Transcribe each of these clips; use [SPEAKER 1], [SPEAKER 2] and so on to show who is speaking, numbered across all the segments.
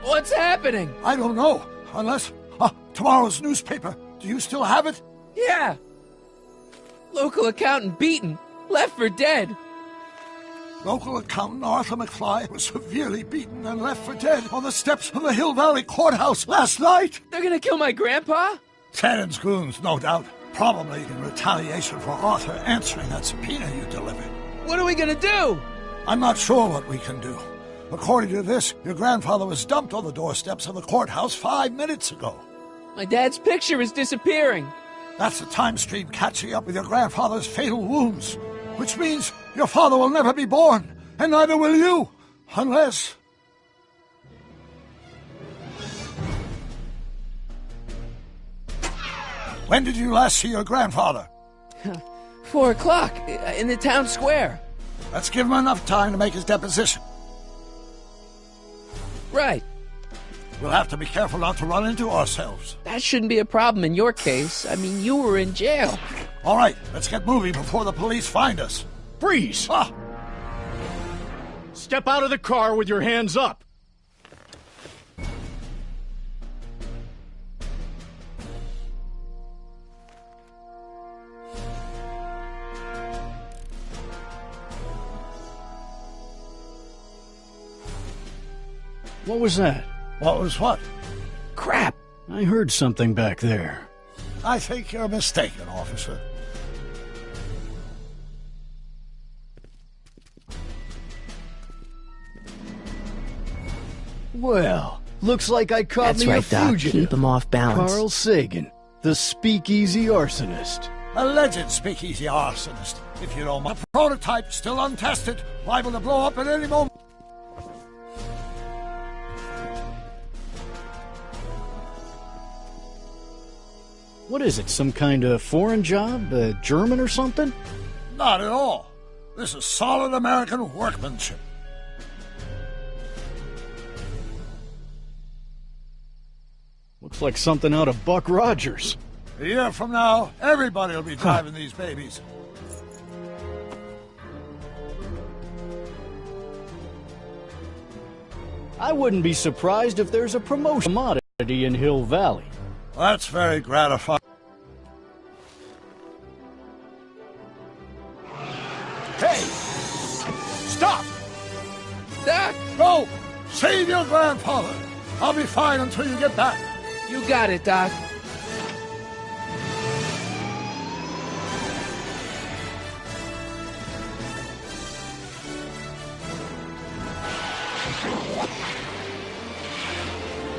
[SPEAKER 1] What's happening?
[SPEAKER 2] I don't know, unless... tomorrow's newspaper. Do you still have it?
[SPEAKER 1] Yeah. Local accountant beaten. Left for dead.
[SPEAKER 2] Local accountant Arthur McFly was severely beaten and left for dead on the steps of the Hill Valley Courthouse last night.
[SPEAKER 1] They're gonna kill my grandpa?
[SPEAKER 2] Tannen's goons, no doubt. Probably in retaliation for Arthur answering that subpoena you delivered.
[SPEAKER 1] What are we gonna do?
[SPEAKER 2] I'm not sure what we can do. According to this, your grandfather was dumped on the doorsteps of the courthouse 5 minutes ago.
[SPEAKER 1] My dad's picture is disappearing.
[SPEAKER 2] That's the time stream catching up with your grandfather's fatal wounds. Which means your father will never be born, and neither will you, unless... When did you last see your grandfather?
[SPEAKER 1] 4 o'clock, in the town square.
[SPEAKER 2] Let's give him enough time to make his deposition.
[SPEAKER 1] Right.
[SPEAKER 2] We'll have to be careful not to run into ourselves.
[SPEAKER 1] That shouldn't be a problem in your case. I mean, you were in jail.
[SPEAKER 2] All right, let's get moving before the police find us.
[SPEAKER 3] Freeze!
[SPEAKER 2] Ah!
[SPEAKER 3] Step out of the car with your hands up. What was that?
[SPEAKER 2] What was what?
[SPEAKER 1] Crap!
[SPEAKER 3] I heard something back there.
[SPEAKER 2] I think you're mistaken, officer.
[SPEAKER 3] Well, looks like I caught
[SPEAKER 1] That's
[SPEAKER 3] me
[SPEAKER 1] right,
[SPEAKER 3] a
[SPEAKER 1] Doc.
[SPEAKER 3] fugitive.
[SPEAKER 1] Keep him off balance.
[SPEAKER 3] Carl Sagan, the speakeasy arsonist.
[SPEAKER 2] Alleged speakeasy arsonist. If you don't mind. The prototype, still untested, liable to blow up at any moment.
[SPEAKER 3] What is it, some kind of foreign job? German or something?
[SPEAKER 2] Not at all. This is solid American workmanship.
[SPEAKER 3] Looks like something out of Buck Rogers.
[SPEAKER 2] A year from now, everybody will be driving these babies.
[SPEAKER 3] I wouldn't be surprised if there's a promotion commodity in Hill Valley.
[SPEAKER 2] That's very gratifying. Hey! Stop!
[SPEAKER 1] Doc!
[SPEAKER 2] Go! Save your grandfather! I'll be fine until you get back.
[SPEAKER 1] You got it, Doc.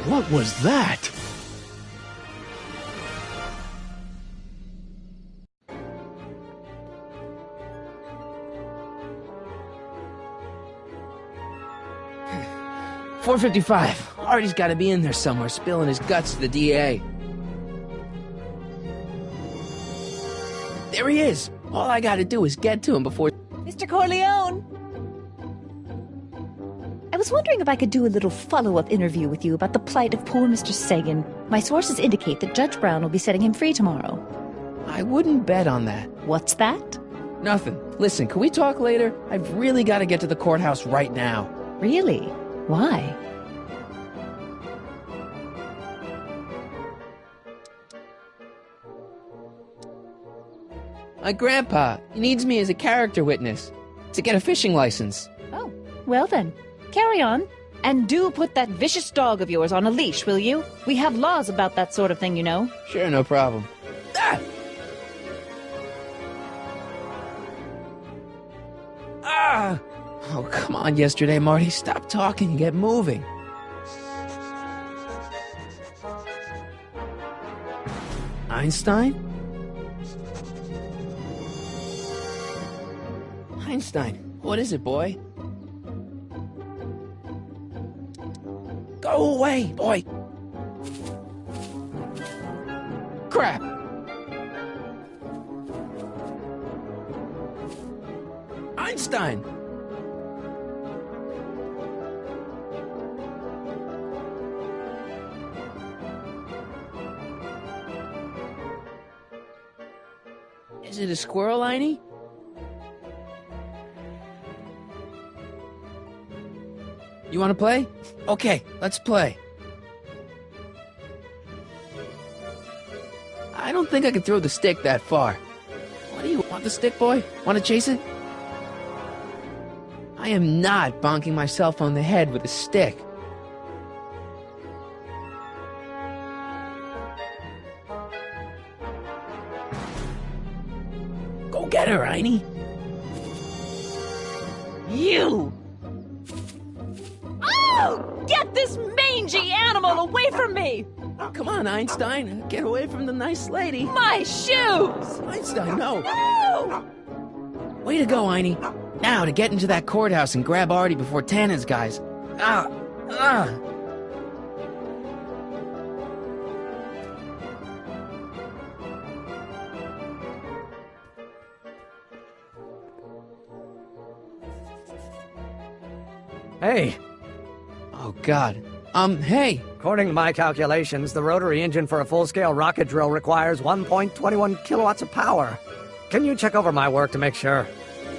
[SPEAKER 3] What was that?
[SPEAKER 1] .455. Artie's got to be in there somewhere, spilling his guts to the DA. There he is. All I got to do is get to him before...
[SPEAKER 4] Mr. Corleone! I was wondering if I could do a little follow-up interview with you about the plight of poor Mr. Sagan. My sources indicate that Judge Brown will be setting him free tomorrow.
[SPEAKER 1] I wouldn't bet on that.
[SPEAKER 4] What's that?
[SPEAKER 1] Nothing. Listen, can we talk later? I've really got to get to the courthouse right now.
[SPEAKER 4] Really? Why?
[SPEAKER 1] My grandpa, he needs me as a character witness to get a fishing license.
[SPEAKER 4] Oh, well then. Carry on. And do put that vicious dog of yours on a leash, will you? We have laws about that sort of thing, you know.
[SPEAKER 1] Sure, no problem. Ah! Ah! Oh, come on, yesterday, Marty. Stop talking and get moving. Einstein? Einstein, what is it, boy? Go away, boy! Crap! Einstein! Is it a squirrel, Einie? You want to play? Okay, let's play. I don't think I can throw the stick that far. What do you want, the stick, boy? Want to chase it? I am not bonking myself on the head with a stick. Go get her, Heine.
[SPEAKER 4] You! Oh! Get this mangy animal away from me!
[SPEAKER 1] Come on, Einstein. Get away from the nice lady.
[SPEAKER 4] My shoes!
[SPEAKER 1] Einstein, no.
[SPEAKER 4] No!
[SPEAKER 1] Way to go, Heine. Now to get into that courthouse and grab Artie before Tannen's guys.
[SPEAKER 5] Hey,
[SPEAKER 1] Oh, God. Hey.
[SPEAKER 5] according to my calculations, the rotary engine for a full-scale rocket drill requires 1.21 kilowatts of power. Can you check over my work to make sure?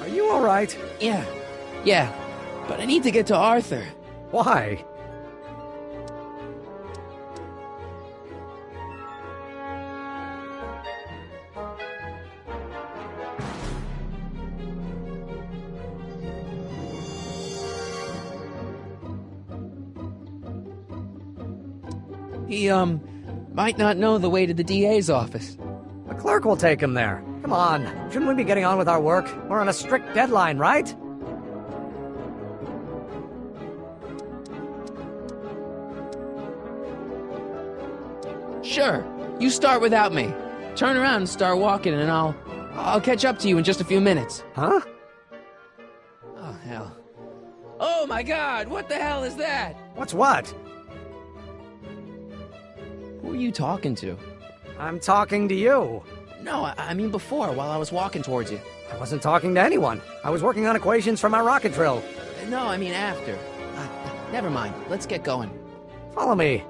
[SPEAKER 5] Are you all right?
[SPEAKER 1] Yeah. But I need to get to Arthur.
[SPEAKER 5] Why?
[SPEAKER 1] He, might not know the way to the DA's office.
[SPEAKER 5] The clerk will take him there. Come on, shouldn't we be getting on with our work? We're on a strict deadline, right?
[SPEAKER 1] Sure. You start without me. Turn around and start walking, and I'll catch up to you in just a few minutes.
[SPEAKER 5] Huh?
[SPEAKER 1] Oh, hell. Oh, my God! What the hell is that?
[SPEAKER 5] What's what?
[SPEAKER 1] Who are you talking to?
[SPEAKER 5] I'm talking to you.
[SPEAKER 1] No, I mean before, while I was walking towards you.
[SPEAKER 5] I wasn't talking to anyone. I was working on equations for my rocket drill.
[SPEAKER 1] No, I mean after. Never mind. Let's get going.
[SPEAKER 5] Follow me.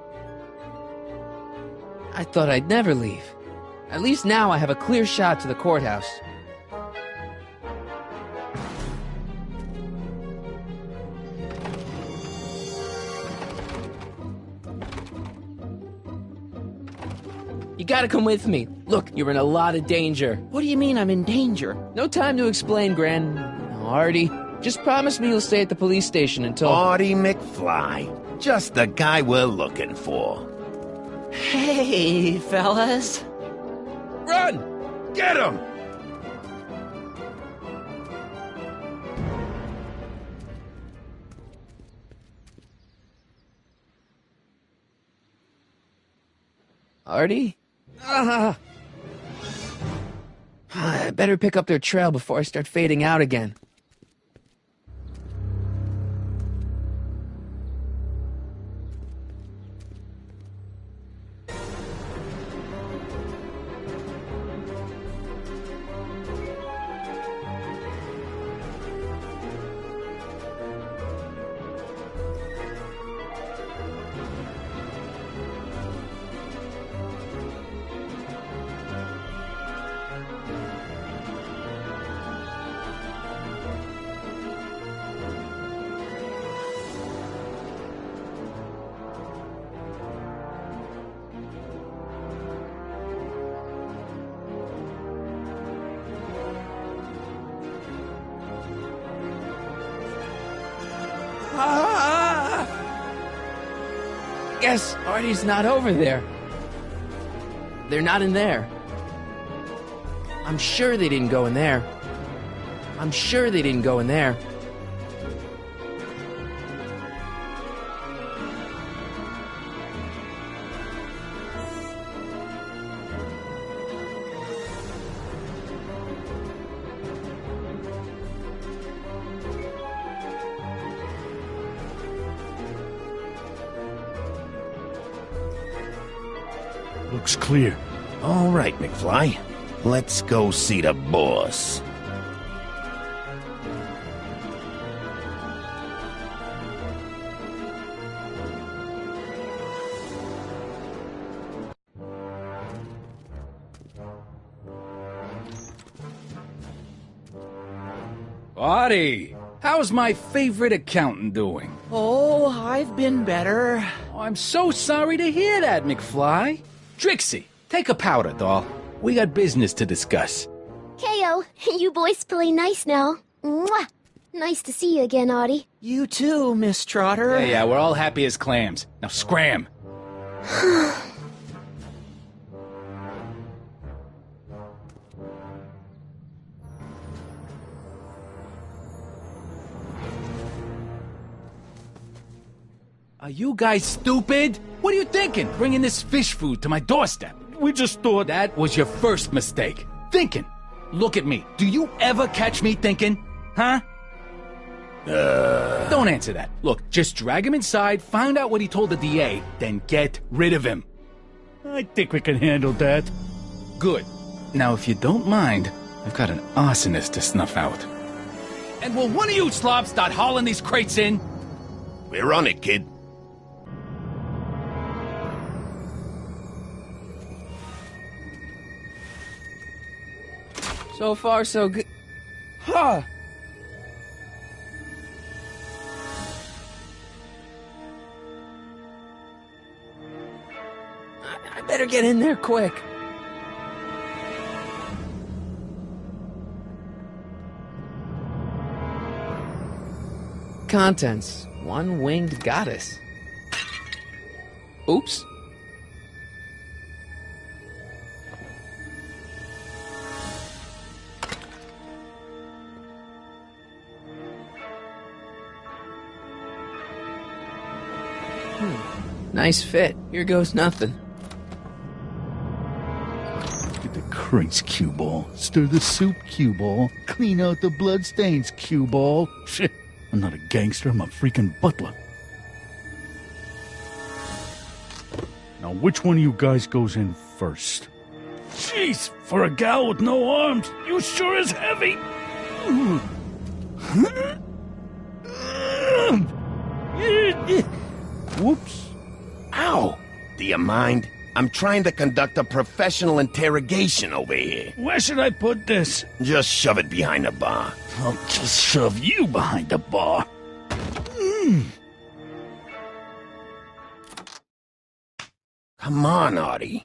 [SPEAKER 1] I thought I'd never leave. At least now I have a clear shot to the courthouse. You gotta come with me. Look, you're in a lot of danger.
[SPEAKER 6] What do you mean I'm in danger?
[SPEAKER 1] No time to explain, Artie. Just promise me you'll stay at the police station until...
[SPEAKER 7] Artie McFly. Just the guy we're looking for.
[SPEAKER 6] Hey, fellas.
[SPEAKER 7] Run! Get him!
[SPEAKER 1] Artie? I better pick up their trail before I start fading out again. Guess Artie's not over there. They're not in there. I'm sure they didn't go in there. I'm sure they didn't go in there.
[SPEAKER 3] Looks clear.
[SPEAKER 7] All right, McFly. Let's go see the boss.
[SPEAKER 8] Artie, how's my favorite accountant doing?
[SPEAKER 6] Oh, Oh, I've been better.
[SPEAKER 8] Oh, I'm so sorry to hear that, McFly. Trixie, take a powder, doll. We got business to discuss.
[SPEAKER 9] K.O., you boys play nice now. Mwah! Nice to see you again, Audie.
[SPEAKER 6] You too, Miss Trotter.
[SPEAKER 8] Yeah, we're all happy as clams. Now scram. Are you guys stupid? What are you thinking, bringing this fish food to my doorstep? We just thought that was your first mistake. Thinking. Look at me. Do you ever catch me thinking? Huh? Don't answer that. Look, just drag him inside, find out what he told the DA, then get rid of him.
[SPEAKER 3] I think we can handle that.
[SPEAKER 8] Good. Now, if you don't mind, I've got an arsonist to snuff out. And will one of you slobs start hauling these crates in?
[SPEAKER 7] We're on it, kid.
[SPEAKER 1] So far, so good. Huh. I better get in there quick. Contents. One winged goddess. Oops. Nice fit. Here goes nothing.
[SPEAKER 3] Get the crates, cue ball. Stir the soup, cue ball. Clean out the bloodstains, cue ball. Shit, I'm not a gangster, I'm a freaking butler. Now, which one of you guys goes in first? Jeez, for a gal with no arms, you sure is heavy. Whoops.
[SPEAKER 7] Ow! Do you mind? I'm trying to conduct a professional interrogation over here.
[SPEAKER 3] Where should I put this?
[SPEAKER 7] Just shove it behind the bar.
[SPEAKER 3] I'll just shove you behind the bar.
[SPEAKER 7] Come on, Artie.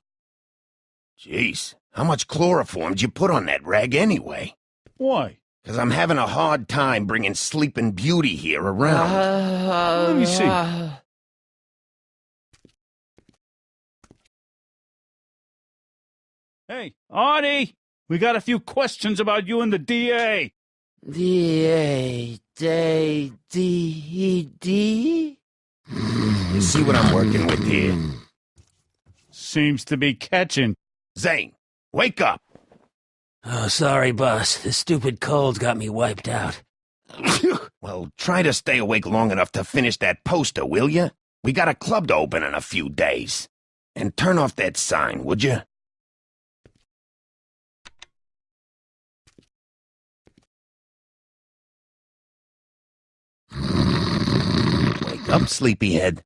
[SPEAKER 7] Jeez, how much chloroform did you put on that rag anyway?
[SPEAKER 3] Why?
[SPEAKER 7] 'Cause I'm having a hard time bringing Sleeping Beauty here around.
[SPEAKER 3] Let me see. Hey, Artie! We got a few questions about you and the DA.
[SPEAKER 1] D-A, D-D?
[SPEAKER 7] You see what I'm working with here?
[SPEAKER 3] Seems to be catching.
[SPEAKER 7] Zane, wake up!
[SPEAKER 10] Oh, sorry, boss. This stupid cold's got me wiped out.
[SPEAKER 7] Well, try to stay awake long enough to finish that poster, will you? We got a club to open in a few days. And turn off that sign, would you? Wake up, sleepyhead.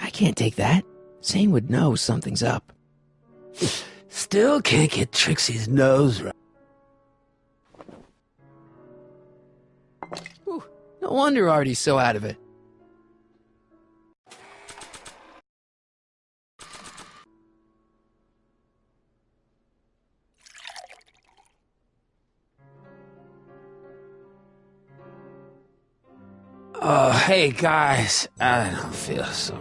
[SPEAKER 1] I can't take that. Zane would know something's up.
[SPEAKER 10] Still can't get Trixie's nose right.
[SPEAKER 1] Whew, no wonder Artie's so out of it.
[SPEAKER 10] Oh, hey, guys. I don't feel so...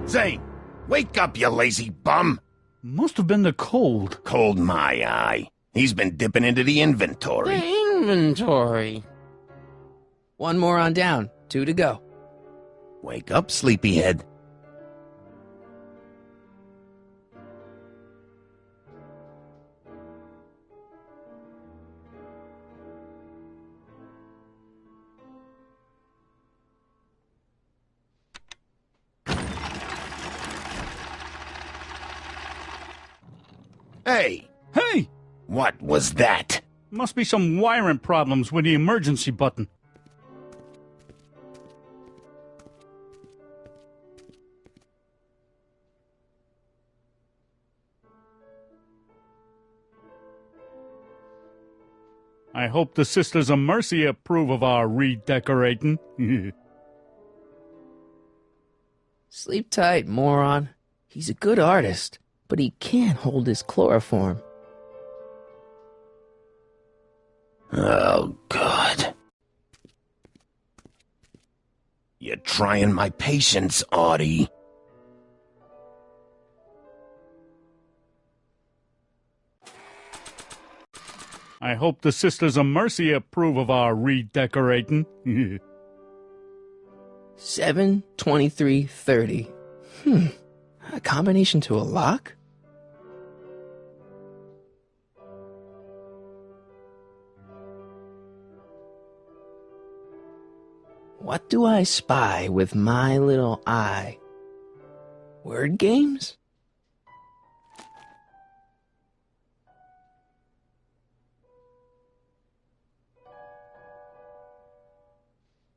[SPEAKER 7] Zane, wake up, you lazy bum!
[SPEAKER 3] Must have been the cold.
[SPEAKER 7] Cold my eye. He's been dipping into the inventory.
[SPEAKER 1] The inventory. One more on down. 2 to go.
[SPEAKER 7] Wake up, sleepyhead. Hey!
[SPEAKER 3] Hey!
[SPEAKER 7] What was that?
[SPEAKER 3] Must be some wiring problems with the emergency button. I hope the Sisters of Mercy approve of our redecorating.
[SPEAKER 1] Sleep tight, moron. He's a good artist, but he can't hold his chloroform.
[SPEAKER 7] Oh, God. You're trying my patience, Artie.
[SPEAKER 3] I hope the Sisters of Mercy approve of our redecorating.
[SPEAKER 1] 7/23/30. A combination to a lock? What do I spy with my little eye? Word games?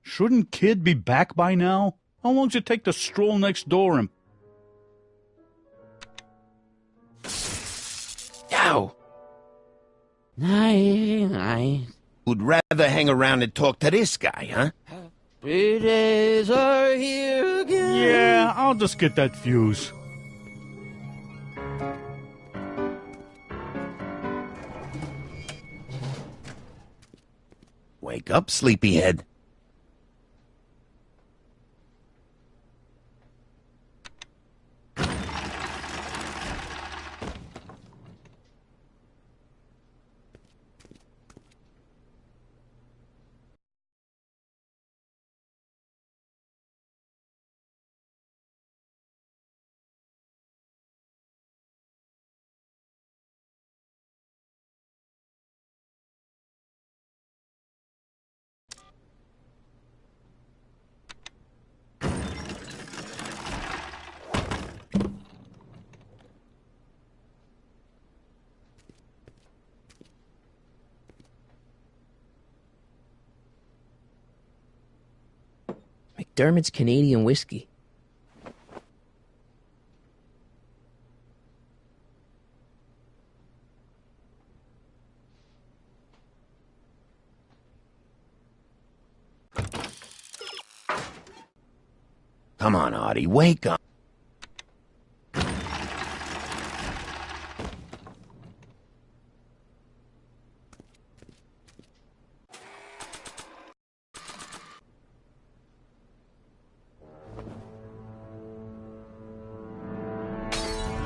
[SPEAKER 3] Shouldn't Kid be back by now? How long does it take to stroll next door and...
[SPEAKER 1] Ow!
[SPEAKER 6] Night.
[SPEAKER 7] Would rather hang around and talk to this guy, huh?
[SPEAKER 6] Happy days are here again.
[SPEAKER 3] Yeah, I'll just get that fuse.
[SPEAKER 7] Wake up, sleepyhead.
[SPEAKER 1] McDermott's Canadian whiskey.
[SPEAKER 7] Come on, Artie, wake up.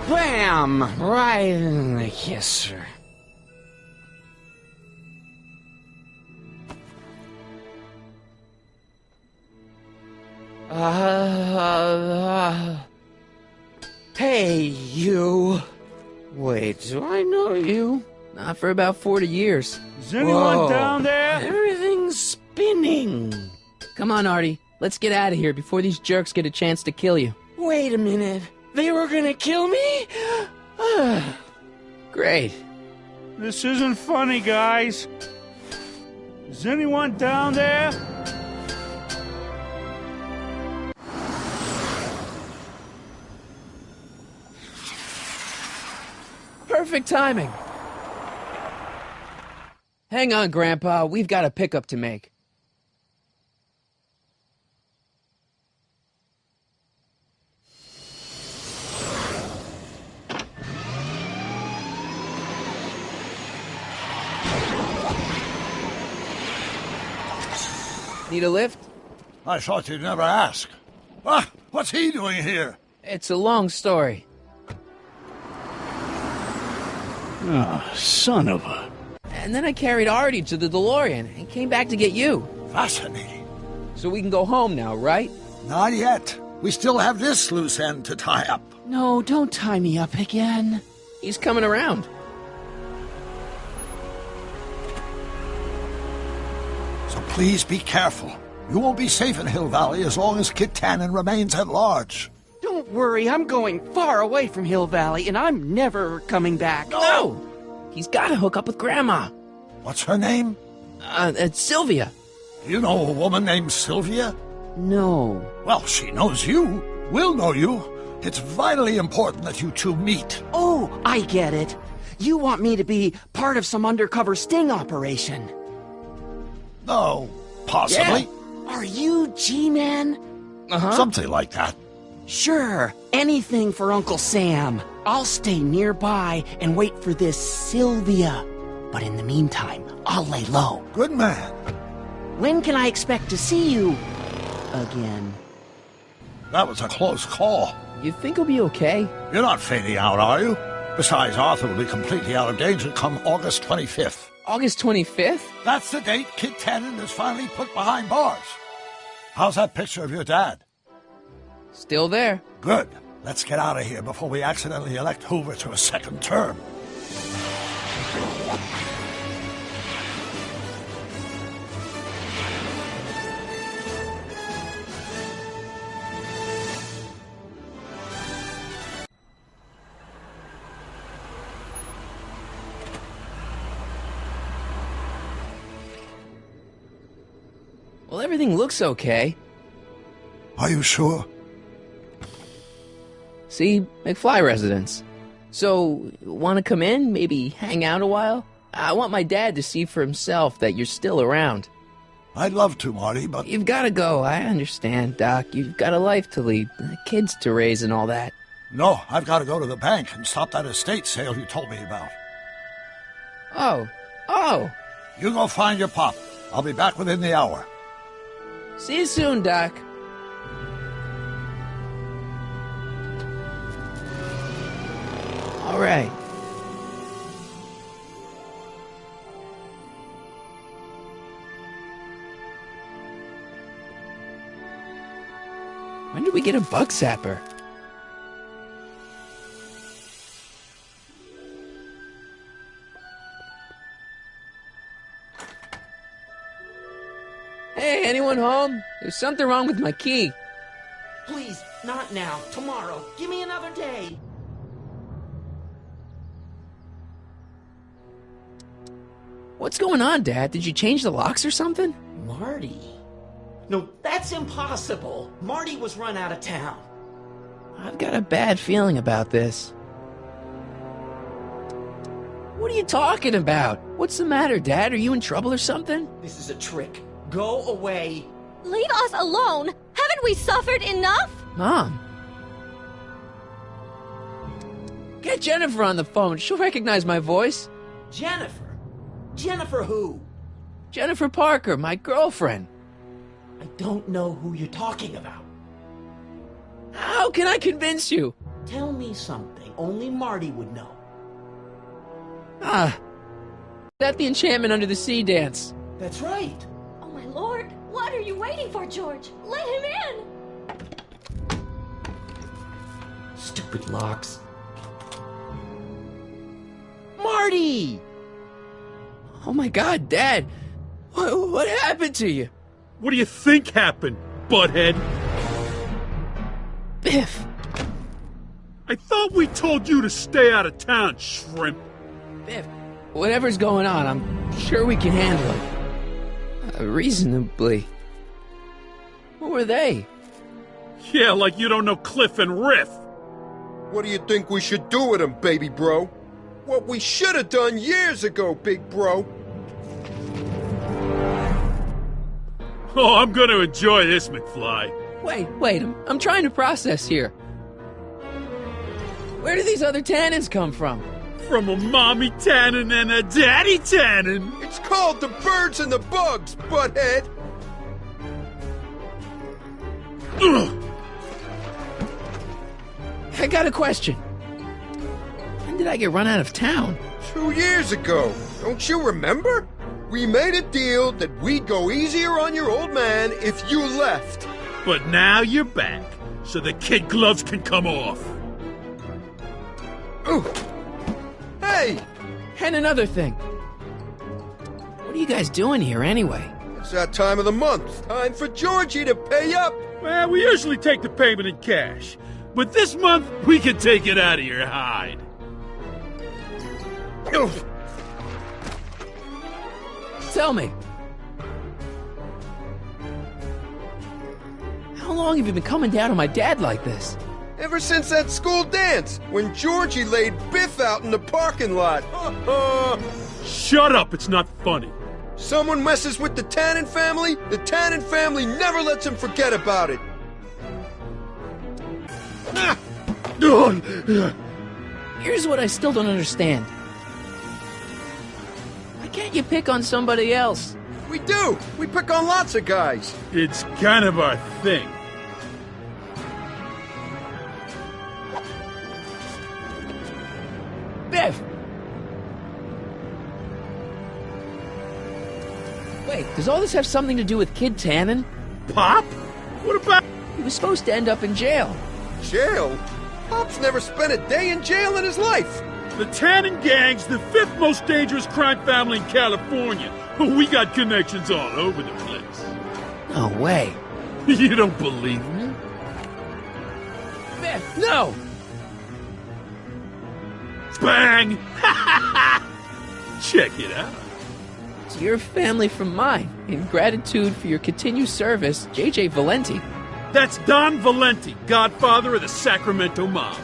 [SPEAKER 6] Bam! Right in the kisser. Hey, you. Wait, do I know you?
[SPEAKER 1] Not for about 40 years.
[SPEAKER 3] Is anyone down there?
[SPEAKER 6] Everything's spinning.
[SPEAKER 1] Come on, Artie. Let's get out of here before these jerks get a chance to kill you.
[SPEAKER 6] Wait a minute. They were gonna kill me?
[SPEAKER 1] Great.
[SPEAKER 3] This isn't funny, guys. Is anyone down there?
[SPEAKER 1] Perfect timing. Hang on, Grandpa. We've got a pickup to make. Need a lift?
[SPEAKER 2] I thought you'd never ask. Ah, what's he doing here?
[SPEAKER 1] It's a long story.
[SPEAKER 3] Ah, son of a...
[SPEAKER 1] And then I carried Artie to the DeLorean and came back to get you.
[SPEAKER 2] Fascinating.
[SPEAKER 1] So we can go home now, right?
[SPEAKER 2] Not yet. We still have this loose end to tie up.
[SPEAKER 6] No, don't tie me up again.
[SPEAKER 1] He's coming around.
[SPEAKER 2] So please be careful. You won't be safe in Hill Valley as long as Kit Tannen remains at large.
[SPEAKER 6] Don't worry, I'm going far away from Hill Valley, and I'm never coming back.
[SPEAKER 1] No! He's got to hook up with Grandma.
[SPEAKER 2] What's her name?
[SPEAKER 1] It's Sylvia.
[SPEAKER 2] You know a woman named Sylvia?
[SPEAKER 6] No.
[SPEAKER 2] Well, she knows you. We'll know you. It's vitally important that you two meet.
[SPEAKER 6] Oh, I get it. You want me to be part of some undercover sting operation.
[SPEAKER 2] No, possibly.
[SPEAKER 6] Are you G-Man?
[SPEAKER 2] Something like that.
[SPEAKER 6] Sure, anything for Uncle Sam. I'll stay nearby and wait for this Sylvia. But in the meantime, I'll lay low.
[SPEAKER 2] Good man.
[SPEAKER 6] When can I expect to see you again?
[SPEAKER 2] That was a close call.
[SPEAKER 1] You think he'll be okay?
[SPEAKER 2] You're not fading out, are you? Besides, Arthur will be completely out of danger come August 25th.
[SPEAKER 1] August 25th?
[SPEAKER 2] That's the date Kid Tannen is finally put behind bars. How's that picture of your dad?
[SPEAKER 1] Still there.
[SPEAKER 2] Good. Let's get out of here before we accidentally elect Hoover to a second term.
[SPEAKER 1] Well, everything looks okay.
[SPEAKER 2] Are you sure?
[SPEAKER 1] See, McFly residence. So, want to come in? Maybe hang out a while? I want my dad to see for himself that you're still around.
[SPEAKER 2] I'd love to, Marty, but...
[SPEAKER 1] You've got to go. I understand, Doc. You've got a life to lead, kids to raise and all that.
[SPEAKER 2] No, I've got to go to the bank and stop that estate sale you told me about.
[SPEAKER 1] Oh.
[SPEAKER 2] You go find your pop. I'll be back within the hour.
[SPEAKER 1] See you soon, Doc. All right. When did we get a bug zapper? Hey, anyone home? There's something wrong with my key.
[SPEAKER 6] Please, not now. Tomorrow. Give me another day.
[SPEAKER 1] What's going on, Dad? Did you change the locks or something?
[SPEAKER 6] Marty? No, that's impossible. Marty was run out of town.
[SPEAKER 1] I've got a bad feeling about this. What are you talking about? What's the matter, Dad? Are you in trouble or something?
[SPEAKER 6] This is a trick. Go away.
[SPEAKER 9] Leave us alone! Haven't we suffered enough?
[SPEAKER 1] Mom. Get Jennifer on the phone. She'll recognize my voice.
[SPEAKER 6] Jennifer? Jennifer who?
[SPEAKER 1] Jennifer Parker, my girlfriend.
[SPEAKER 6] I don't know who you're talking about.
[SPEAKER 1] How can I convince you?
[SPEAKER 6] Tell me something only Marty would know.
[SPEAKER 1] That the enchantment under the sea dance.
[SPEAKER 6] That's right.
[SPEAKER 9] Oh my lord, what are you waiting for, George? Let him in!
[SPEAKER 6] Stupid locks. Marty!
[SPEAKER 1] Oh my God, Dad! What happened to you?
[SPEAKER 11] What do you think happened, butthead?
[SPEAKER 1] Biff!
[SPEAKER 11] I thought we told you to stay out of town, shrimp.
[SPEAKER 1] Biff, whatever's going on, I'm sure we can handle it. Reasonably. Who were they?
[SPEAKER 11] Yeah, like you don't know Cliff and Riff.
[SPEAKER 12] What do you think we should do with him, baby bro? What we should have done years ago, big bro.
[SPEAKER 11] Oh, I'm gonna enjoy this, McFly.
[SPEAKER 1] Wait, I'm trying to process here. Where do these other Tannens come from?
[SPEAKER 11] From a mommy Tannen and a daddy Tannen.
[SPEAKER 12] It's called the birds and the bugs, butthead.
[SPEAKER 11] Ugh.
[SPEAKER 1] I got a question. When did I get run out of town?
[SPEAKER 12] 2 years ago. Don't you remember? We made a deal that we'd go easier on your old man if you left.
[SPEAKER 11] But now you're back, so the kid gloves can come off.
[SPEAKER 12] Ooh. Hey!
[SPEAKER 1] And another thing. What are you guys doing here anyway?
[SPEAKER 12] It's that time of the month. Time for Georgie to pay up.
[SPEAKER 11] Well, we usually take the payment in cash. But this month, we can take it out of your hide.
[SPEAKER 12] Oof.
[SPEAKER 1] Tell me. How long have you been coming down on my dad like this?
[SPEAKER 12] Ever since that school dance, when Georgie laid Biff out in the parking lot.
[SPEAKER 11] Shut up, it's not funny.
[SPEAKER 12] Someone messes with the Tannen family, the Tannen family never lets him forget about it.
[SPEAKER 1] Here's what I still don't understand. Why can't you pick on somebody else?
[SPEAKER 12] We do. We pick on lots of guys.
[SPEAKER 11] It's kind of our thing.
[SPEAKER 1] Biff! Wait, does all this have something to do with Kid Tannen?
[SPEAKER 11] Pop? What about...
[SPEAKER 1] He was supposed to end up in jail.
[SPEAKER 12] Jail? Pop's never spent a day in jail in his life.
[SPEAKER 11] The Tannen gang's the 5th most dangerous crime family in California. We got connections all over the place.
[SPEAKER 1] No way.
[SPEAKER 11] You don't believe me?
[SPEAKER 1] Biff, no!
[SPEAKER 11] Bang! Check it out.
[SPEAKER 1] It's your family from mine. In gratitude for your continued service, J.J. Valenti.
[SPEAKER 11] That's Don Valenti, godfather of the Sacramento mob.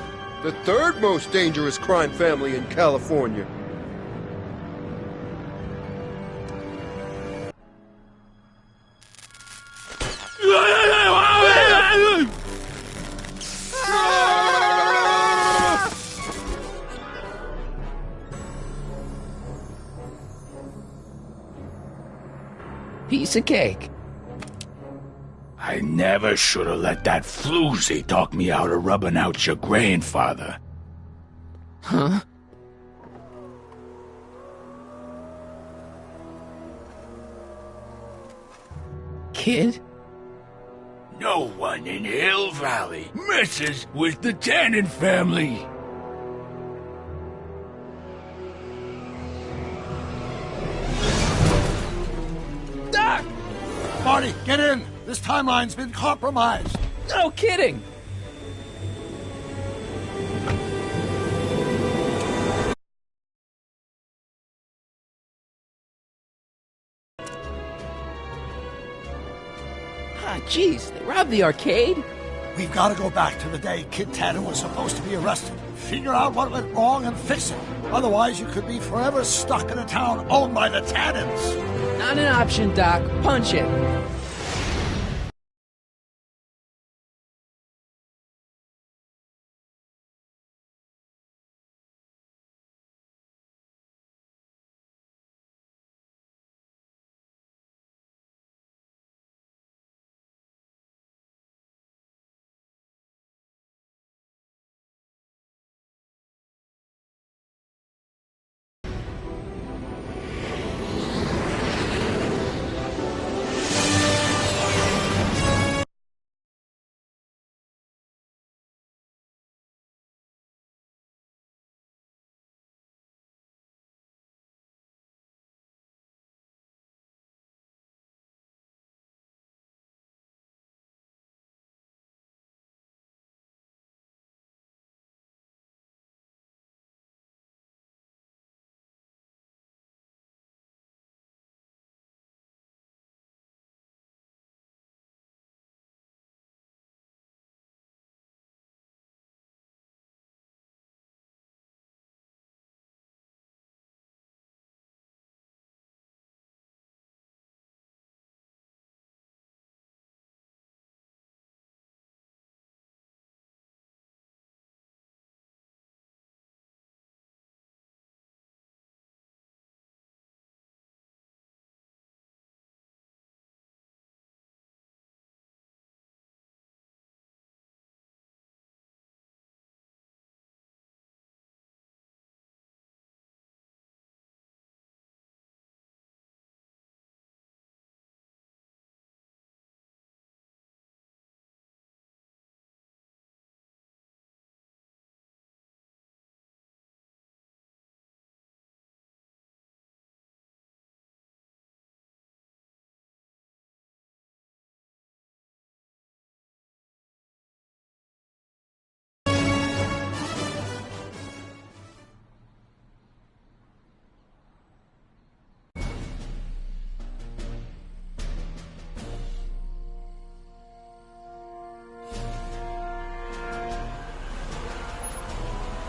[SPEAKER 12] The 3rd most dangerous crime family in California.
[SPEAKER 1] Piece of cake.
[SPEAKER 8] I never should have let that floozy talk me out of rubbing out your grandfather.
[SPEAKER 1] Huh? Kid?
[SPEAKER 8] No one in Hill Valley messes with the Tannen family.
[SPEAKER 1] Doc!
[SPEAKER 2] Marty, get in! This timeline's been compromised.
[SPEAKER 1] No kidding! Ah, jeez, they robbed the arcade?
[SPEAKER 2] We've got to go back to the day Kid Tannen was supposed to be arrested. Figure out what went wrong and fix it. Otherwise, you could be forever stuck in a town owned by the Tannens.
[SPEAKER 1] Not an option, Doc. Punch it.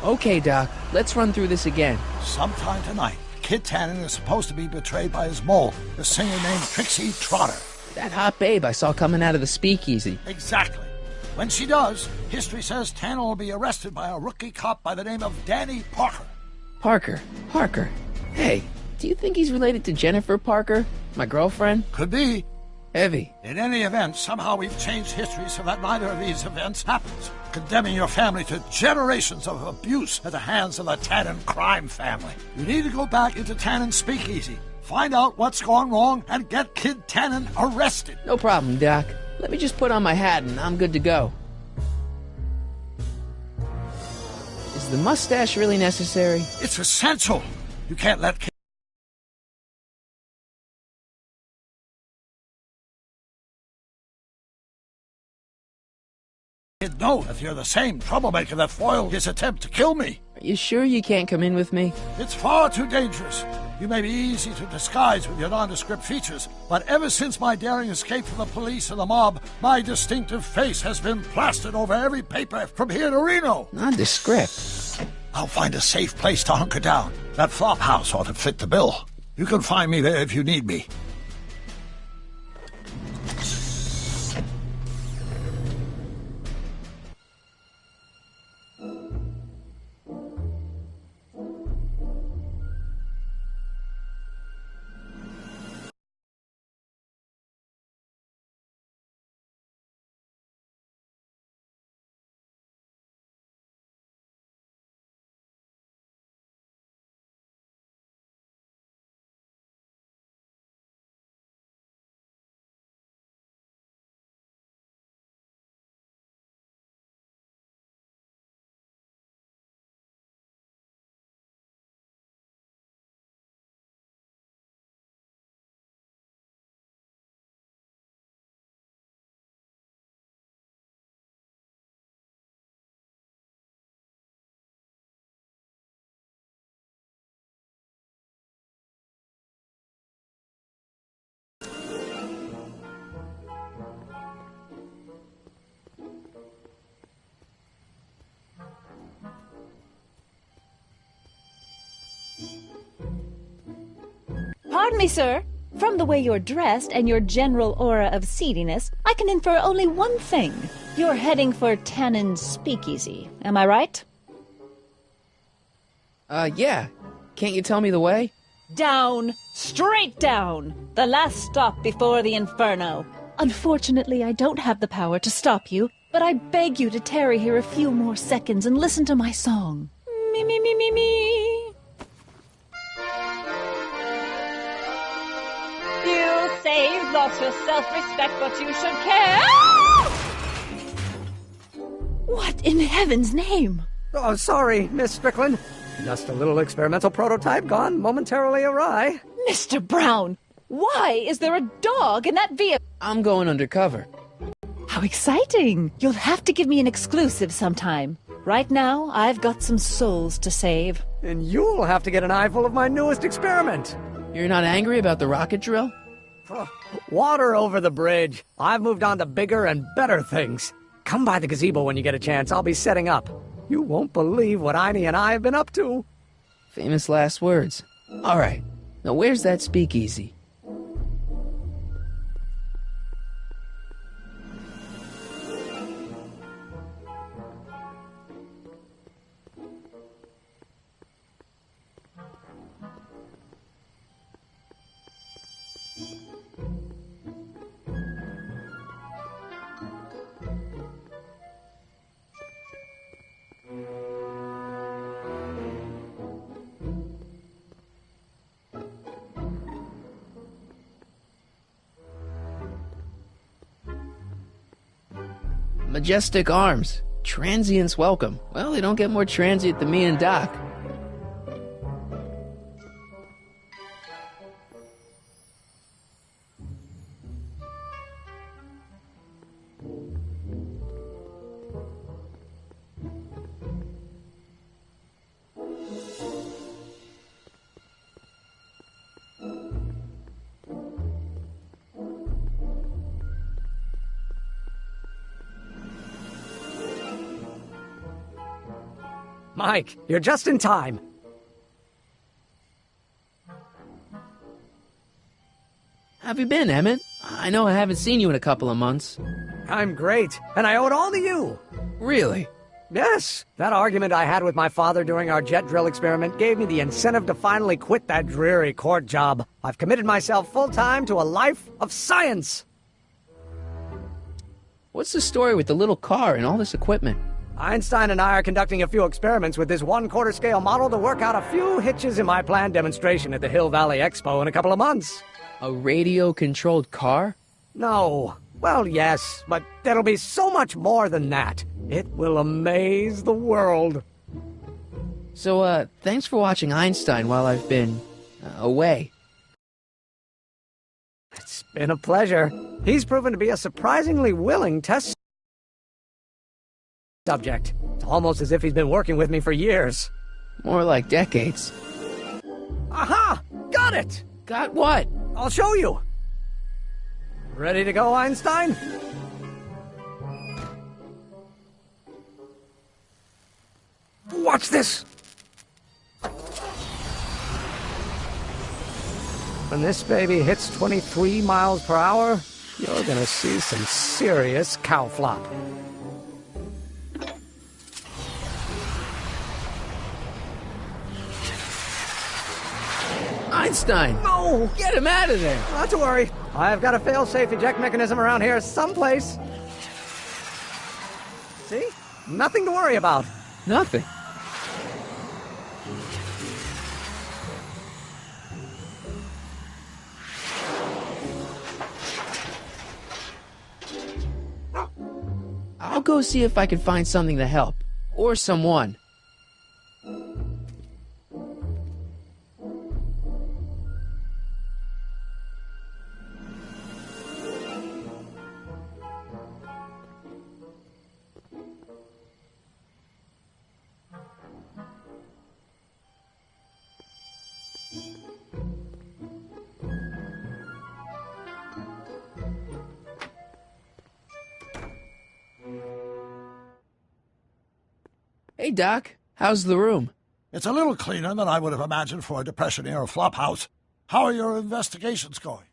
[SPEAKER 1] Okay, Doc. Let's run through this again.
[SPEAKER 2] Sometime tonight, Kid Tannen is supposed to be betrayed by his mole, the singer named Trixie Trotter.
[SPEAKER 1] That hot babe I saw coming out of the speakeasy.
[SPEAKER 2] Exactly. When she does, history says Tannen will be arrested by a rookie cop by the name of Danny Parker.
[SPEAKER 1] Parker. Hey, do you think he's related to Jennifer Parker, my girlfriend?
[SPEAKER 2] Could be.
[SPEAKER 1] Heavy.
[SPEAKER 2] In any event, somehow we've changed history so that neither of these events happens, condemning your family to generations of abuse at the hands of the Tannen crime family. You need to go back into Tannen's speakeasy, find out what's gone wrong, and get Kid Tannen arrested.
[SPEAKER 1] No problem, Doc. Let me just put on my hat and I'm good to go. Is the mustache really necessary?
[SPEAKER 2] It's essential. You can't let Kid know if you're the same troublemaker that foiled his attempt to kill me.
[SPEAKER 1] Are you sure you can't come in with me?
[SPEAKER 2] It's far too dangerous. You may be easy to disguise with your nondescript features, but ever since my daring escape from the police and the mob, my distinctive face has been plastered over every paper from here to Reno.
[SPEAKER 1] Nondescript?
[SPEAKER 2] I'll find a safe place to hunker down. That flop house ought to fit the bill. You can find me there if you need me.
[SPEAKER 4] Pardon me, sir. From the way you're dressed and your general aura of seediness, I can infer only one thing. You're heading for Tannen's speakeasy. Am I right?
[SPEAKER 1] Yeah. Can't you tell me the way?
[SPEAKER 4] Down. Straight down. The last stop before the inferno. Unfortunately, I don't have the power to stop you, but I beg you to tarry here a few more seconds and listen to my song. Me, me, me, me, me. You say you've lost your self-respect, but you should care. What in heaven's name?
[SPEAKER 5] Oh, sorry, Miss Strickland. Just a little experimental prototype gone momentarily awry.
[SPEAKER 4] Mr. Brown, why is there a dog in that vehicle?
[SPEAKER 1] I'm going undercover.
[SPEAKER 4] How exciting! You'll have to give me an exclusive sometime. Right now, I've got some souls to save.
[SPEAKER 5] And you'll have to get an eyeful of my newest experiment.
[SPEAKER 1] You're not angry about the rocket drill?
[SPEAKER 5] Water over the bridge. I've moved on to bigger and better things. Come by the gazebo when you get a chance. I'll be setting up. You won't believe what Einie and I have been up to.
[SPEAKER 1] Famous last words. All right. Now where's that speakeasy? Majestic Arms. Transients welcome. Well, they don't get more transient than me and Doc.
[SPEAKER 5] Mike, you're just in time.
[SPEAKER 1] How've you been, Emmett? I know I haven't seen you in a couple of months.
[SPEAKER 5] I'm great, and I owe it all to you.
[SPEAKER 1] Really?
[SPEAKER 5] Yes. That argument I had with my father during our jet drill experiment gave me the incentive to finally quit that dreary court job. I've committed myself full-time to a life of science.
[SPEAKER 1] What's the story with the little car and all this equipment?
[SPEAKER 5] Einstein and I are conducting a few experiments with this 1/4 scale model to work out a few hitches in my planned demonstration at the Hill Valley Expo in a couple of months.
[SPEAKER 1] A radio-controlled car?
[SPEAKER 5] No. Well, yes, but there'll be so much more than that. It will amaze the world.
[SPEAKER 1] So, thanks for watching Einstein while I've been away.
[SPEAKER 5] It's been a pleasure. He's proven to be a surprisingly willing test subject. It's almost as if he's been working with me for years.
[SPEAKER 1] More like decades.
[SPEAKER 5] Aha! Got it!
[SPEAKER 1] Got what?
[SPEAKER 5] I'll show you. Ready to go, Einstein? Watch this! When this baby hits 23 miles per hour, you're gonna see some serious cow flop.
[SPEAKER 1] Einstein!
[SPEAKER 5] No!
[SPEAKER 1] Get him out of there!
[SPEAKER 5] Not to worry. I've got a fail-safe eject mechanism around here someplace. See? Nothing to worry about.
[SPEAKER 1] Nothing. I'll go see if I can find something to help. Or someone. Hey, Doc. How's the room?
[SPEAKER 2] It's a little cleaner than I would have imagined for a Depression-era flophouse. How are your investigations going?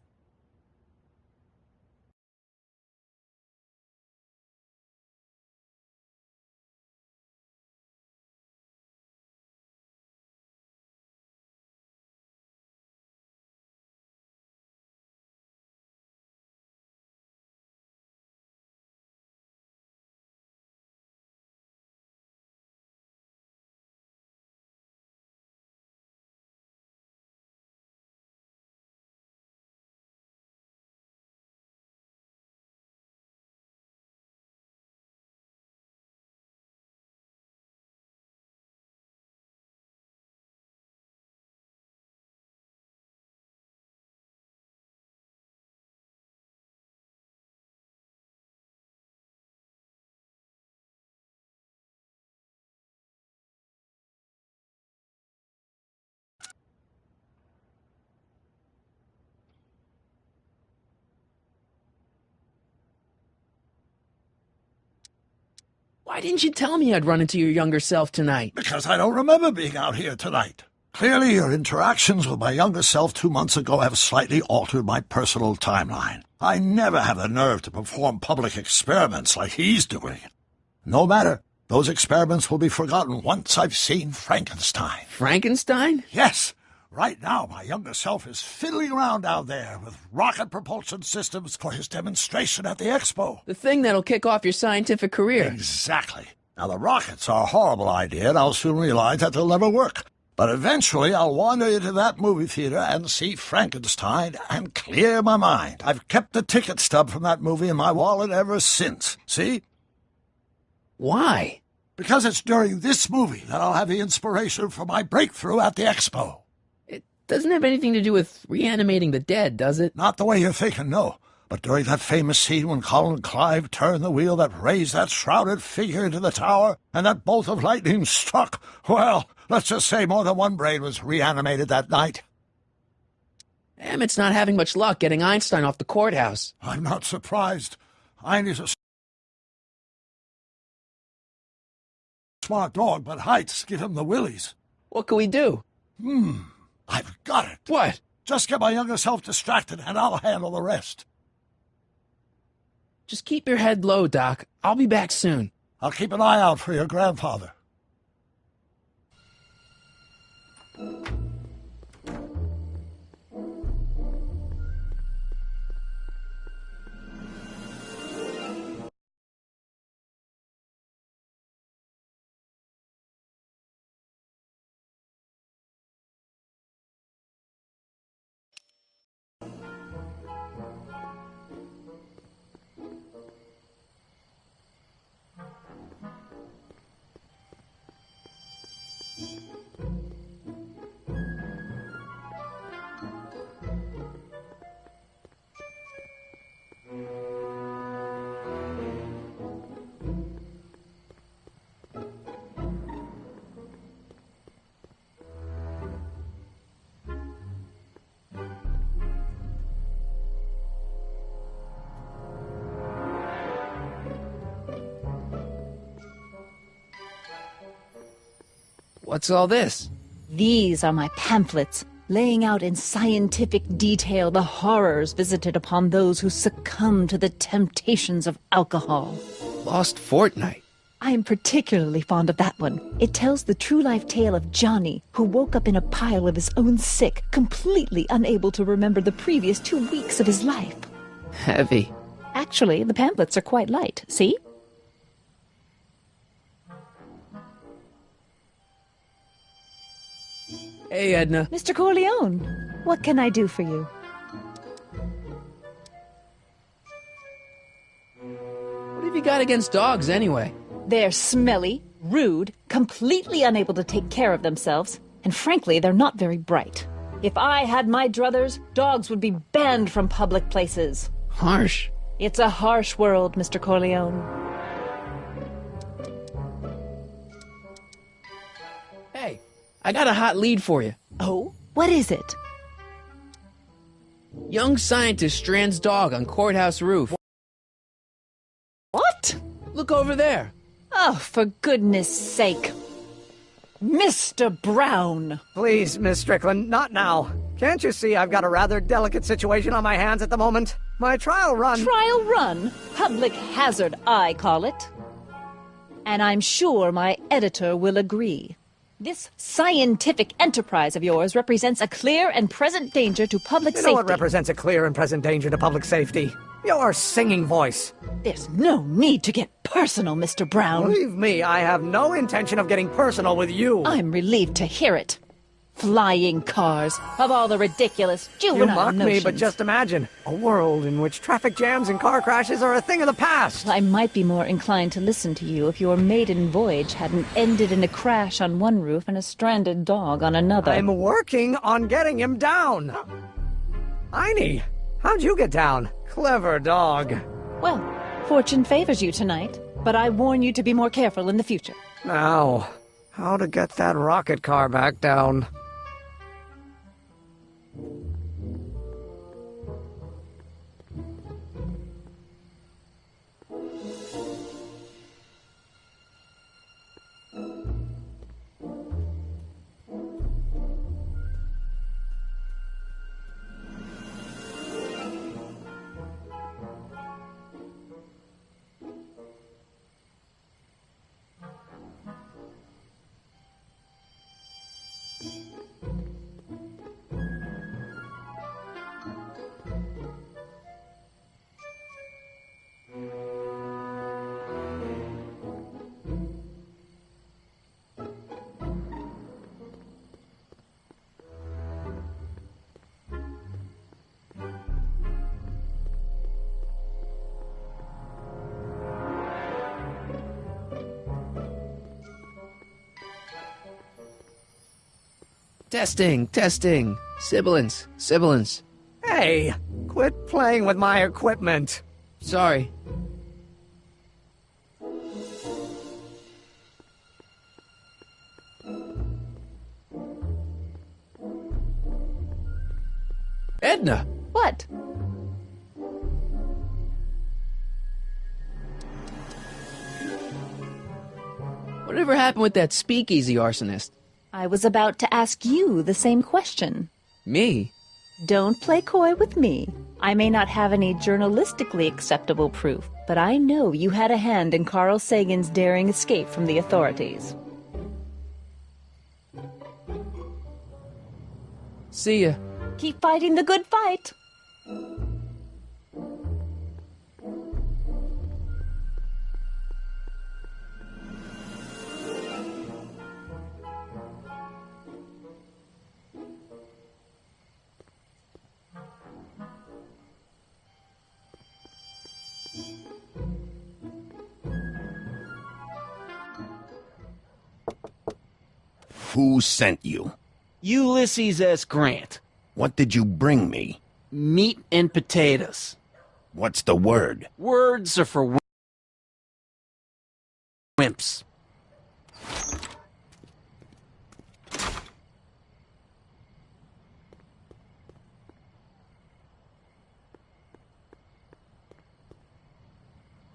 [SPEAKER 1] Why didn't you tell me I'd run into your younger self tonight?
[SPEAKER 2] Because I don't remember being out here tonight. Clearly, your interactions with my younger self 2 months ago have slightly altered my personal timeline. I never have the nerve to perform public experiments like he's doing. No matter. Those experiments will be forgotten once I've seen Frankenstein.
[SPEAKER 1] Frankenstein?
[SPEAKER 2] Yes. Right now, my younger self is fiddling around down there with rocket propulsion systems for his demonstration at the expo.
[SPEAKER 1] The thing that'll kick off your scientific career.
[SPEAKER 2] Exactly. Now, the rockets are a horrible idea, and I'll soon realize that they'll never work. But eventually, I'll wander into that movie theater and see Frankenstein and clear my mind. I've kept the ticket stub from that movie in my wallet ever since. See?
[SPEAKER 1] Why?
[SPEAKER 2] Because it's during this movie that I'll have the inspiration for my breakthrough at the expo.
[SPEAKER 1] Doesn't have anything to do with reanimating the dead, does it?
[SPEAKER 2] Not the way you're thinking, no. But during that famous scene when Colin Clive turned the wheel that raised that shrouded figure into the tower, and that bolt of lightning struck, well, let's just say more than one brain was reanimated that night.
[SPEAKER 1] Emmett's not having much luck getting Einstein off the courthouse.
[SPEAKER 2] I'm not surprised. Einstein's a smart dog, but heights give him the willies.
[SPEAKER 1] What can we do?
[SPEAKER 2] I've got it.
[SPEAKER 1] What?
[SPEAKER 2] Just get my younger self distracted, and I'll handle the rest.
[SPEAKER 1] Just keep your head low, Doc. I'll be back soon.
[SPEAKER 2] I'll keep an eye out for your grandfather.
[SPEAKER 1] What's all this?
[SPEAKER 4] These are my pamphlets, laying out in scientific detail the horrors visited upon those who succumb to the temptations of alcohol.
[SPEAKER 1] Lost Fortnight.
[SPEAKER 4] I am particularly fond of that one. It tells the true-life tale of Johnny, who woke up in a pile of his own sick, completely unable to remember the previous 2 weeks of his life.
[SPEAKER 1] Heavy.
[SPEAKER 4] Actually, the pamphlets are quite light, see?
[SPEAKER 1] Hey, Edna.
[SPEAKER 4] Mr. Corleone, what can I do for you?
[SPEAKER 1] What have you got against dogs, anyway?
[SPEAKER 4] They're smelly, rude, completely unable to take care of themselves, and frankly, they're not very bright. If I had my druthers, dogs would be banned from public places.
[SPEAKER 1] Harsh.
[SPEAKER 4] It's a harsh world, Mr. Corleone.
[SPEAKER 1] Hey, I got a hot lead for you.
[SPEAKER 4] Oh? What is it?
[SPEAKER 1] Young scientist strands dog on courthouse roof.
[SPEAKER 4] What?
[SPEAKER 1] Look over there.
[SPEAKER 4] Oh, for goodness sake. Mr. Brown!
[SPEAKER 5] Please, Miss Strickland, not now. Can't you see I've got a rather delicate situation on my hands at the moment? My trial run...
[SPEAKER 4] Trial run? Public hazard, I call it. And I'm sure my editor will agree. This scientific enterprise of yours represents a clear and present danger to public safety.
[SPEAKER 5] You know what represents a clear and present danger to public safety? Your singing voice.
[SPEAKER 4] There's no need to get personal, Mr. Brown.
[SPEAKER 5] Believe me, I have no intention of getting personal with you.
[SPEAKER 4] I'm relieved to hear it. Flying cars, of all the ridiculous juvenile
[SPEAKER 5] You mock
[SPEAKER 4] notions.
[SPEAKER 5] me, but just imagine a world in which traffic jams and car crashes are a thing of the past.
[SPEAKER 4] I might be more inclined to listen to you if your maiden voyage hadn't ended in a crash on one roof and a stranded dog on another.
[SPEAKER 5] I'm working on getting him down. Einie, how'd you get down? Clever dog.
[SPEAKER 4] Well, fortune favors you tonight, but I warn you to be more careful in the future.
[SPEAKER 5] Now, how to get that rocket car back down?
[SPEAKER 1] Testing. Sibilance.
[SPEAKER 5] Hey, quit playing with my equipment.
[SPEAKER 1] Sorry. Edna!
[SPEAKER 4] What?
[SPEAKER 1] Whatever happened with that speakeasy arsonist?
[SPEAKER 4] I was about to ask you the same question.
[SPEAKER 1] Me?
[SPEAKER 4] Don't play coy with me. I may not have any journalistically acceptable proof, but I know you had a hand in Carl Sagan's daring escape from the authorities.
[SPEAKER 1] See ya.
[SPEAKER 4] Keep fighting the good fight.
[SPEAKER 7] Who sent you?
[SPEAKER 6] Ulysses S. Grant.
[SPEAKER 7] What did you bring me?
[SPEAKER 6] Meat and potatoes.
[SPEAKER 7] What's the word?
[SPEAKER 6] Words are for wimps.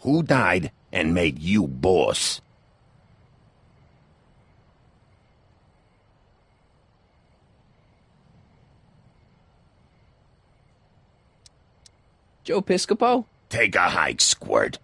[SPEAKER 7] Who died and made you boss?
[SPEAKER 1] Joe Piscopo?
[SPEAKER 7] Take a hike, Squirt.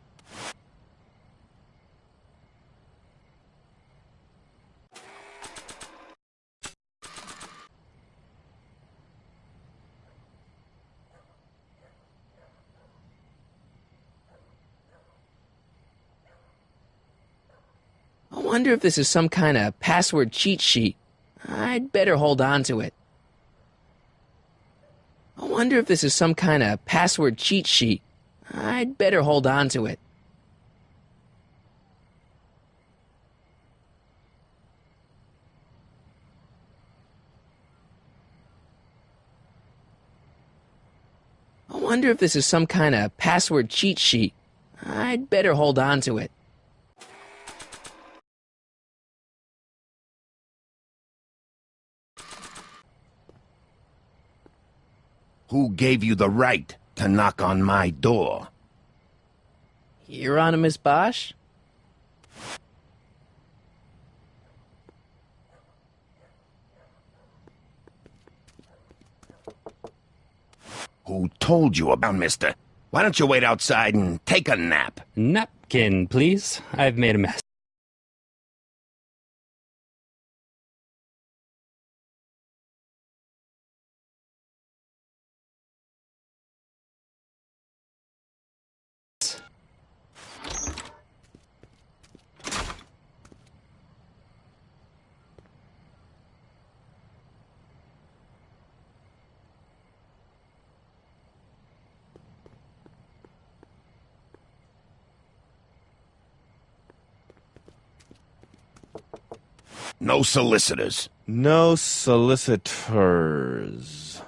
[SPEAKER 1] I wonder if this is some kind of password cheat sheet. I'd better hold on to it. I wonder if this is some kind of password cheat sheet. I'd better hold on to it. I wonder if this is some kind of password cheat sheet. I'd better hold on to it.
[SPEAKER 7] Who gave you the right to knock on my door?
[SPEAKER 1] Hieronymus Bosch?
[SPEAKER 7] Who told you about Mister? Why don't you wait outside and take a nap?
[SPEAKER 13] Napkin, please. I've made a mess.
[SPEAKER 7] No solicitors.
[SPEAKER 14] No solicitors.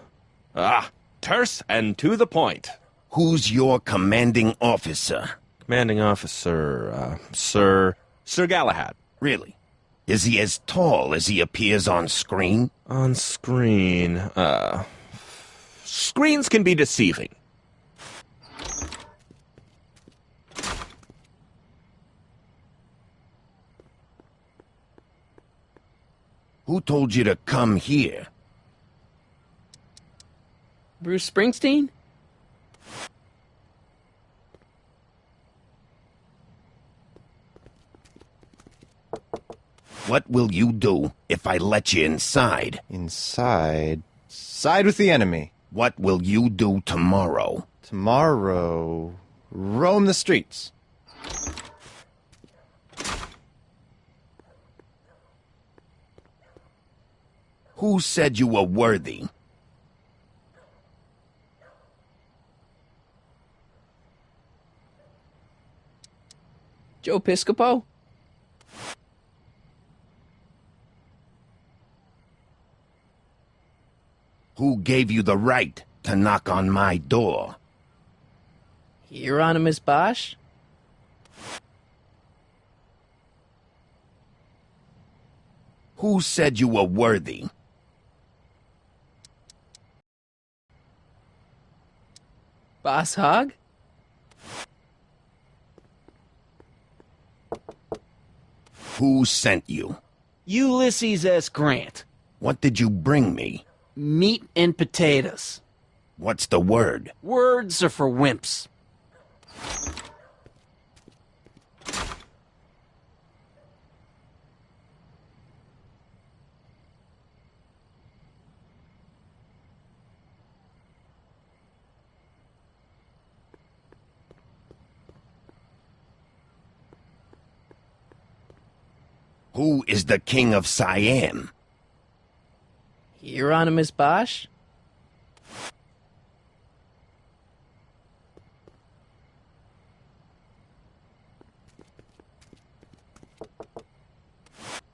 [SPEAKER 14] Terse and to the point.
[SPEAKER 7] Who's your commanding officer?
[SPEAKER 14] Commanding officer, Sir Galahad.
[SPEAKER 7] Really? Is he as tall as he appears on screen?
[SPEAKER 14] On screen, screens can be deceiving.
[SPEAKER 7] Who told you to come here?
[SPEAKER 1] Bruce Springsteen?
[SPEAKER 7] What will you do if I let you inside?
[SPEAKER 15] Inside? Side with the enemy.
[SPEAKER 7] What will you do tomorrow?
[SPEAKER 15] Tomorrow... roam the streets.
[SPEAKER 7] Who said you were worthy?
[SPEAKER 1] Joe Piscopo?
[SPEAKER 7] Who gave you the right to knock on my door?
[SPEAKER 1] Hieronymus Bosch?
[SPEAKER 7] Who said you were worthy?
[SPEAKER 1] Boss Hogg?
[SPEAKER 7] Who sent you?
[SPEAKER 6] Ulysses S. Grant.
[SPEAKER 7] What did you bring me?
[SPEAKER 6] Meat and potatoes.
[SPEAKER 7] What's the word?
[SPEAKER 6] Words are for wimps.
[SPEAKER 7] Who is the king of Siam?
[SPEAKER 1] Hieronymus Bosch?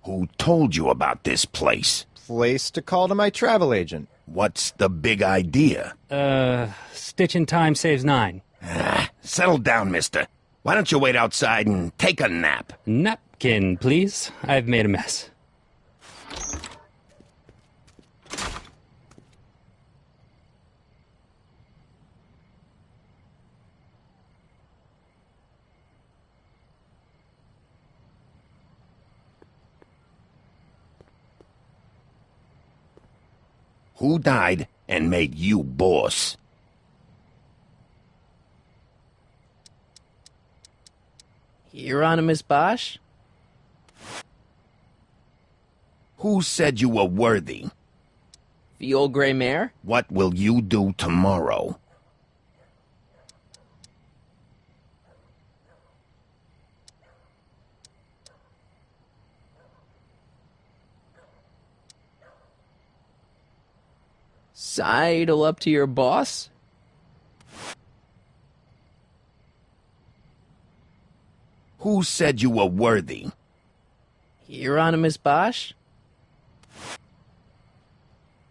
[SPEAKER 7] Who told you about this place?
[SPEAKER 15] Place to call to my travel agent.
[SPEAKER 7] What's the big idea?
[SPEAKER 13] Stitch in time saves 9.
[SPEAKER 7] Settle down, mister. Why don't you wait outside and take a nap?
[SPEAKER 13] Napkin, please. I've made a mess.
[SPEAKER 7] Who died and made you boss?
[SPEAKER 1] Hieronymus Bosch?
[SPEAKER 7] Who said you were worthy?
[SPEAKER 1] The old gray mare?
[SPEAKER 7] What will you do tomorrow?
[SPEAKER 1] Sidle up to your boss?
[SPEAKER 7] Who said you were worthy?
[SPEAKER 1] Hieronymus Bosch?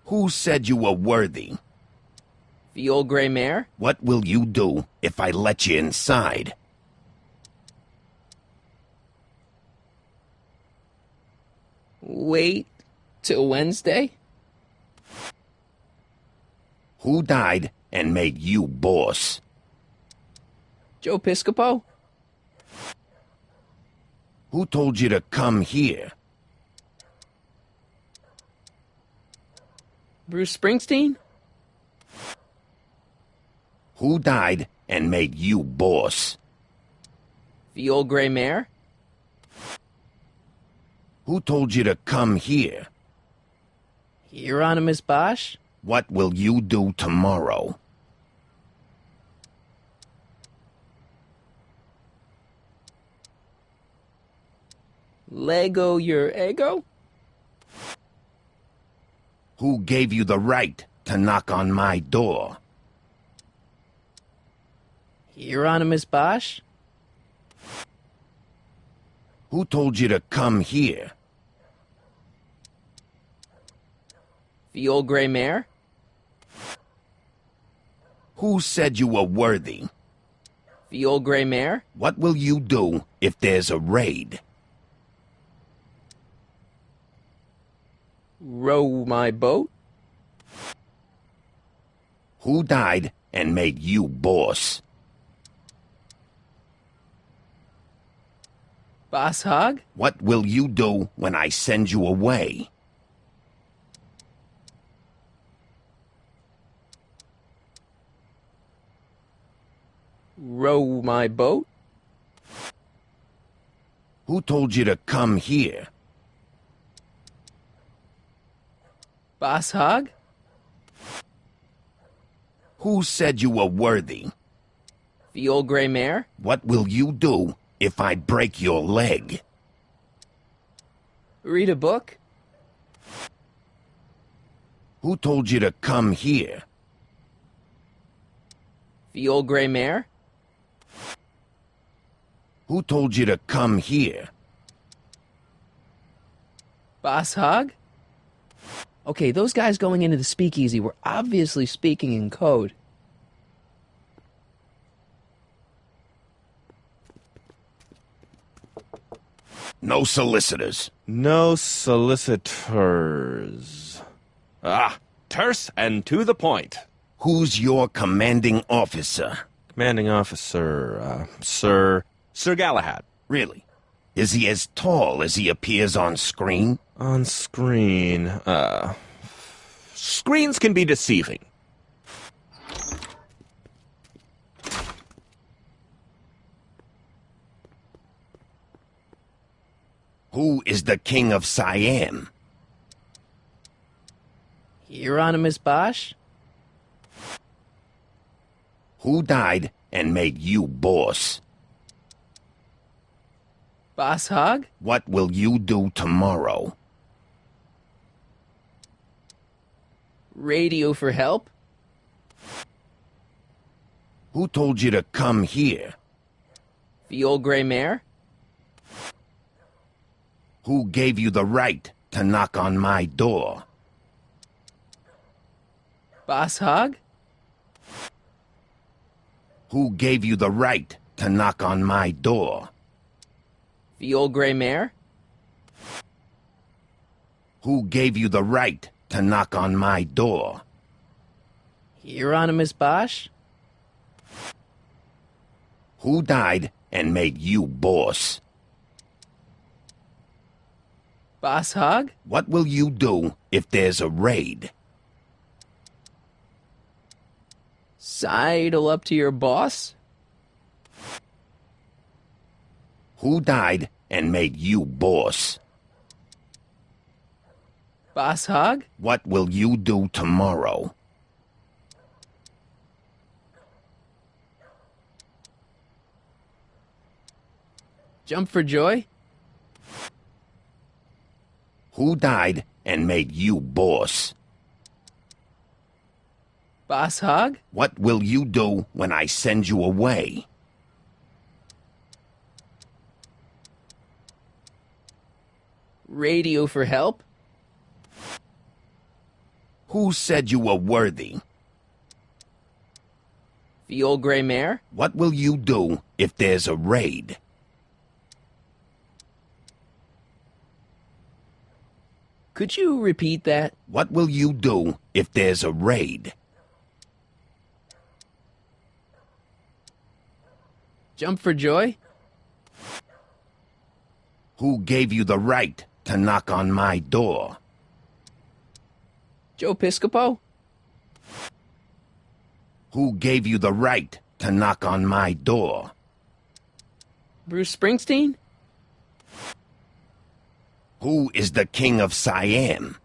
[SPEAKER 7] Who said you were worthy?
[SPEAKER 1] The old gray mare?
[SPEAKER 7] What will you do if I let you inside?
[SPEAKER 1] Wait till Wednesday?
[SPEAKER 7] Who died and made you boss?
[SPEAKER 1] Joe Piscopo?
[SPEAKER 7] Who told you to come here?
[SPEAKER 1] Bruce Springsteen?
[SPEAKER 7] Who died and made you boss?
[SPEAKER 1] The old gray mare?
[SPEAKER 7] Who told you to come here?
[SPEAKER 1] Hieronymus Bosch?
[SPEAKER 7] What will you do tomorrow?
[SPEAKER 1] Lego your ego?
[SPEAKER 7] Who gave you the right to knock on my door?
[SPEAKER 1] Hieronymus Bosch?
[SPEAKER 7] Who told you to come here?
[SPEAKER 1] The old gray mare?
[SPEAKER 7] Who said you were worthy?
[SPEAKER 1] The old gray mare?
[SPEAKER 7] What will you do if there's a raid?
[SPEAKER 1] Row my boat?
[SPEAKER 7] Who died and made you boss?
[SPEAKER 1] Boss Hog?
[SPEAKER 7] What will you do when I send you away?
[SPEAKER 1] Row my boat?
[SPEAKER 7] Who told you to come here?
[SPEAKER 1] Boss Hog?
[SPEAKER 7] Who said you were worthy?
[SPEAKER 1] The old gray mare?
[SPEAKER 7] What will you do if I break your leg?
[SPEAKER 1] Read a book?
[SPEAKER 7] Who told you to come here?
[SPEAKER 1] The old gray mare?
[SPEAKER 7] Who told you to come here?
[SPEAKER 1] Boss Hog? Okay, those guys going into the speakeasy were obviously speaking in code.
[SPEAKER 7] No solicitors.
[SPEAKER 14] No solicitors. Terse and to the point.
[SPEAKER 7] Who's your commanding officer?
[SPEAKER 14] Commanding officer, Sir Galahad.
[SPEAKER 7] Really? Is he as tall as he appears on screen?
[SPEAKER 14] On screen, screens can be deceiving.
[SPEAKER 7] Who is the king of Siam?
[SPEAKER 1] Hieronymus Bosch?
[SPEAKER 7] Who died and made you boss?
[SPEAKER 1] Boss Hogg?
[SPEAKER 7] What will you do tomorrow?
[SPEAKER 1] Radio for help?
[SPEAKER 7] Who told you to come here?
[SPEAKER 1] The old gray mare?
[SPEAKER 7] Who gave you the right to knock on my door?
[SPEAKER 1] Boss Hogg?
[SPEAKER 7] Who gave you the right to knock on my door?
[SPEAKER 1] The old gray mare?
[SPEAKER 7] Who gave you the right to knock on my door?
[SPEAKER 1] Hieronymus Bosch?
[SPEAKER 7] Who died and made you boss?
[SPEAKER 1] Boss Hogg?
[SPEAKER 7] What will you do if there's a raid?
[SPEAKER 1] Sidle up to your boss?
[SPEAKER 7] Who died and made you boss?
[SPEAKER 1] Boss Hogg?
[SPEAKER 7] What will you do tomorrow?
[SPEAKER 1] Jump for joy?
[SPEAKER 7] Who died and made you boss?
[SPEAKER 1] Boss Hogg?
[SPEAKER 7] What will you do when I send you away?
[SPEAKER 1] Radio for help?
[SPEAKER 7] Who said you were worthy?
[SPEAKER 1] The old gray mare?
[SPEAKER 7] What will you do if there's a raid?
[SPEAKER 1] Could you repeat that?
[SPEAKER 7] What will you do if there's a raid?
[SPEAKER 1] Jump for joy?
[SPEAKER 7] Who gave you the right to knock on my door?
[SPEAKER 1] Joe Piscopo?
[SPEAKER 7] Who gave you the right to knock on my door?
[SPEAKER 1] Bruce Springsteen?
[SPEAKER 7] Who is the king of Siam?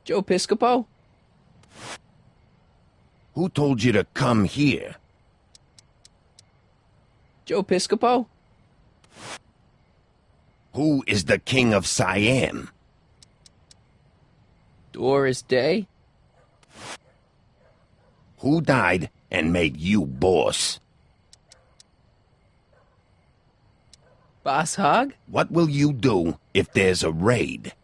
[SPEAKER 1] Joe Piscopo?
[SPEAKER 7] Who told you to come here?
[SPEAKER 1] Joe Piscopo?
[SPEAKER 7] Who is the king of Siam?
[SPEAKER 1] Doris Day?
[SPEAKER 7] Who died and made you boss?
[SPEAKER 1] Boss Hogg?
[SPEAKER 7] What will you do if there's a raid?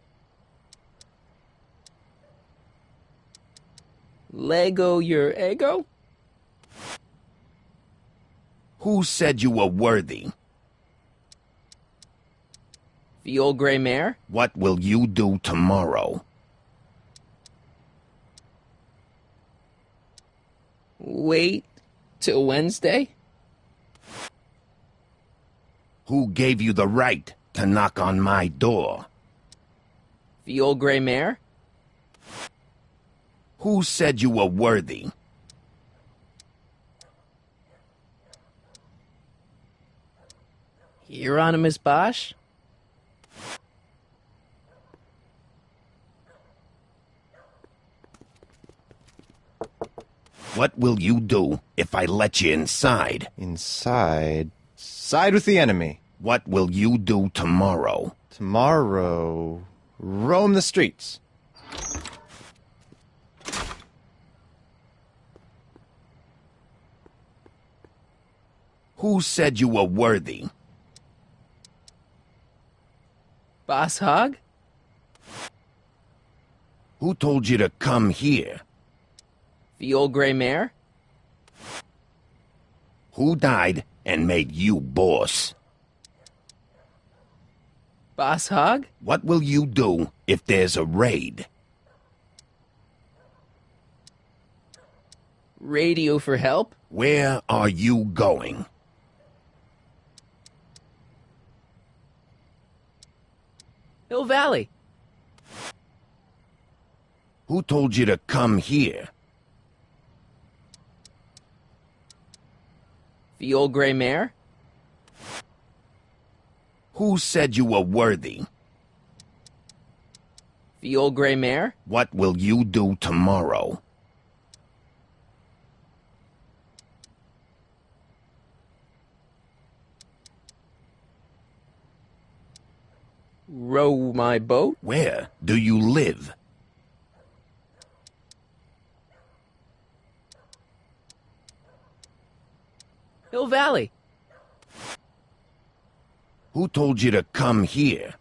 [SPEAKER 1] Lego your ego?
[SPEAKER 7] Who said you were worthy?
[SPEAKER 1] The old gray mare?
[SPEAKER 7] What will you do tomorrow?
[SPEAKER 1] Wait till Wednesday?
[SPEAKER 7] Who gave you the right to knock on my door?
[SPEAKER 1] The old gray mare?
[SPEAKER 7] Who said you were worthy?
[SPEAKER 1] Hieronymus Bosch?
[SPEAKER 7] What will you do if I let you inside?
[SPEAKER 15] Inside? Side with the enemy.
[SPEAKER 7] What will you do tomorrow?
[SPEAKER 15] Tomorrow, roam the streets.
[SPEAKER 7] Who said you were worthy?
[SPEAKER 1] Boss Hogg?
[SPEAKER 7] Who told you to come here?
[SPEAKER 1] The old gray mare?
[SPEAKER 7] Who died and made you boss?
[SPEAKER 1] Boss Hogg?
[SPEAKER 7] What will you do if there's a raid?
[SPEAKER 1] Radio for help?
[SPEAKER 7] Where are you going?
[SPEAKER 1] Hill Valley.
[SPEAKER 7] Who told you to come here?
[SPEAKER 1] The old gray mare?
[SPEAKER 7] Who said you were worthy?
[SPEAKER 1] The old gray mare?
[SPEAKER 7] What will you do tomorrow?
[SPEAKER 1] Row my boat?
[SPEAKER 7] Where do you live?
[SPEAKER 1] Hill Valley.
[SPEAKER 7] Who told you to come here?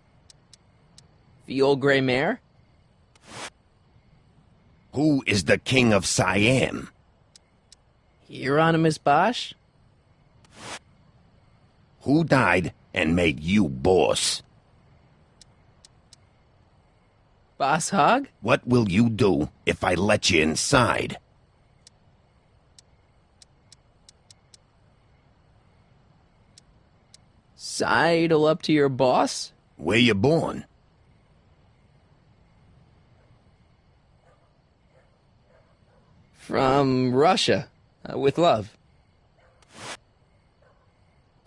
[SPEAKER 1] The old gray mare?
[SPEAKER 7] Who is the king of Siam?
[SPEAKER 1] Hieronymus Bosch?
[SPEAKER 7] Who died and made you boss?
[SPEAKER 1] Boss Hogg?
[SPEAKER 7] What will you do if I let you inside?
[SPEAKER 1] Sidle up to your boss?
[SPEAKER 7] Where you born?
[SPEAKER 1] From Russia. With love.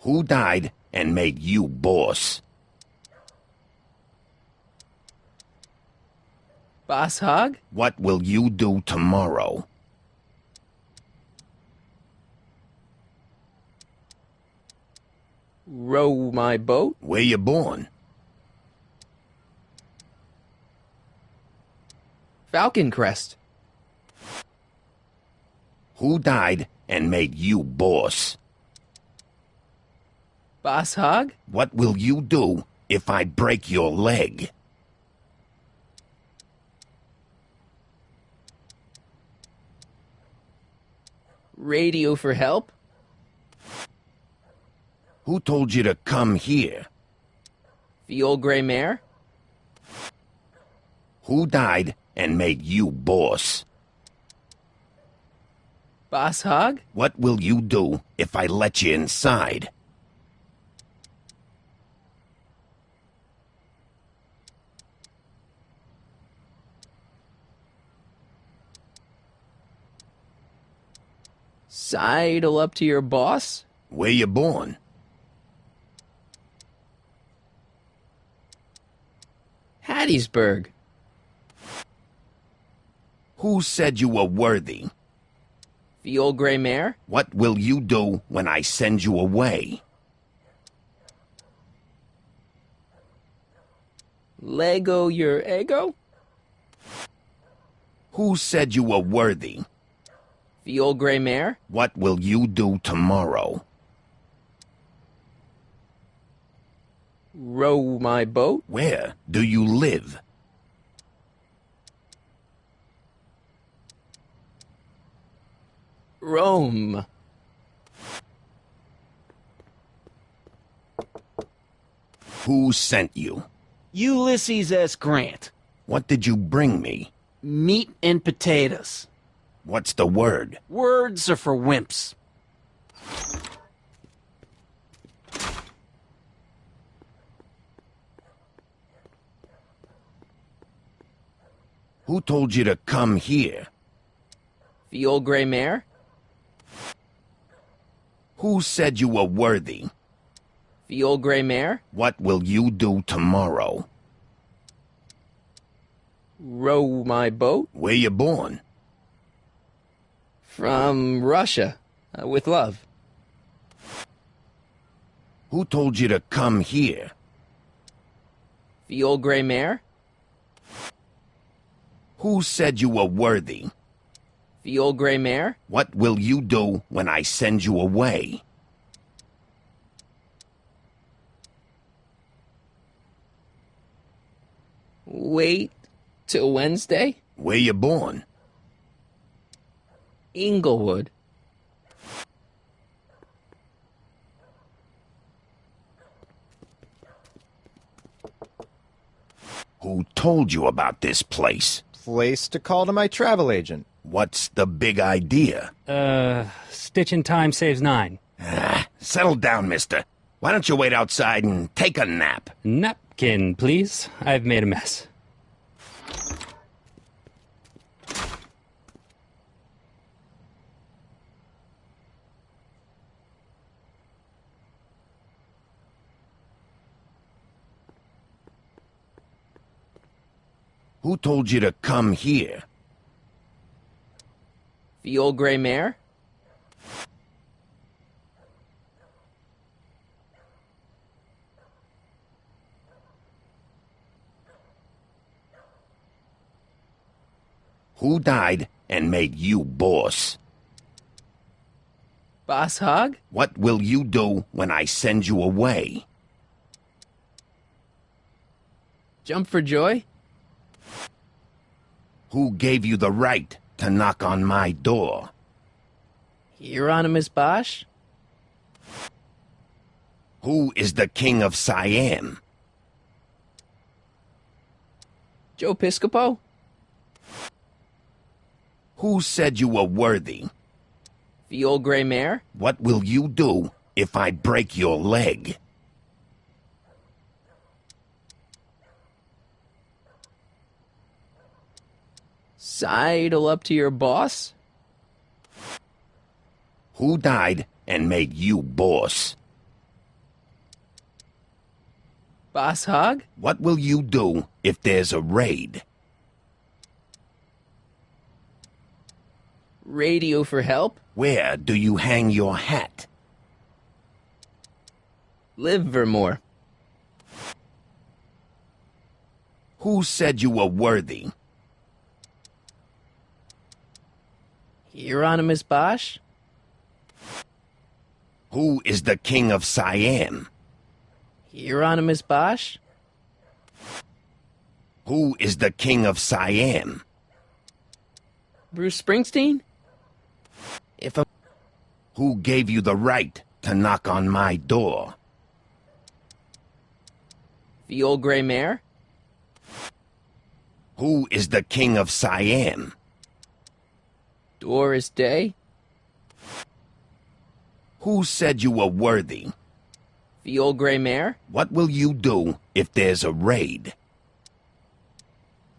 [SPEAKER 7] Who died and made you boss?
[SPEAKER 1] Boss Hogg?
[SPEAKER 7] What will you do tomorrow?
[SPEAKER 1] Row my boat?
[SPEAKER 7] Where you born?
[SPEAKER 1] Falcon Crest.
[SPEAKER 7] Who died and made you boss?
[SPEAKER 1] Boss Hogg?
[SPEAKER 7] What will you do if I break your leg?
[SPEAKER 1] Radio for help?
[SPEAKER 7] Who told you to come here?
[SPEAKER 1] The old gray mare?
[SPEAKER 7] Who died and made you boss?
[SPEAKER 1] Boss Hogg?
[SPEAKER 7] What will you do if I let you inside?
[SPEAKER 1] Sidle up to your boss?
[SPEAKER 7] Where you born?
[SPEAKER 1] Hattiesburg.
[SPEAKER 7] Who said you were worthy?
[SPEAKER 1] The old gray mare?
[SPEAKER 7] What will you do when I send you away?
[SPEAKER 1] Lego your ego?
[SPEAKER 7] Who said you were worthy?
[SPEAKER 1] The old gray mare?
[SPEAKER 7] What will you do tomorrow?
[SPEAKER 1] Row my boat?
[SPEAKER 7] Where do you live?
[SPEAKER 1] Rome.
[SPEAKER 7] Who sent you?
[SPEAKER 6] Ulysses S. Grant.
[SPEAKER 7] What did you bring me?
[SPEAKER 6] Meat and potatoes.
[SPEAKER 7] What's the word?
[SPEAKER 6] Words are for wimps.
[SPEAKER 7] Who told you to come here?
[SPEAKER 1] The old gray mare?
[SPEAKER 7] Who said you were worthy?
[SPEAKER 1] The old gray mare?
[SPEAKER 7] What will you do tomorrow?
[SPEAKER 1] Row my boat?
[SPEAKER 7] Where you born?
[SPEAKER 1] From Russia. With love.
[SPEAKER 7] Who told you to come here?
[SPEAKER 1] The old gray mare?
[SPEAKER 7] Who said you were worthy?
[SPEAKER 1] The old gray mare?
[SPEAKER 7] What will you do when I send you away?
[SPEAKER 1] Wait till Wednesday?
[SPEAKER 7] Where you born?
[SPEAKER 1] Inglewood.
[SPEAKER 7] Who told you about this place?
[SPEAKER 15] Place to call to my travel agent.
[SPEAKER 7] What's the big idea?
[SPEAKER 13] Stitch in time saves 9.
[SPEAKER 7] Settle down, mister. Why don't you wait outside and take a nap?
[SPEAKER 13] Napkin, please. I've made a mess.
[SPEAKER 7] Who told you to come here?
[SPEAKER 1] The old gray mare?
[SPEAKER 7] Who died and made you boss?
[SPEAKER 1] Boss Hog?
[SPEAKER 7] What will you do when I send you away?
[SPEAKER 1] Jump for joy?
[SPEAKER 7] Who gave you the right to knock on my door?
[SPEAKER 1] Hieronymus Bosch?
[SPEAKER 7] Who is the king of Siam?
[SPEAKER 1] Joe Piscopo?
[SPEAKER 7] Who said you were worthy?
[SPEAKER 1] The old gray mare?
[SPEAKER 7] What will you do if I break your leg?
[SPEAKER 1] Sidle up to your boss?
[SPEAKER 7] Who died and made you boss?
[SPEAKER 1] Boss Hog?
[SPEAKER 7] What will you do if there's a raid?
[SPEAKER 1] Radio for help?
[SPEAKER 7] Where do you hang your hat?
[SPEAKER 1] Livermore.
[SPEAKER 7] Who said you were worthy?
[SPEAKER 1] Hieronymus Bosch?
[SPEAKER 7] Who is the king of Siam?
[SPEAKER 1] Hieronymus Bosch?
[SPEAKER 7] Who is the king of Siam?
[SPEAKER 1] Bruce Springsteen?
[SPEAKER 7] Who gave you the right to knock on my door?
[SPEAKER 1] The old gray mare?
[SPEAKER 7] Who is the king of Siam?
[SPEAKER 1] Doris Day?
[SPEAKER 7] Who said you were worthy?
[SPEAKER 1] The old gray mare?
[SPEAKER 7] What will you do if there's a raid?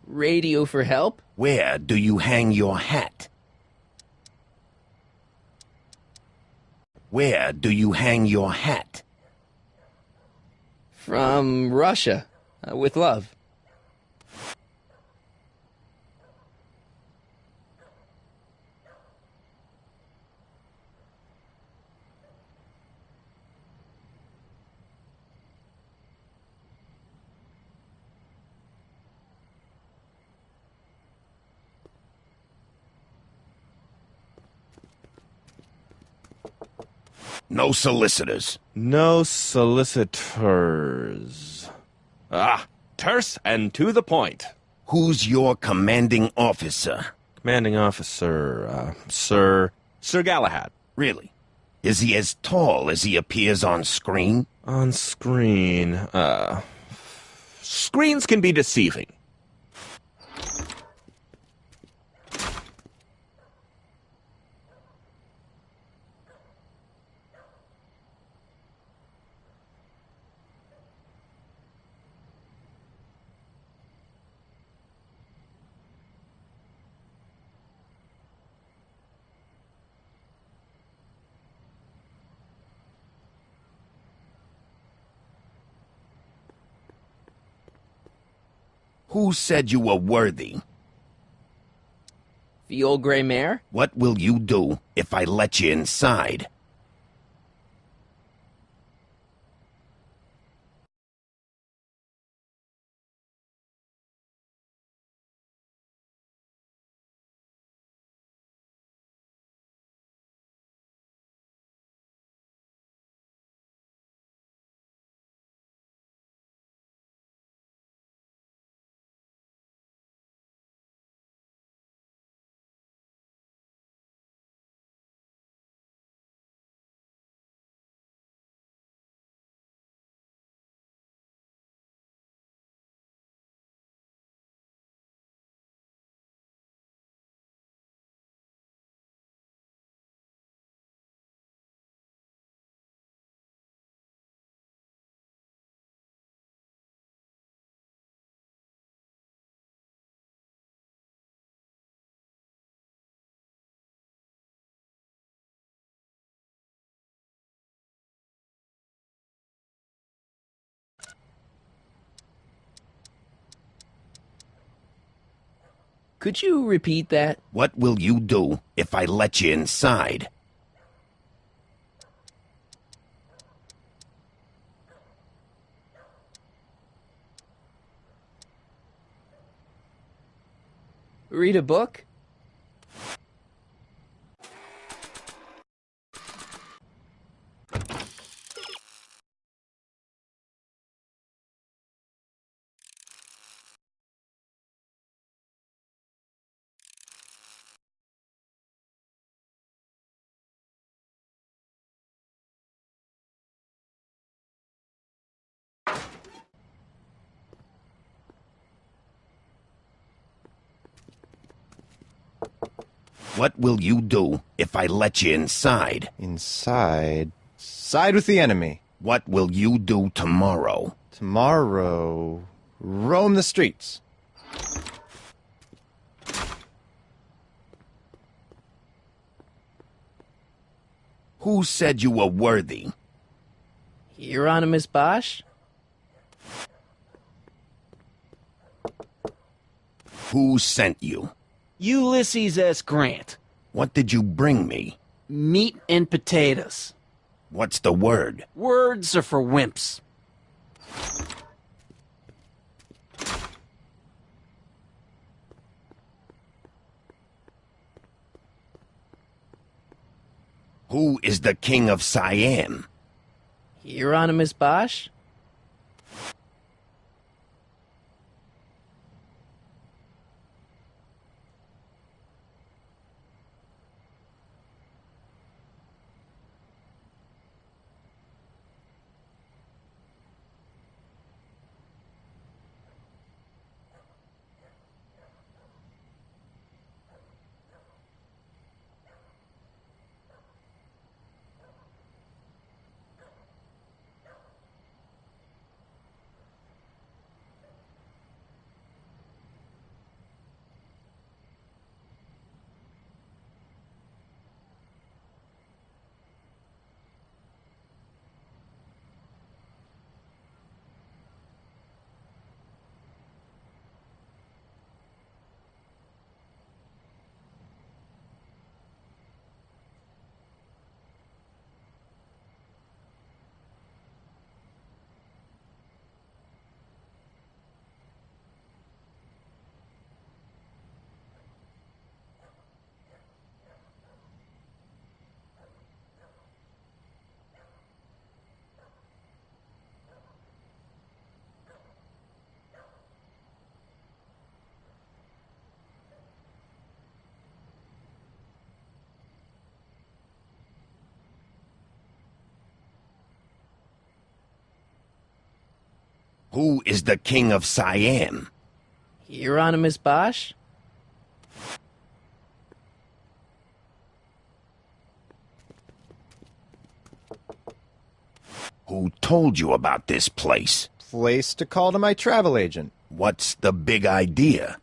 [SPEAKER 1] Radio for help?
[SPEAKER 7] Where do you hang your hat? Where do you hang your hat?
[SPEAKER 1] From Russia. With love.
[SPEAKER 7] No solicitors.
[SPEAKER 14] No solicitors. Ah, terse and to the point.
[SPEAKER 7] Who's your commanding officer?
[SPEAKER 14] Commanding officer, Sir Galahad.
[SPEAKER 7] Really? Is he as tall as he appears on screen?
[SPEAKER 14] On screen, screens can be deceiving.
[SPEAKER 7] Who said you were worthy?
[SPEAKER 1] The old gray mare?
[SPEAKER 7] What will you do if I let you inside?
[SPEAKER 1] Could you repeat that?
[SPEAKER 7] What will you do if I let you inside?
[SPEAKER 1] Read a book?
[SPEAKER 7] What will you do if I let you inside?
[SPEAKER 15] Inside? Side with the enemy.
[SPEAKER 7] What will you do tomorrow?
[SPEAKER 15] Tomorrow, roam the streets.
[SPEAKER 7] Who said you were worthy?
[SPEAKER 1] Hieronymus Bosch?
[SPEAKER 7] Who sent you?
[SPEAKER 6] Ulysses S. Grant.
[SPEAKER 7] What did you bring me?
[SPEAKER 6] Meat and potatoes.
[SPEAKER 7] What's the word?
[SPEAKER 6] Words are for wimps.
[SPEAKER 7] Who is the king of Siam?
[SPEAKER 1] Hieronymus Bosch?
[SPEAKER 7] Who is the king of Siam?
[SPEAKER 1] Hieronymus Bosch?
[SPEAKER 7] Who told you about this place?
[SPEAKER 15] Place to call to my travel agent.
[SPEAKER 7] What's the big idea?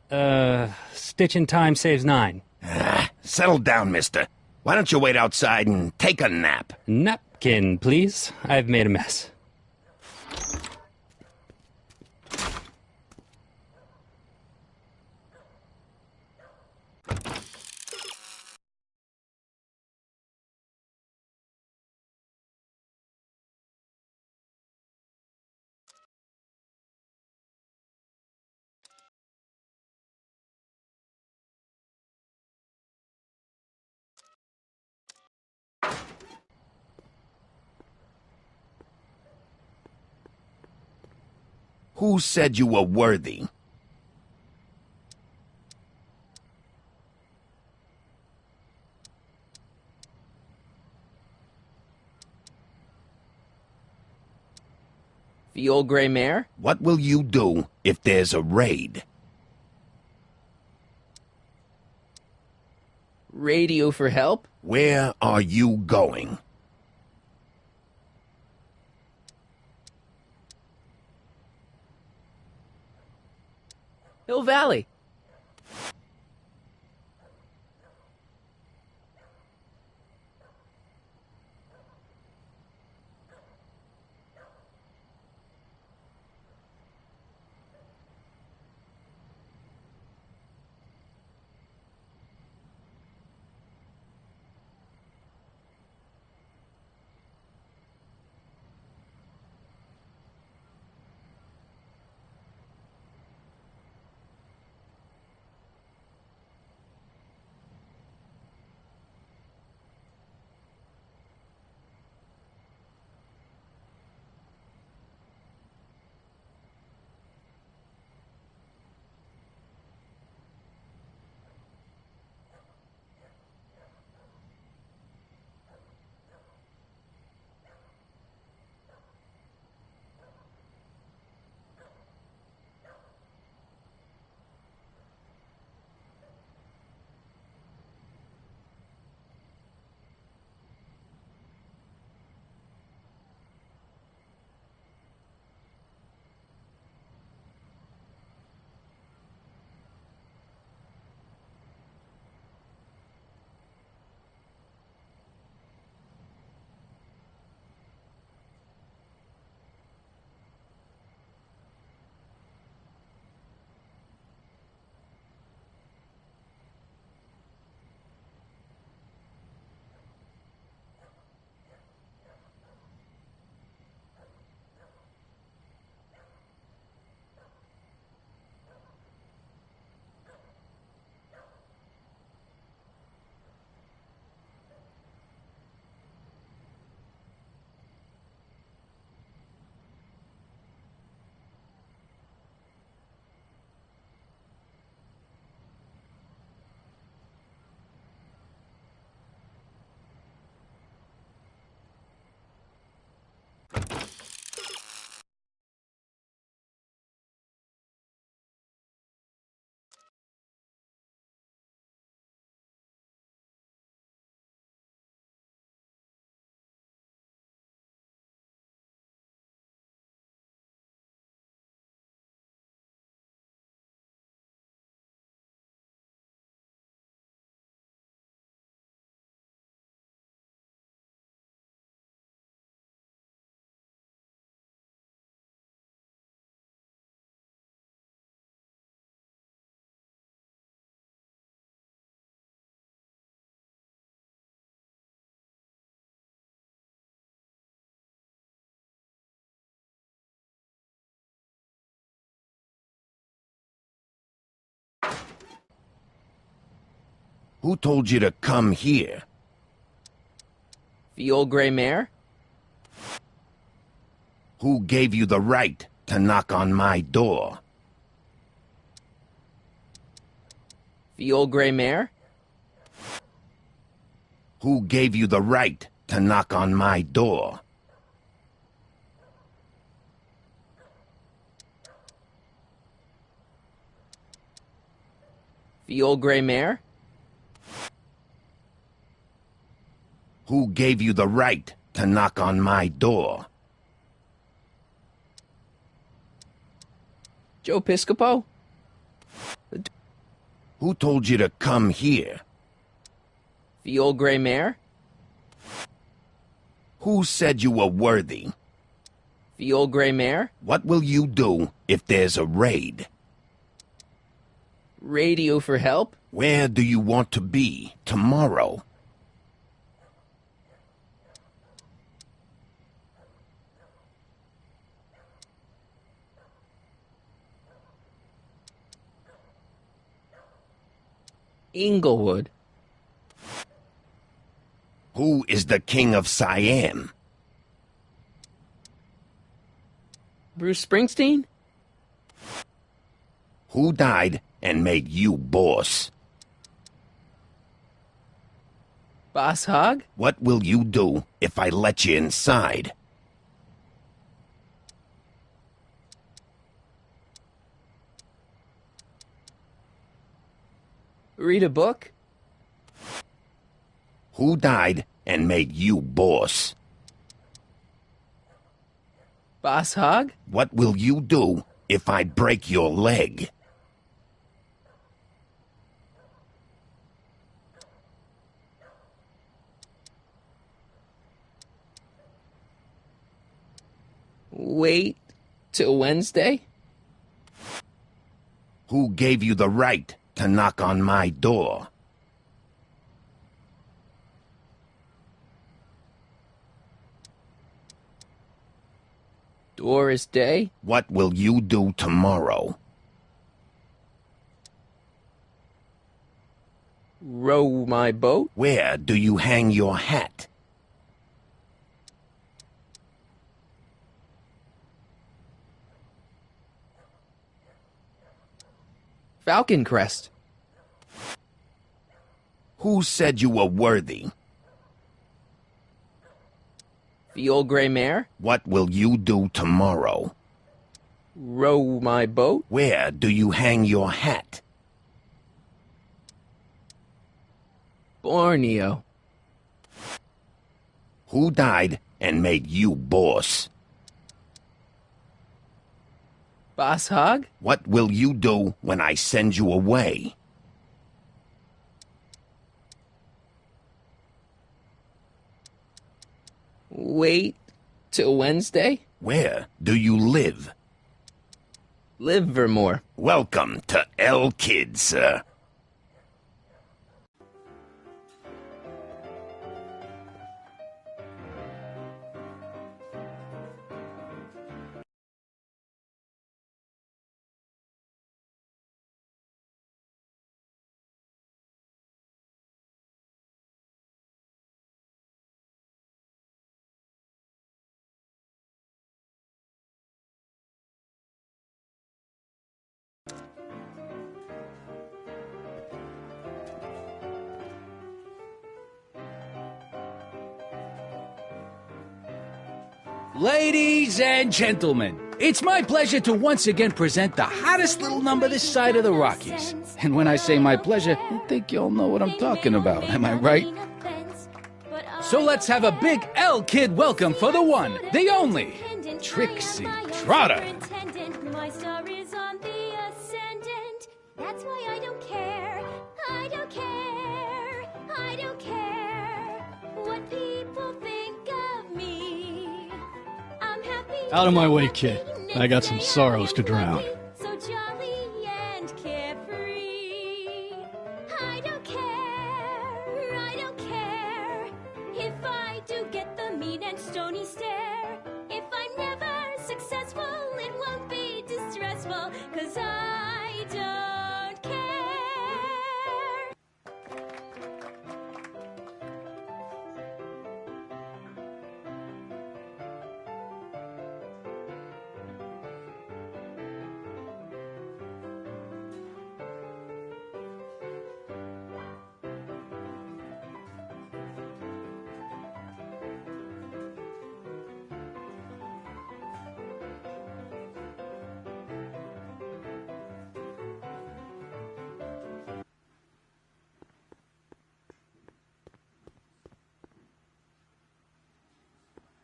[SPEAKER 13] Stitch in time saves 9.
[SPEAKER 7] Settle down, mister. Why don't you wait outside and take a nap?
[SPEAKER 13] Napkin, please. I've made a mess.
[SPEAKER 7] Who said you were worthy?
[SPEAKER 1] The old gray mare?
[SPEAKER 7] What will you do if there's a raid?
[SPEAKER 1] Radio for help?
[SPEAKER 7] Where are you going?
[SPEAKER 1] Hill Valley.
[SPEAKER 7] Who told you to come here?
[SPEAKER 1] The old gray mare?
[SPEAKER 7] Who gave you the right to knock on my door?
[SPEAKER 1] The old gray mare?
[SPEAKER 7] Who gave you the right to knock on my door?
[SPEAKER 1] The old gray mare?
[SPEAKER 7] Who gave you the right to knock on my door?
[SPEAKER 1] Joe Piscopo?
[SPEAKER 7] Who told you to come here?
[SPEAKER 1] The old gray mare?
[SPEAKER 7] Who said you were worthy?
[SPEAKER 1] The old gray mare?
[SPEAKER 7] What will you do if there's a raid?
[SPEAKER 1] Radio for help?
[SPEAKER 7] Where do you want to be tomorrow?
[SPEAKER 1] Inglewood.
[SPEAKER 7] Who is the king of Siam?
[SPEAKER 1] Bruce Springsteen?
[SPEAKER 7] Who died and made you boss?
[SPEAKER 1] Boss Hogg?
[SPEAKER 7] What will you do if I let you inside?
[SPEAKER 1] Read a book?
[SPEAKER 7] Who died and made you boss?
[SPEAKER 1] Boss Hogg?
[SPEAKER 7] What will you do if I break your leg?
[SPEAKER 1] Wait till Wednesday?
[SPEAKER 7] Who gave you the right to knock on my door?
[SPEAKER 1] Doris Day?
[SPEAKER 7] What will you do tomorrow?
[SPEAKER 1] Row my boat?
[SPEAKER 7] Where do you hang your hat?
[SPEAKER 1] Falcon Crest.
[SPEAKER 7] Who said you were worthy?
[SPEAKER 1] The old gray mare?
[SPEAKER 7] What will you do tomorrow?
[SPEAKER 1] Row my boat?
[SPEAKER 7] Where do you hang your hat?
[SPEAKER 1] Borneo.
[SPEAKER 7] Who died and made you boss?
[SPEAKER 1] Boss Hogg?
[SPEAKER 7] What will you do when I send you away?
[SPEAKER 1] Wait till Wednesday?
[SPEAKER 7] Where do you live?
[SPEAKER 1] Livermore.
[SPEAKER 7] Welcome to El Kid, sir.
[SPEAKER 8] Ladies and gentlemen, it's my pleasure to once again present the hottest little number this side of the Rockies. And when I say my pleasure, I think you'll know what I'm talking about, am I right? So let's have a big El Kid welcome for the one, the only, Trixie Trotter.
[SPEAKER 16] My star is on the ascendant. That's why I don't care. I don't care. I don't care what people think of me. I'm happy.
[SPEAKER 17] Out of my way, kid. I got some sorrows to drown.
[SPEAKER 16] So jolly and carefree. I don't care. I don't care if I do get the mean and stony stare. If I'm never successful, it won't be distressful, 'cause I don't care.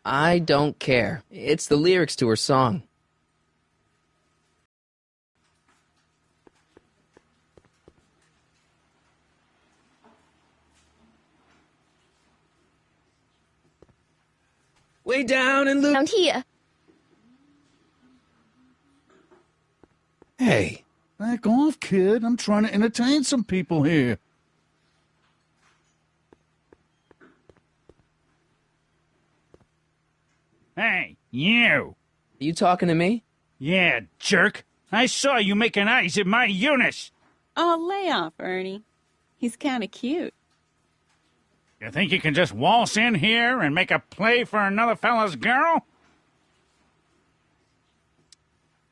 [SPEAKER 1] I don't care. It's the lyrics to her song. Way down and look.
[SPEAKER 9] Down here.
[SPEAKER 3] Hey, back off, kid. I'm trying to entertain some people here.
[SPEAKER 11] Hey, you!
[SPEAKER 1] Are you talking to me?
[SPEAKER 11] Yeah, jerk! I saw you making eyes at my Eunice!
[SPEAKER 18] Oh, lay off, Ernie. He's kind of cute.
[SPEAKER 11] You think you can just waltz in here and make a play for another fella's girl?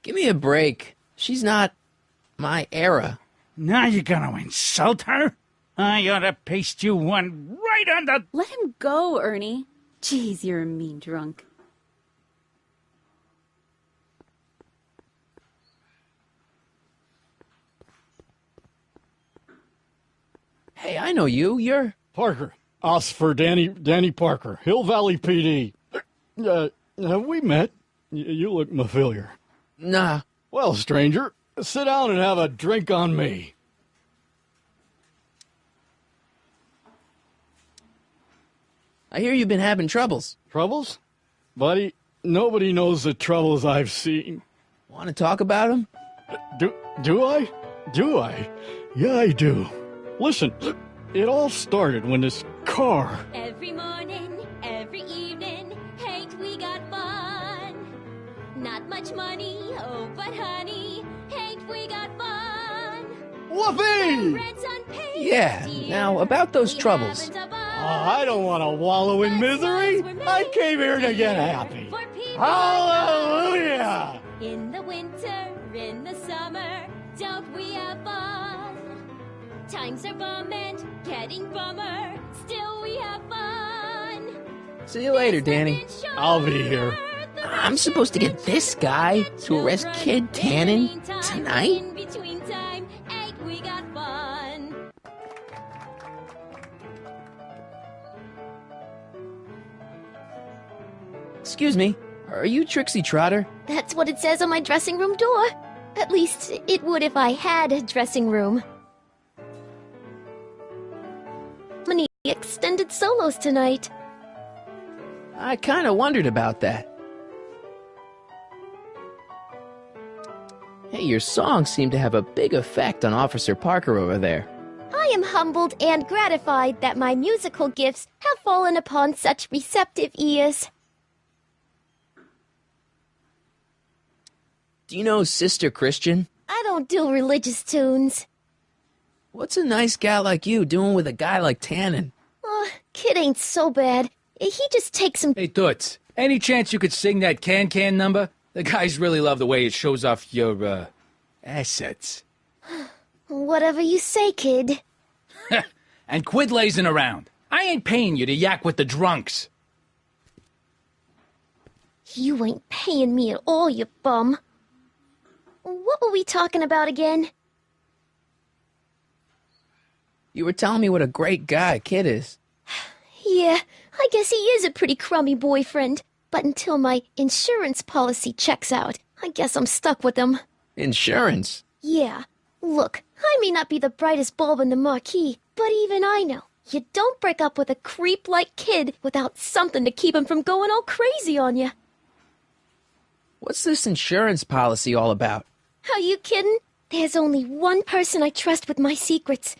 [SPEAKER 1] Give me a break. She's not my era.
[SPEAKER 11] Now you're gonna insult her? I ought to paste you one right on the...
[SPEAKER 18] Let him go, Ernie. Jeez, you're a mean drunk.
[SPEAKER 1] Hey, I know you. You're...
[SPEAKER 17] Parker. Us for Danny Parker. Hill Valley PD. Have we met? You look familiar.
[SPEAKER 1] Nah.
[SPEAKER 17] Well, stranger, sit down and have a drink on me.
[SPEAKER 1] I hear you've been having troubles.
[SPEAKER 17] Troubles? Buddy, nobody knows the troubles I've seen.
[SPEAKER 1] Want to talk about them?
[SPEAKER 17] Do I? Do I? Yeah, I do. Listen, it all started when this car...
[SPEAKER 16] Every morning, every evening, ain't we got fun? Not much money, oh, but honey, ain't we got fun?
[SPEAKER 17] Whoopee!
[SPEAKER 16] Rent's unpaid,
[SPEAKER 1] Yeah, now about those troubles.
[SPEAKER 17] I don't want to wallow in misery. I came here to get happy. Hallelujah!
[SPEAKER 16] In the winter, in the summer, don't we have fun? Times are bum and getting bummer, still we have fun.
[SPEAKER 1] See you later, Danny.
[SPEAKER 17] I'll be here.
[SPEAKER 1] I'm supposed to get this guy to arrest Kid Tannen tonight?
[SPEAKER 16] In between time, ain't we got fun?
[SPEAKER 1] Excuse me, are you Trixie Trotter?
[SPEAKER 9] That's what it says on my dressing room door. At least, it would if I had a dressing room. Many extended solos tonight.
[SPEAKER 1] I kind of wondered about that. Hey, your songs seem to have a big effect on Officer Parker over there.
[SPEAKER 9] I am humbled and gratified that my musical gifts have fallen upon such receptive ears.
[SPEAKER 1] Do you know Sister Christian?
[SPEAKER 9] I don't do religious tunes.
[SPEAKER 1] What's a nice gal like you doing with a guy like Tannen?
[SPEAKER 9] Kid ain't so bad. He just takes some...
[SPEAKER 8] Hey, Toots, any chance you could sing that can number? The guys really love the way it shows off your, assets.
[SPEAKER 9] Whatever you say, kid.
[SPEAKER 8] And quit lazing around. I ain't paying you to yak with the drunks.
[SPEAKER 9] You ain't paying me at all, you bum. What were we talking about again?
[SPEAKER 1] You were telling me what a great guy Kid is.
[SPEAKER 9] Yeah, I guess he is a pretty crummy boyfriend. But until my insurance policy checks out, I guess I'm stuck with him.
[SPEAKER 1] Insurance?
[SPEAKER 9] Yeah. Look, I may not be the brightest bulb in the marquee, but even I know you don't break up with a creep like Kid without something to keep him from going all crazy on you.
[SPEAKER 1] What's this insurance policy all about?
[SPEAKER 9] Are you kidding? There's only one person I trust with my secrets.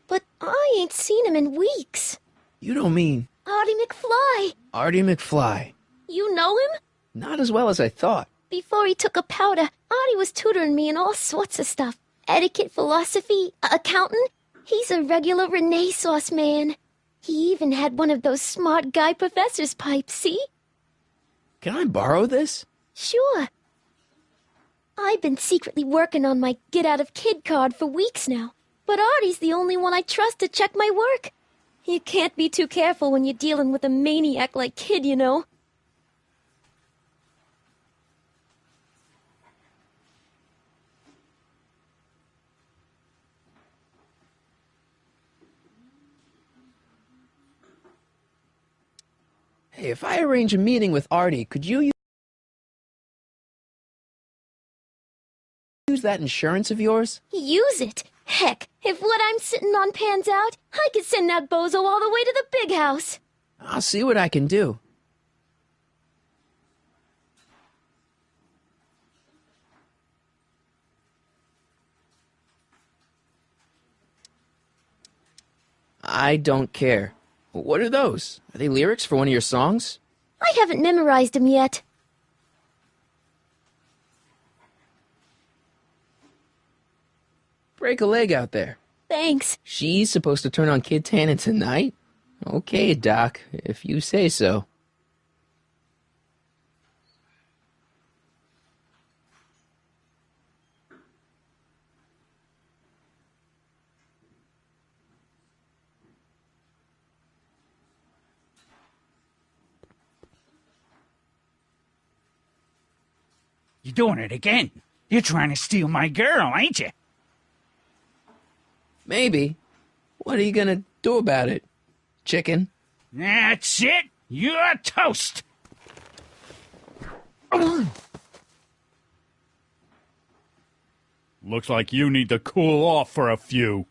[SPEAKER 9] But I ain't seen him in weeks.
[SPEAKER 1] You don't mean...
[SPEAKER 9] Artie McFly.
[SPEAKER 1] Artie McFly.
[SPEAKER 9] You know him?
[SPEAKER 1] Not as well as I thought.
[SPEAKER 9] Before he took a powder, Artie was tutoring me in all sorts of stuff. Etiquette, philosophy, accounting. He's a regular Renaissance man. He even had one of those smart guy professor's pipes, see?
[SPEAKER 1] Can I borrow this?
[SPEAKER 9] Sure. I've been secretly working on my get-out-of-kid card for weeks now. But Artie's the only one I trust to check my work. You can't be too careful when you're dealing with a maniac like Kid, you know.
[SPEAKER 1] Hey, if I arrange a meeting with Artie, could you use that insurance of yours?
[SPEAKER 9] Use it? Heck, if what I'm sitting on pans out, I could send that bozo all the way to the big house.
[SPEAKER 1] I'll see what I can do. I don't care. What are those? Are they lyrics for one of your songs?
[SPEAKER 9] I haven't memorized them yet.
[SPEAKER 1] Break a leg out there.
[SPEAKER 9] Thanks.
[SPEAKER 1] She's supposed to turn on Kid Tannen tonight? Okay, Doc, if you say so.
[SPEAKER 19] You're doing it again. You're trying to steal my girl, ain't you?
[SPEAKER 1] Maybe. What are you gonna do about it, chicken?
[SPEAKER 19] That's it. You're toast.
[SPEAKER 17] Looks like you need to cool off for a few.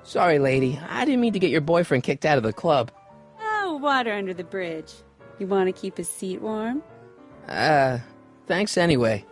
[SPEAKER 1] Sorry, lady. I didn't mean to get your boyfriend kicked out of the club.
[SPEAKER 18] Oh, water under the bridge. You want to keep his seat warm?
[SPEAKER 1] Thanks anyway.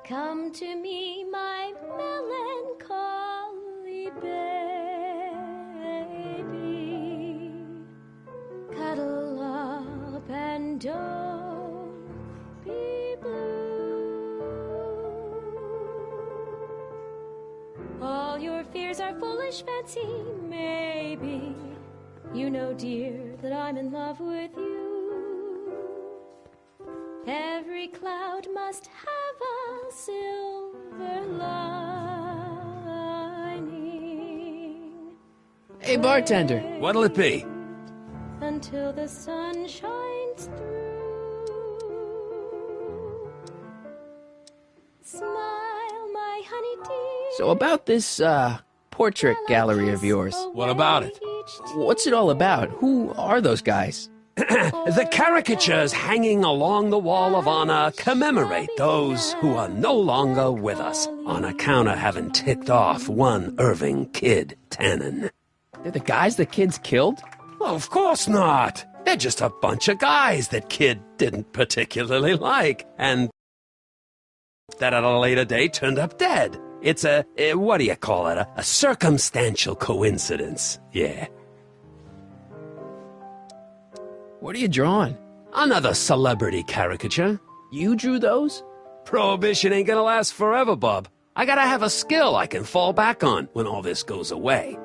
[SPEAKER 16] Come to me, my melancholy baby. Cuddle up and don't be blue. All your fears are foolish fancy, maybe. You know, dear, that I'm in love with you. Every cloud must have a silver lining.
[SPEAKER 1] Hey, bartender.
[SPEAKER 14] What'll it be?
[SPEAKER 16] Until the sun shines through. Smile, my honey dear.
[SPEAKER 1] So about this, portrait gallery of yours.
[SPEAKER 14] What about it?
[SPEAKER 1] What's it all about? Who are those guys?
[SPEAKER 6] The caricatures hanging along the wall of honor commemorate those who are no longer with us on account of having ticked off one Irving Kid Tannen.
[SPEAKER 1] They're the guys the kids killed?
[SPEAKER 6] Well, of course not. They're just a bunch of guys that Kid didn't particularly like, and that at a later date turned up dead. It's what do you call it? A circumstantial coincidence, yeah.
[SPEAKER 1] What are you drawing?
[SPEAKER 6] Another celebrity caricature.
[SPEAKER 1] You drew those?
[SPEAKER 6] Prohibition ain't gonna last forever, bub. I gotta have a skill I can fall back on when all this goes away.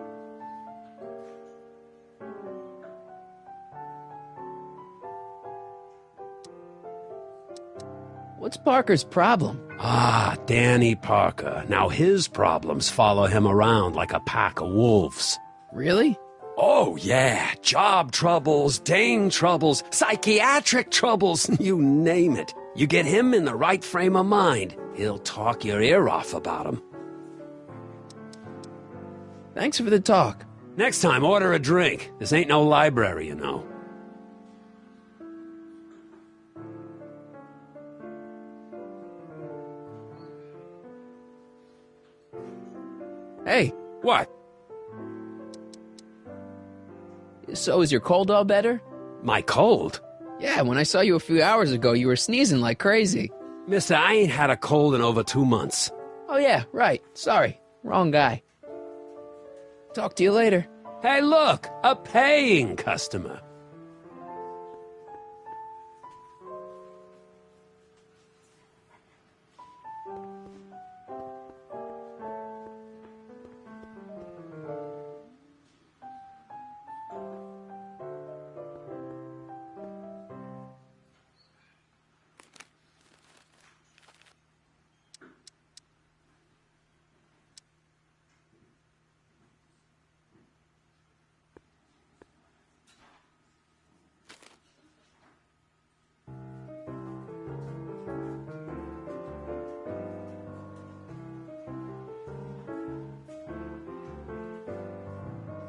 [SPEAKER 1] What's Parker's problem?
[SPEAKER 6] Ah, Danny Parker. Now his problems follow him around like a pack of wolves.
[SPEAKER 1] Really?
[SPEAKER 6] Oh, yeah. Job troubles, Dane troubles, psychiatric troubles, you name it. You get him in the right frame of mind, he'll talk your ear off about them.
[SPEAKER 1] Thanks for the talk.
[SPEAKER 6] Next time, order a drink. This ain't no library, you know.
[SPEAKER 1] Hey,
[SPEAKER 6] What?
[SPEAKER 1] So is your cold all better?
[SPEAKER 6] My cold?
[SPEAKER 1] Yeah, when I saw you a few hours ago, you were sneezing like crazy.
[SPEAKER 6] Mister, I ain't had a cold in over 2 months.
[SPEAKER 1] Oh yeah, right. Sorry. Wrong guy. Talk to you later.
[SPEAKER 6] Hey, look! A paying customer.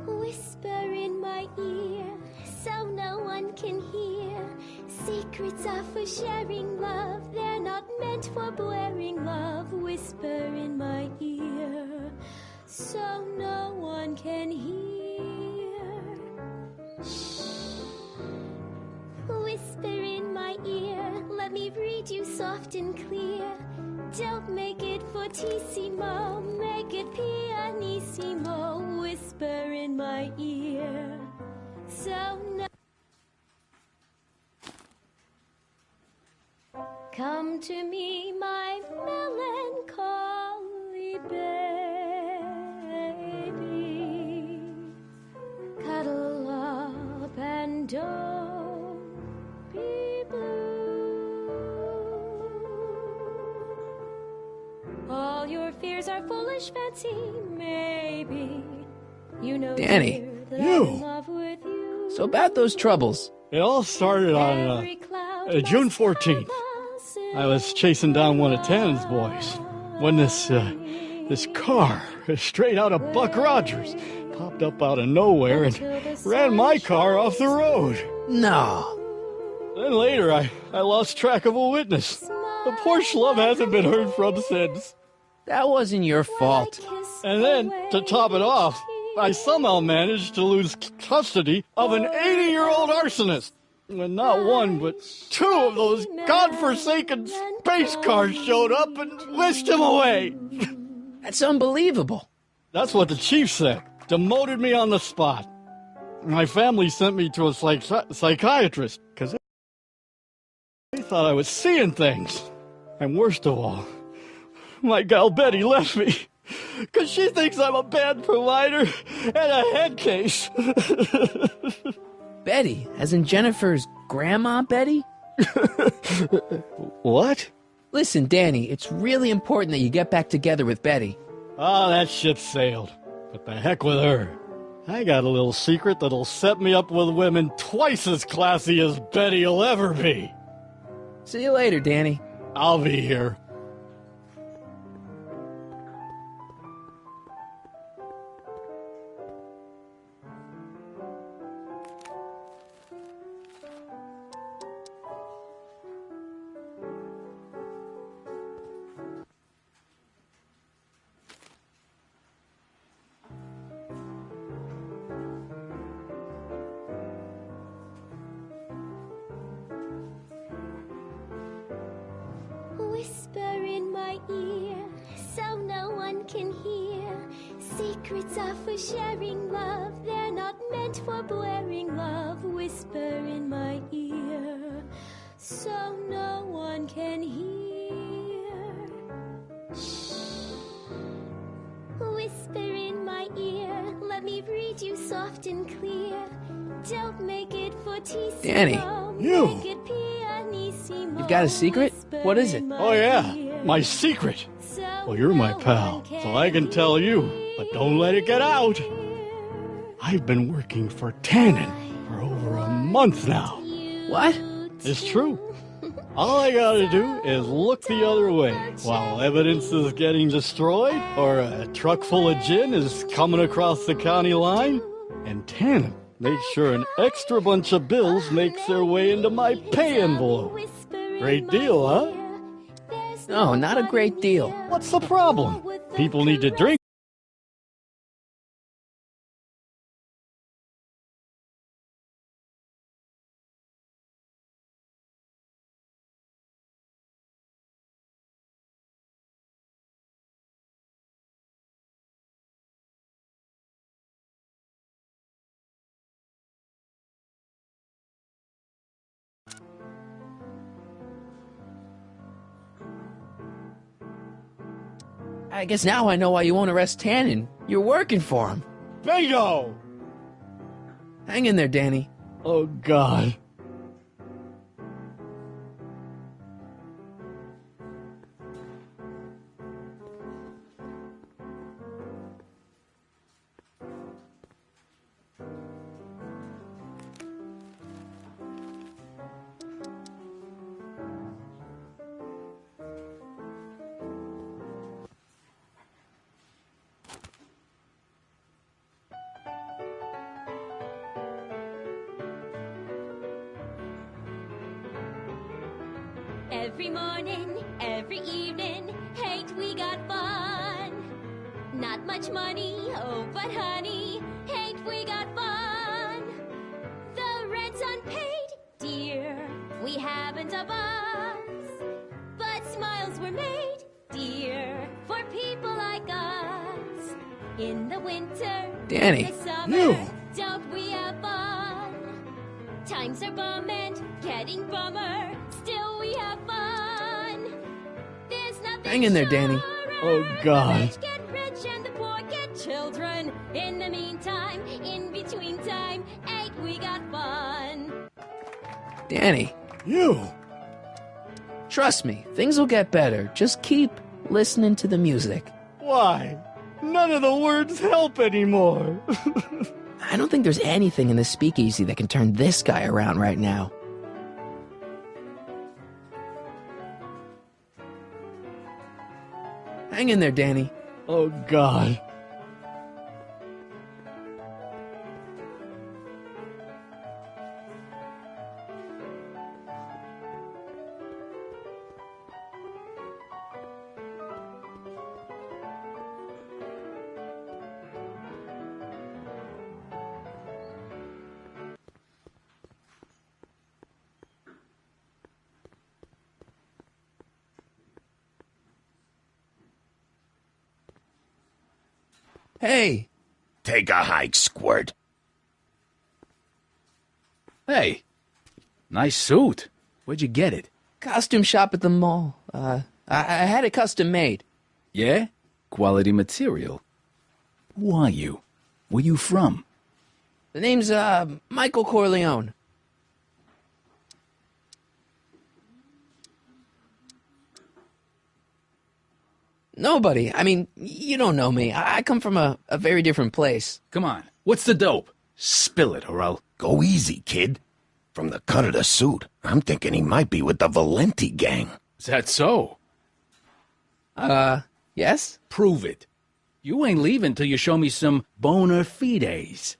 [SPEAKER 16] Whisper in my ear, so no one can hear. Secrets are for sharing love, they're not meant for blaring love. Whisper in my ear, so no one can hear. Shh. Whisper in my ear, let me read you soft and clear. Don't make it fortissimo, make it pianissimo. Whisper in my ear, so no. Come to me, my melancholy baby. Cuddle up and don't be blue. All your fears are foolish fancy, maybe. You know,
[SPEAKER 1] Danny.
[SPEAKER 16] dear, that I'm in love with you.
[SPEAKER 1] So about those troubles.
[SPEAKER 17] It all started on June 14th. I was chasing down one of Tannen's boys when this car, straight out of Buck Rogers, popped up out of nowhere and ran my car off the road.
[SPEAKER 1] No.
[SPEAKER 17] Then later, I lost track of a witness. The poor schlub hasn't been heard from since.
[SPEAKER 1] That wasn't your fault.
[SPEAKER 17] And then, to top it off, I somehow managed to lose custody of an 80-year-old arsonist. When not one, but two of those godforsaken space cars showed up and whisked him away.
[SPEAKER 1] That's unbelievable.
[SPEAKER 17] That's what the chief said. Demoted me on the spot. My family sent me to a psychiatrist because they thought I was seeing things. And worst of all, my gal Betty left me because she thinks I'm a bad provider and a head case.
[SPEAKER 1] Betty, as in Jennifer's grandma Betty?
[SPEAKER 17] What?
[SPEAKER 1] Listen, Danny, it's really important that you get back together with Betty.
[SPEAKER 17] Oh, that ship sailed. But the heck with her. I got a little secret that'll set me up with women twice as classy as Betty'll ever be.
[SPEAKER 1] See you later, Danny.
[SPEAKER 17] I'll be here.
[SPEAKER 16] Whisper in my ear, so no one can hear. Secrets are for sharing love, they're not meant for blaring love. Whisper in my ear, so no one can hear. Shh. Whisper in my ear, let me read you soft and clear. Don't make it fortissimo,
[SPEAKER 1] Danny,
[SPEAKER 17] you.
[SPEAKER 16] make it pianissimo.
[SPEAKER 1] You've got a secret? What is it?
[SPEAKER 17] Oh, yeah, my secret. Well, you're my pal, so I can tell you, but don't let it get out. I've been working for Tannen for over a month now.
[SPEAKER 1] What?
[SPEAKER 17] It's true. All I gotta do is look the other way while evidence is getting destroyed or a truck full of gin is coming across the county line, and Tannen makes sure an extra bunch of bills makes their way into my pay envelope. Great deal, huh?
[SPEAKER 1] No, not a great deal.
[SPEAKER 17] What's the problem? People need to drink.
[SPEAKER 1] I guess now I know why you won't arrest Tannen. You're working for him.
[SPEAKER 17] Bingo!
[SPEAKER 1] Hang in there, Danny.
[SPEAKER 17] Oh, God.
[SPEAKER 16] Every morning, every evening, ain't we got fun? Not much money, oh, but honey, ain't we got fun? The rent's unpaid, dear, we haven't a bus. But smiles were made, dear, for people like us. In the winter,
[SPEAKER 1] Danny,
[SPEAKER 16] in the summer, don't we have fun? Times are bum and getting bummer, still we have fun. There's nothing
[SPEAKER 1] Hang in there, Danny.
[SPEAKER 17] Oh, God.
[SPEAKER 16] The rich get rich and the poor get children. In the meantime, in between time, ain't we got fun?
[SPEAKER 1] Danny.
[SPEAKER 17] You.
[SPEAKER 1] Trust me, things will get better. Just keep listening to the music.
[SPEAKER 17] Why? None of the words help anymore.
[SPEAKER 1] I don't think there's anything in this speakeasy that can turn this guy around right now. Hang in there, Danny.
[SPEAKER 17] Oh, God.
[SPEAKER 1] Hey!
[SPEAKER 7] Take a hike, Squirt.
[SPEAKER 8] Hey, nice suit. Where'd you get it?
[SPEAKER 1] Costume shop at the mall. I had it custom made.
[SPEAKER 8] Yeah? Quality material. Who are you? Where you from?
[SPEAKER 1] The name's, Michael Corleone. Nobody. I mean, you don't know me. I come from a very different place.
[SPEAKER 8] Come on, what's the dope? Spill it, or I'll...
[SPEAKER 7] Go easy, kid. From the cut of the suit, I'm thinking he might be with the Valenti gang.
[SPEAKER 8] Is that so?
[SPEAKER 1] Yes?
[SPEAKER 8] Prove it. You ain't leaving till you show me some bona fides.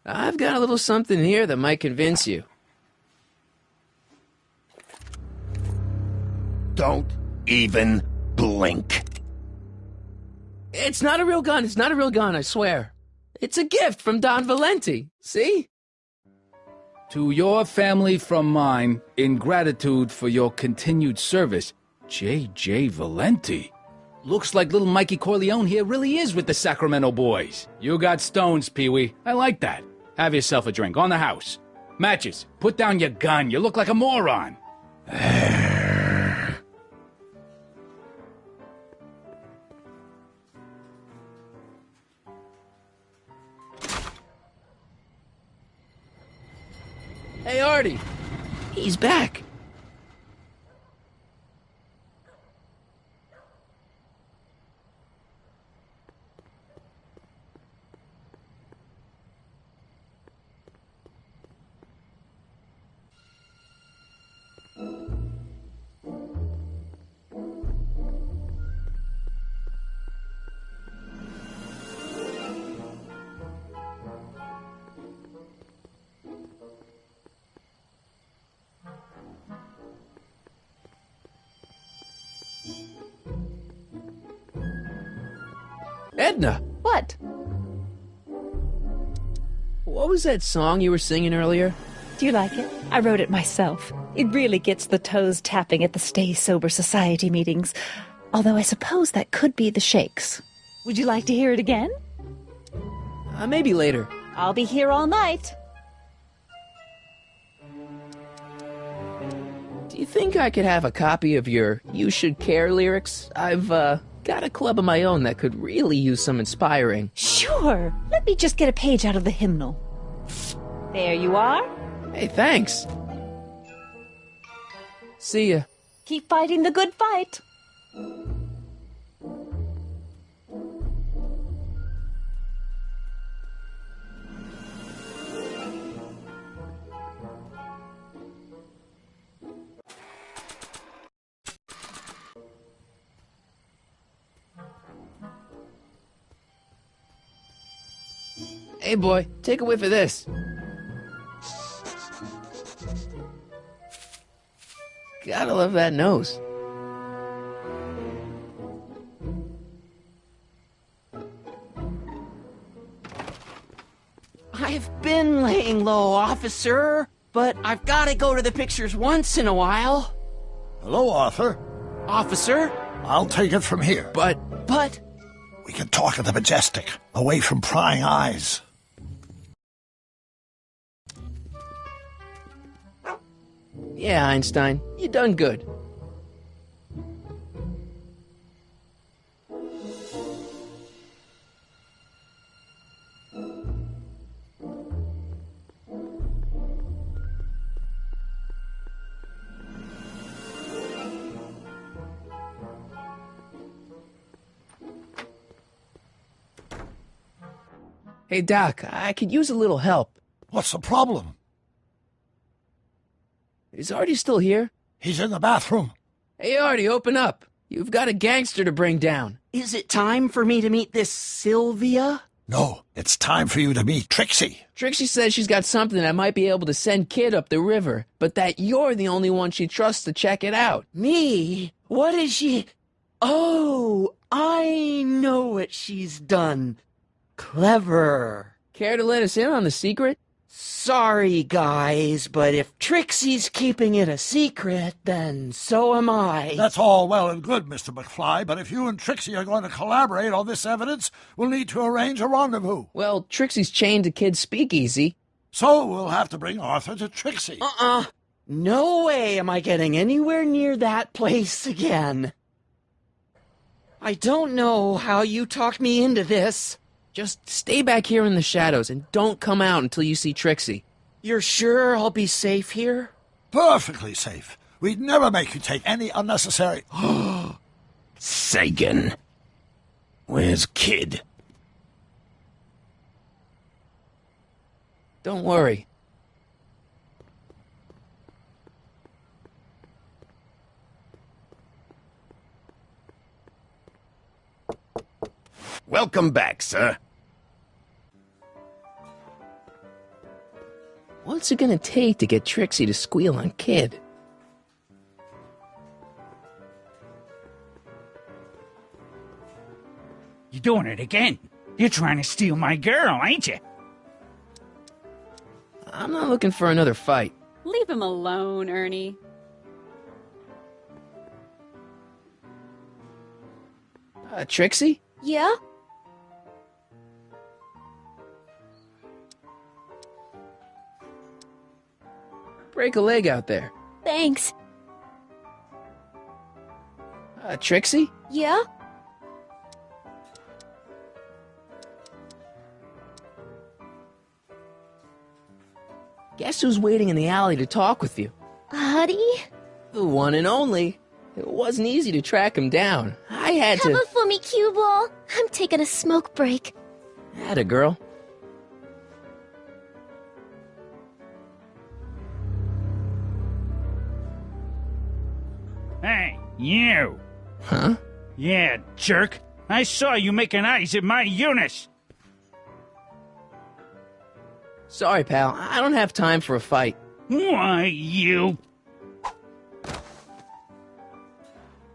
[SPEAKER 1] I've got a little something here that might convince you.
[SPEAKER 7] Don't even blink.
[SPEAKER 1] It's not a real gun. It's not a real gun, I swear. It's a gift from Don Valenti. See?
[SPEAKER 8] To your family from mine, in gratitude for your continued service, J.J. Valenti. Looks like little Mikey Corleone here really is with the Sacramento boys. You got stones, Pee-wee. I like that. Have yourself a drink on the house. Matches, put down your gun. You look like a moron.
[SPEAKER 1] Hey, Artie. He's back. Edna!
[SPEAKER 4] What?
[SPEAKER 1] What was that song you were singing earlier?
[SPEAKER 4] Do you like it? I wrote it myself. It really gets the toes tapping at the Stay Sober Society meetings. Although I suppose that could be the Shakes. Would you like to hear it again?
[SPEAKER 1] Maybe later.
[SPEAKER 4] I'll be here all night.
[SPEAKER 1] Do you think I could have a copy of your You Should Care lyrics? I've, got a club of my own that could really use some inspiring.
[SPEAKER 4] Sure. Let me just get a page out of the hymnal. There you are.
[SPEAKER 1] Hey, thanks. See ya.
[SPEAKER 4] Keep fighting the good fight.
[SPEAKER 1] Hey, boy, take a whiff of this. Gotta love that nose.
[SPEAKER 20] I've been laying low, officer, but I've got to go to the pictures once in a while.
[SPEAKER 2] Hello, Arthur.
[SPEAKER 20] Officer?
[SPEAKER 2] I'll take it from here.
[SPEAKER 1] But...
[SPEAKER 2] We can talk at the Majestic, away from prying eyes.
[SPEAKER 1] Yeah, Einstein, you done good. Hey, Doc, I could use a little help.
[SPEAKER 2] What's the problem?
[SPEAKER 1] Is Artie still here?
[SPEAKER 2] He's in the bathroom.
[SPEAKER 1] Hey, Artie, open up. You've got a gangster to bring down.
[SPEAKER 20] Is it time for me to meet this Sylvia?
[SPEAKER 2] No, it's time for you to meet Trixie.
[SPEAKER 1] Trixie says she's got something that might be able to send Kid up the river, but that you're the only one she trusts to check it out.
[SPEAKER 20] Me? What is she... Oh, I know what she's done. Clever.
[SPEAKER 1] Care to let us in on the secret?
[SPEAKER 20] Sorry, guys, but if Trixie's keeping it a secret, then so am I.
[SPEAKER 2] That's all well and good, Mr. McFly, but if you and Trixie are going to collaborate on this evidence, we'll need to arrange a rendezvous.
[SPEAKER 1] Well, Trixie's chained to Kid's speakeasy.
[SPEAKER 2] So we'll have to bring Arthur to Trixie.
[SPEAKER 20] No way am I getting anywhere near that place again. I don't know how you talked me into this.
[SPEAKER 1] Just stay back here in the shadows and don't come out until you see Trixie.
[SPEAKER 20] You're sure I'll be safe here?
[SPEAKER 2] Perfectly safe. We'd never make you take any unnecessary...
[SPEAKER 7] Sagan. Where's Kid?
[SPEAKER 1] Don't worry.
[SPEAKER 7] Welcome back, sir.
[SPEAKER 1] What's it gonna take to get Trixie to squeal on Kid?
[SPEAKER 19] You doing it again? You're trying to steal my girl, ain't you?
[SPEAKER 1] I'm not looking for another fight.
[SPEAKER 18] Leave him alone, Ernie.
[SPEAKER 1] Trixie?
[SPEAKER 9] Yeah?
[SPEAKER 1] Break a leg out there.
[SPEAKER 9] Thanks.
[SPEAKER 1] Trixie?
[SPEAKER 9] Yeah?
[SPEAKER 1] Guess who's waiting in the alley to talk with you?
[SPEAKER 9] Artie?
[SPEAKER 1] The one and only. It wasn't easy to track him down. I had to...
[SPEAKER 9] Cover for me, cue ball. I'm taking a smoke break.
[SPEAKER 1] Atta girl.
[SPEAKER 19] Hey, you!
[SPEAKER 1] Huh?
[SPEAKER 19] Yeah, jerk. I saw you making eyes at my Eunice.
[SPEAKER 1] Sorry, pal. I don't have time for a fight.
[SPEAKER 19] Why, you...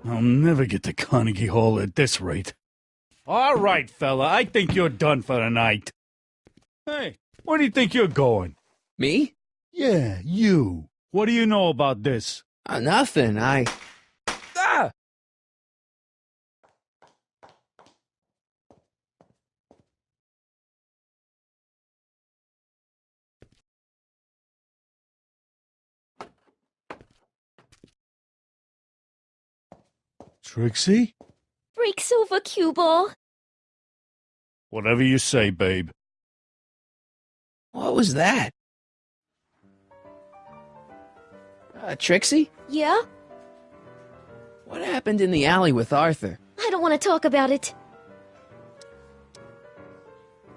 [SPEAKER 3] I'll never get to Carnegie Hall at this rate.
[SPEAKER 8] All right, fella, I think you're done for the night. Hey, where do you think you're going?
[SPEAKER 1] Me?
[SPEAKER 3] Yeah, you.
[SPEAKER 8] What do you know about this?
[SPEAKER 1] Nothing.
[SPEAKER 3] Trixie?
[SPEAKER 9] Breaks over, cue ball.
[SPEAKER 3] Whatever you say, babe.
[SPEAKER 1] What was that? Trixie?
[SPEAKER 9] Yeah?
[SPEAKER 1] What happened in the alley with Arthur?
[SPEAKER 9] I don't want to talk about it.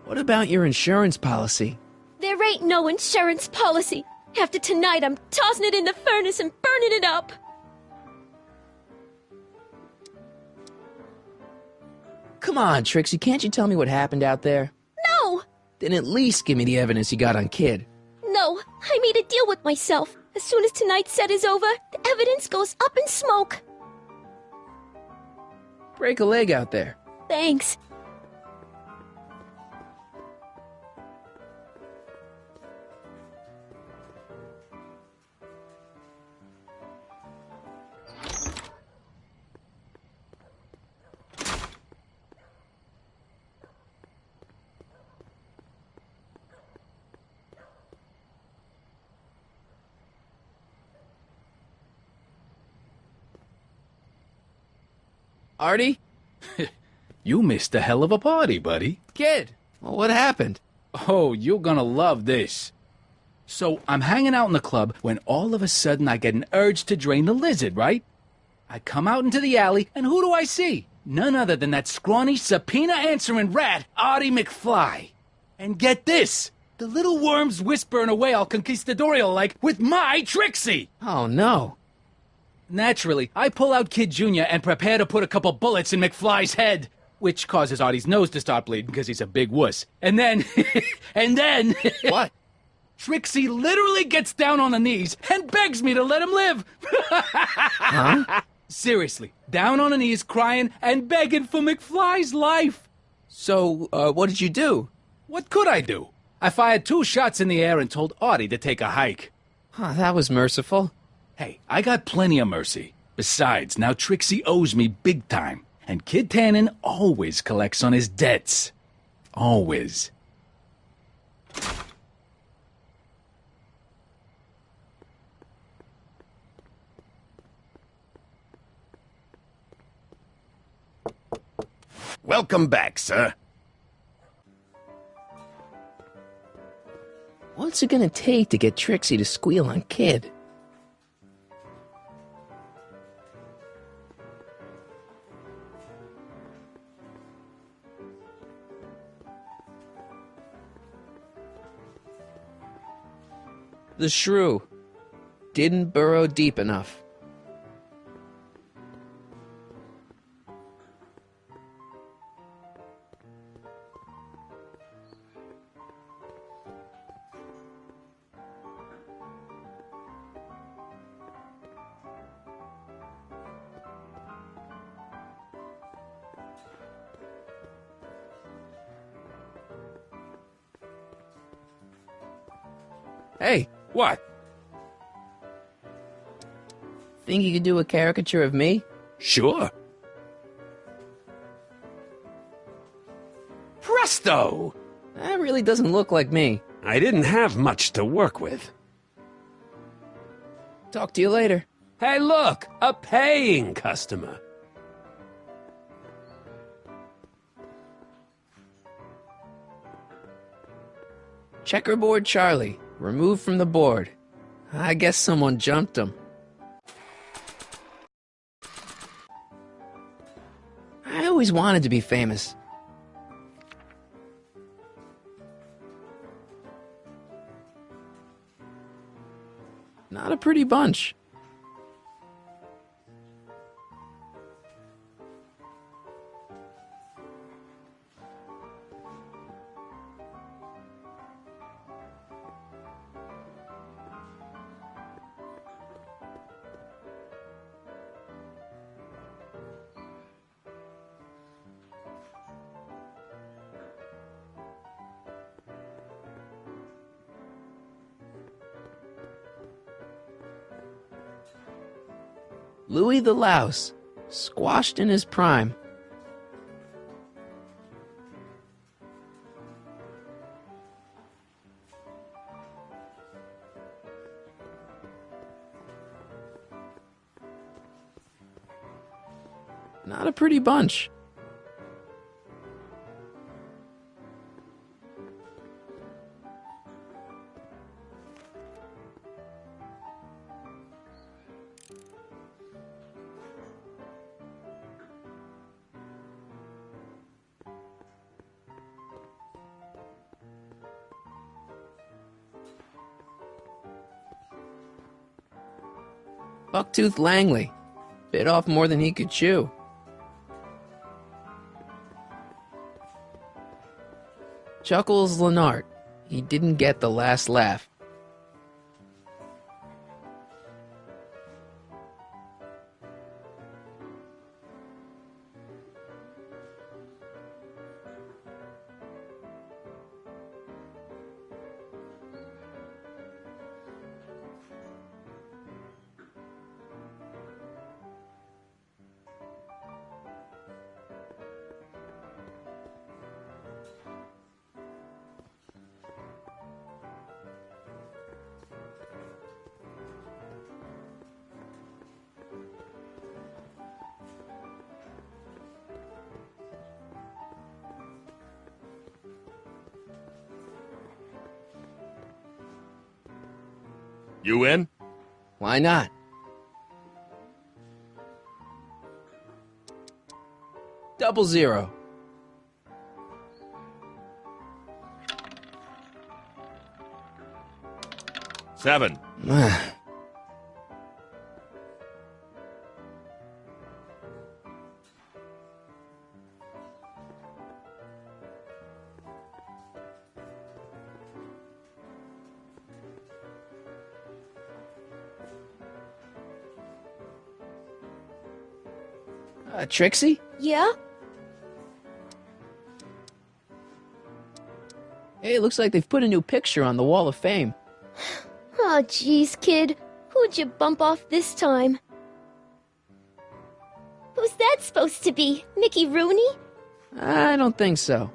[SPEAKER 1] What about your insurance policy?
[SPEAKER 9] There ain't no insurance policy. After tonight, I'm tossing it in the furnace and burning it up.
[SPEAKER 1] Come on, Trixie, can't you tell me what happened out there?
[SPEAKER 9] No!
[SPEAKER 1] Then at least give me the evidence you got on Kid.
[SPEAKER 9] No, I made a deal with myself. As soon as tonight's set is over, the evidence goes up in smoke.
[SPEAKER 1] Break a leg out there.
[SPEAKER 9] Thanks.
[SPEAKER 1] Artie?
[SPEAKER 8] You missed a hell of a party, buddy.
[SPEAKER 1] Kid, well, what happened?
[SPEAKER 8] Oh, you're gonna love this. So, I'm hanging out in the club when all of a sudden I get an urge to drain the lizard, right? I come out into the alley, and who do I see? None other than that scrawny, subpoena-answering rat, Artie McFly. And get this! The little worm's whispering away all conquistadorial-like with my Trixie!
[SPEAKER 1] Oh, no.
[SPEAKER 8] Naturally, I pull out Kid Jr. and prepare to put a couple bullets in McFly's head, which causes Artie's nose to start bleeding because he's a big wuss. And then...
[SPEAKER 1] What?
[SPEAKER 8] Trixie literally gets down on the knees and begs me to let him live.
[SPEAKER 1] Huh?
[SPEAKER 8] Seriously, down on her knees, crying and begging for McFly's life.
[SPEAKER 1] So, what did you do?
[SPEAKER 8] What could I do? I fired 2 shots in the air and told Artie to take a hike.
[SPEAKER 1] Huh, that was merciful.
[SPEAKER 8] Hey, I got plenty of mercy. Besides, now Trixie owes me big time. And Kid Tannen always collects on his debts. Always.
[SPEAKER 7] Welcome back, sir.
[SPEAKER 1] What's it gonna take to get Trixie to squeal on Kid? The shrew didn't burrow deep enough. Hey.
[SPEAKER 6] What?
[SPEAKER 1] Think you could do a caricature of me?
[SPEAKER 6] Sure. Presto!
[SPEAKER 1] That really doesn't look like me.
[SPEAKER 6] I didn't have much to work with.
[SPEAKER 1] Talk to you later.
[SPEAKER 6] Hey, look! A paying customer.
[SPEAKER 1] Checkerboard Charlie, removed from the board. I guess someone jumped him. I always wanted to be famous. Not a pretty bunch. Louis the Louse, squashed in his prime. Not a pretty bunch. Bucktooth Langley bit off more than he could chew. Chuckles Lenart, he didn't get the last laugh.
[SPEAKER 14] You in?
[SPEAKER 1] Why not? Double zero.
[SPEAKER 14] Seven.
[SPEAKER 1] Trixie?
[SPEAKER 9] Yeah?
[SPEAKER 1] Hey, it looks like they've put a new picture on the Wall of Fame.
[SPEAKER 9] Oh, jeez, kid. Who'd you bump off this time? Who's that supposed to be? Mickey Rooney?
[SPEAKER 1] I don't think so.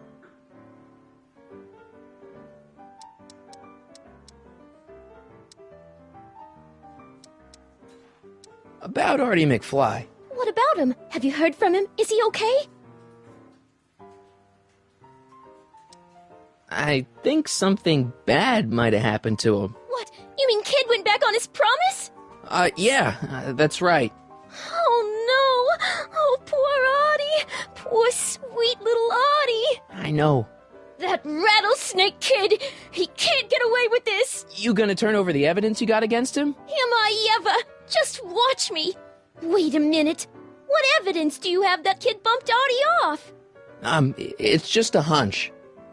[SPEAKER 1] About Artie McFly.
[SPEAKER 9] What about him? Have you heard from him? Is he okay?
[SPEAKER 1] I think something bad might have happened to him.
[SPEAKER 9] What? You mean Kid went back on his promise?
[SPEAKER 1] Yeah, that's right.
[SPEAKER 9] Oh, no! Oh, poor Artie! Poor sweet little Artie!
[SPEAKER 1] I know.
[SPEAKER 9] That rattlesnake kid! He can't get away with this!
[SPEAKER 1] You gonna turn over the evidence you got against him?
[SPEAKER 9] Am I ever? Just watch me! Wait a minute. What evidence do you have that kid bumped Artie off?
[SPEAKER 1] It's just a hunch.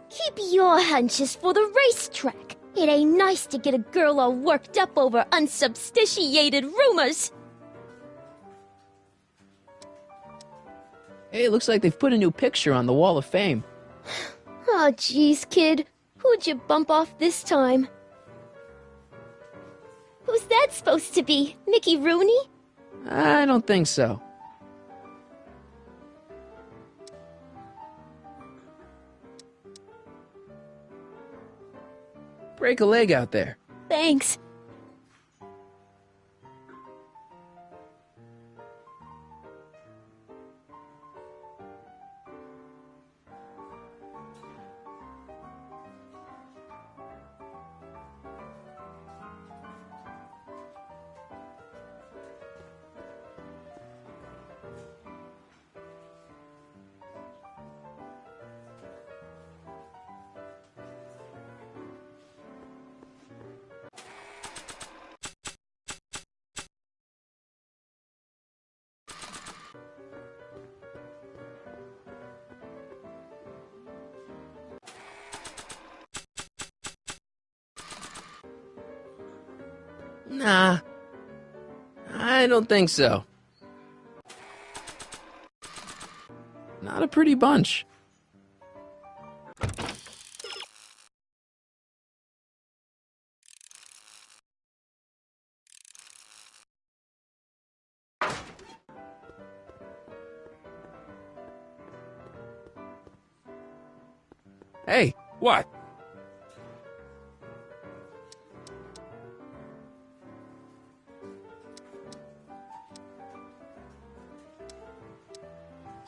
[SPEAKER 9] Keep your hunches for the racetrack. It ain't nice to get a girl all worked up over unsubstantiated rumors.
[SPEAKER 1] Hey, it looks like they've put a new picture on the Wall of Fame.
[SPEAKER 9] Oh, jeez, kid. Who'd you bump off this time? Who's that supposed to be? Mickey Rooney?
[SPEAKER 1] I don't think so. Break a leg out there.
[SPEAKER 9] Thanks.
[SPEAKER 1] Nah, I don't think so. Not a pretty bunch. Hey,
[SPEAKER 14] what?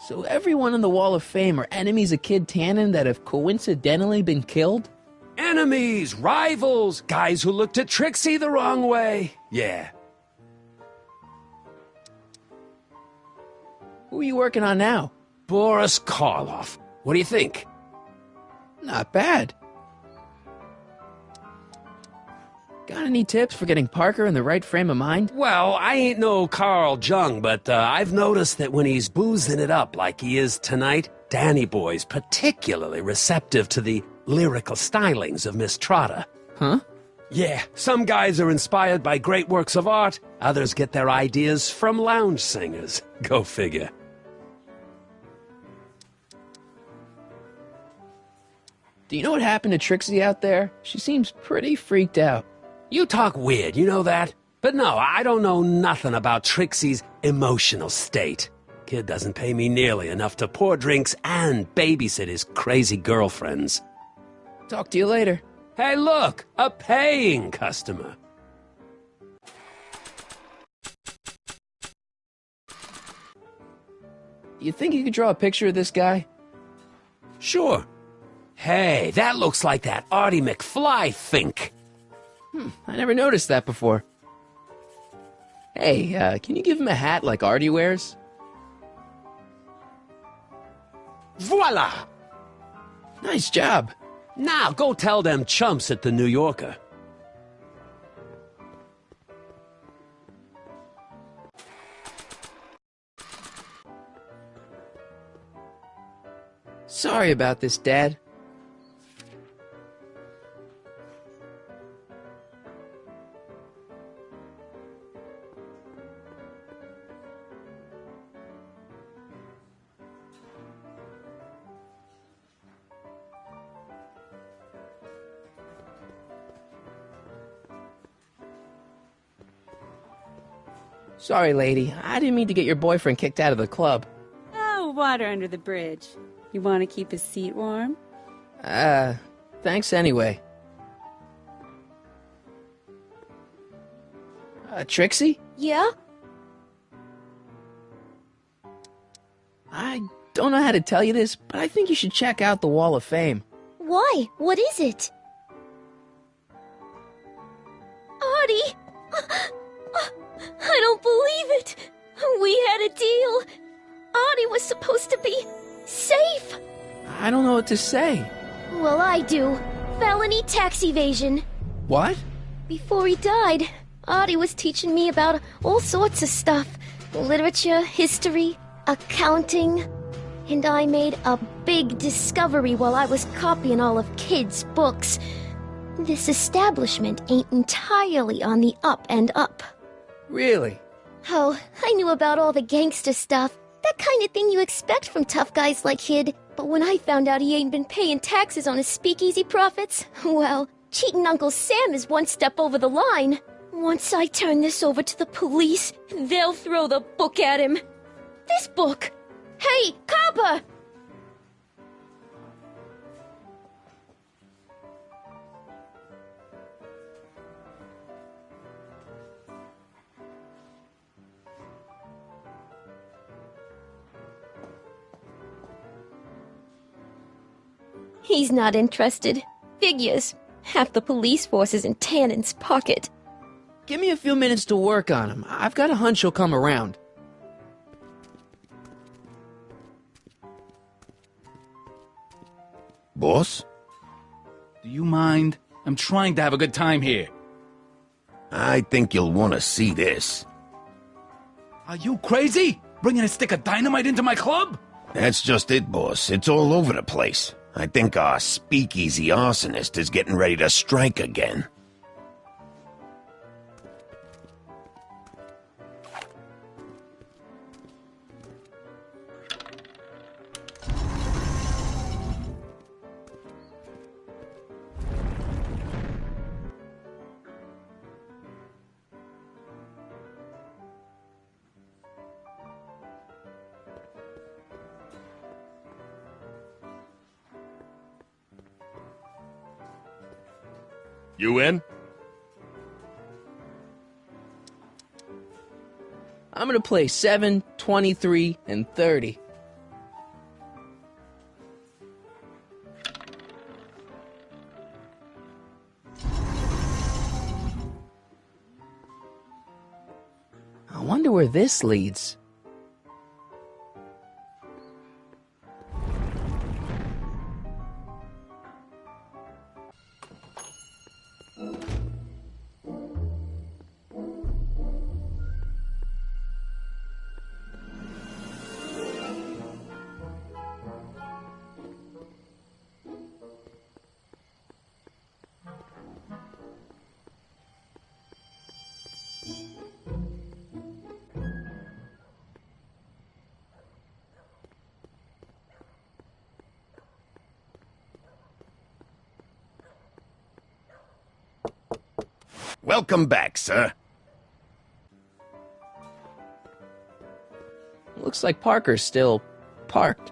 [SPEAKER 1] So everyone in the Wall of Fame are enemies of Kid Tannen that have coincidentally been killed?
[SPEAKER 6] Enemies, rivals, guys who looked at Trixie the wrong way. Yeah.
[SPEAKER 1] Who are you working on now?
[SPEAKER 6] Boris Karloff. What do you think?
[SPEAKER 1] Not bad. Got any tips for getting Parker in the right frame of mind?
[SPEAKER 6] Well, I ain't no Carl Jung, but I've noticed that when he's boozing it up like he is tonight, Danny Boy's particularly receptive to the lyrical stylings of Miss Trotter.
[SPEAKER 1] Huh?
[SPEAKER 6] Yeah, some guys are inspired by great works of art, others get their ideas from lounge singers. Go figure.
[SPEAKER 1] Do you know what happened to Trixie out there? She seems pretty freaked out.
[SPEAKER 6] You talk weird, you know that? But no, I don't know nothing about Trixie's emotional state. Kid doesn't pay me nearly enough to pour drinks and babysit his crazy girlfriends.
[SPEAKER 1] Talk to you later.
[SPEAKER 6] Hey, look! A paying customer.
[SPEAKER 1] Do you think you could draw a picture of this guy?
[SPEAKER 6] Sure. Hey, that looks like that Artie McFly think.
[SPEAKER 1] I never noticed that before. Hey, can you give him a hat like Artie wears?
[SPEAKER 6] Voila!
[SPEAKER 1] Nice job.
[SPEAKER 6] Now, go tell them chumps at the New Yorker.
[SPEAKER 1] Sorry about this, Dad. Sorry, lady. I didn't mean to get your boyfriend kicked out of the club.
[SPEAKER 18] Oh, water under the bridge. You want to keep his seat warm?
[SPEAKER 1] Thanks anyway. Trixie?
[SPEAKER 9] Yeah?
[SPEAKER 1] I don't know how to tell you this, but I think you should check out the Wall of Fame.
[SPEAKER 9] Why? What is it? Artie! I don't believe it! We had a deal! Artie was supposed to be safe!
[SPEAKER 1] I don't know what to say.
[SPEAKER 9] Well, I do. Felony tax evasion.
[SPEAKER 1] What?
[SPEAKER 9] Before he died, Artie was teaching me about all sorts of stuff. Literature, history, accounting. And I made a big discovery while I was copying all of Kid's books. This establishment ain't entirely on the up and up.
[SPEAKER 1] Really?
[SPEAKER 9] Oh, I knew about all the gangster stuff. That kind of thing you expect from tough guys like Kid. But when I found out he ain't been paying taxes on his speakeasy profits, well, cheating Uncle Sam is one step over the line. Once I turn this over to the police, they'll throw the book at him. This book! Hey, copper! He's not interested. Figures. Half the police force is in Tannen's pocket.
[SPEAKER 1] Give me a few minutes to work on him. I've got a hunch he'll come around.
[SPEAKER 7] Boss?
[SPEAKER 8] Do you mind? I'm trying to have a good time here.
[SPEAKER 7] I think you'll want to see this.
[SPEAKER 8] Are you crazy? Bringing a stick of dynamite into my club?
[SPEAKER 7] That's just it, boss. It's all over the place. I think our speakeasy arsonist is getting ready to strike again.
[SPEAKER 14] You in?
[SPEAKER 1] I'm gonna play 7, 23, and 30. wonder where this leads.
[SPEAKER 7] Welcome back, sir.
[SPEAKER 1] Looks like Parker's still parked.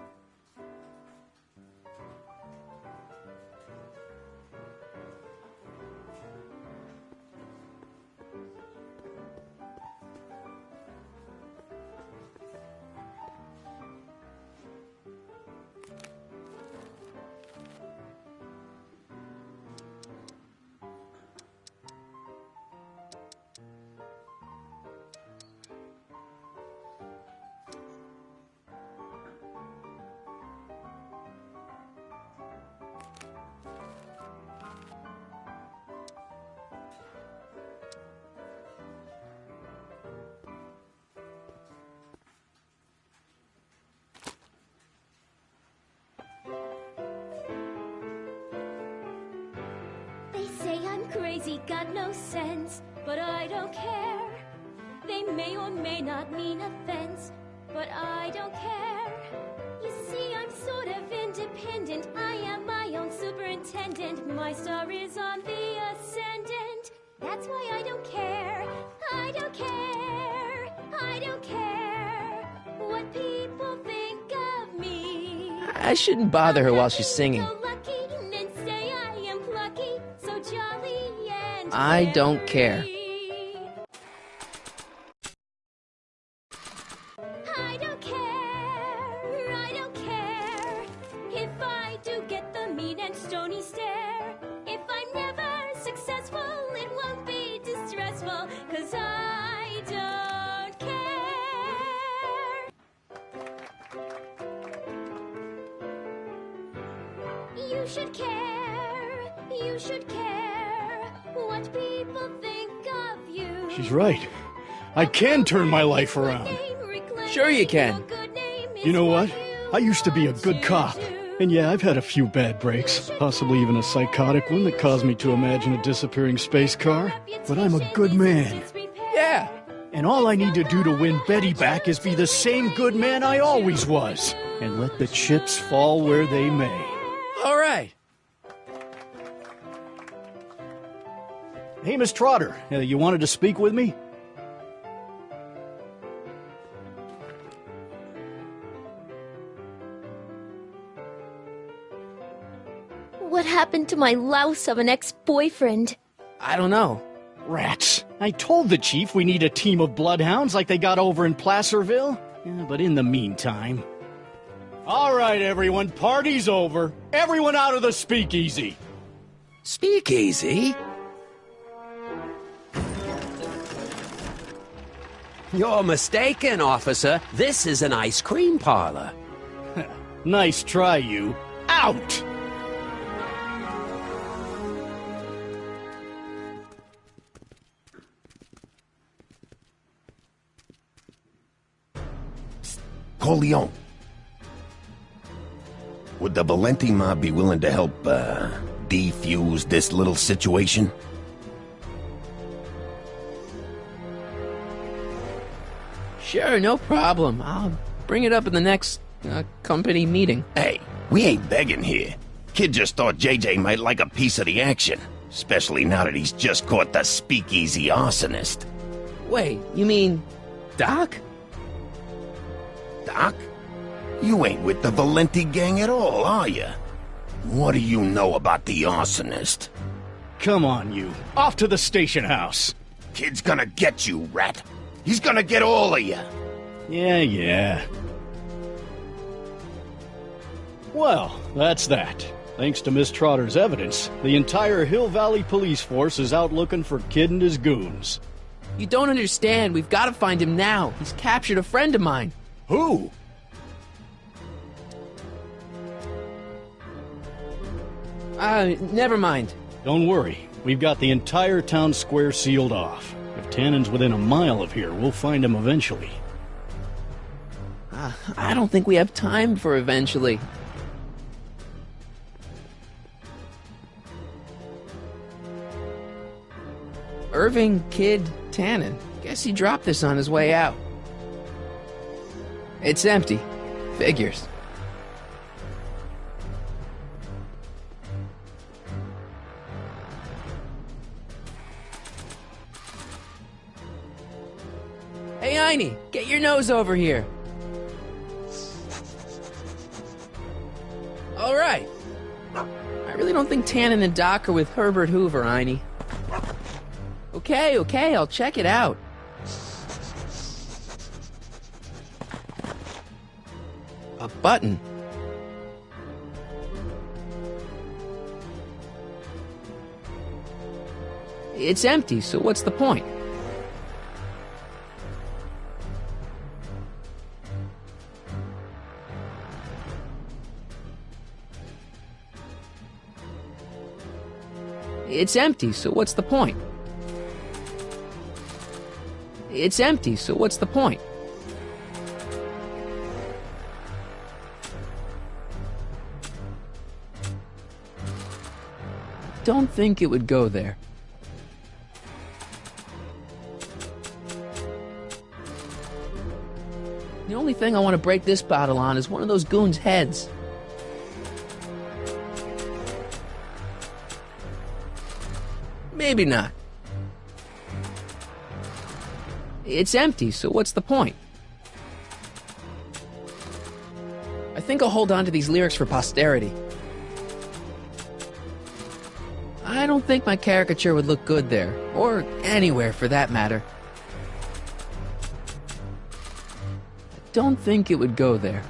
[SPEAKER 16] They say I'm crazy, got no sense, but I don't care. They may or may not mean offense, but I don't care. You see, I'm sort of independent. I am my own superintendent. My star is on the ascendant. That's why I don't care. I don't care. I don't care what people think of me.
[SPEAKER 1] I shouldn't bother her while she's singing. I don't care.
[SPEAKER 16] I don't care, I don't care if I do get the mean and stony stare. If I'm never successful, it won't be distressful, 'cause I don't care. You should care, you should care what people think of you.
[SPEAKER 17] She's right. I can turn my life around.
[SPEAKER 1] Sure you can.
[SPEAKER 17] You know what? I used to be a good cop. And yeah, I've had a few bad breaks, possibly even a psychotic one that caused me to imagine a disappearing space car. But I'm a good man.
[SPEAKER 1] Yeah.
[SPEAKER 17] And all I need to do to win Betty back is be the same good man I always was. And let the chips fall where they may.
[SPEAKER 1] All right.
[SPEAKER 17] Hey, Miss Trotter, you wanted to speak with me?
[SPEAKER 9] What happened to my louse of an ex-boyfriend?
[SPEAKER 1] I don't know.
[SPEAKER 17] Rats. I told the chief we need a team of bloodhounds like they got over in Placerville. Yeah, but in the meantime... All right, everyone, party's over. Everyone out of the speakeasy.
[SPEAKER 6] Speakeasy? You're mistaken, officer. This is an ice cream parlor.
[SPEAKER 17] Nice try, you. Out!
[SPEAKER 7] Corleone. Would the Valenti mob be willing to help, defuse this little situation?
[SPEAKER 1] Sure, no problem. I'll bring it up in the next company meeting.
[SPEAKER 7] Hey, we ain't begging here. Kid just thought JJ might like a piece of the action, especially now that he's just caught the speakeasy arsonist.
[SPEAKER 1] Wait, you mean Doc?
[SPEAKER 7] Doc? You ain't with the Valenti gang at all, are you? What do you know about the arsonist?
[SPEAKER 17] Come on, you. Off to the station house.
[SPEAKER 7] Kid's gonna get you, rat. He's gonna get all of you.
[SPEAKER 17] Yeah. Well, that's that. Thanks to Miss Trotter's evidence, the entire Hill Valley police force is out looking for Kid and his goons.
[SPEAKER 1] You don't understand. We've got to find him now. He's captured a friend of mine.
[SPEAKER 17] Who?
[SPEAKER 1] Never mind.
[SPEAKER 17] Don't worry. We've got the entire town square sealed off. If Tannen's within a mile of here, we'll find him eventually.
[SPEAKER 1] I don't think we have time for eventually. Irving Kid Tannen. Guess he dropped this on his way out. It's empty. Figures. Hey, Einie, get your nose over here. All right. I really don't think Tannen and Doc are with Herbert Hoover, Einie. Okay, I'll check it out. A button. It's empty, so what's the point? It's empty, so what's the point? It's empty, so what's the point? Don't think it would go there. The only thing I want to break this bottle on is one of those goons' heads. Maybe not. It's empty, so what's the point? I think I'll hold on to these lyrics for posterity. I don't think my caricature would look good there, or anywhere for that matter. I don't think it would go there.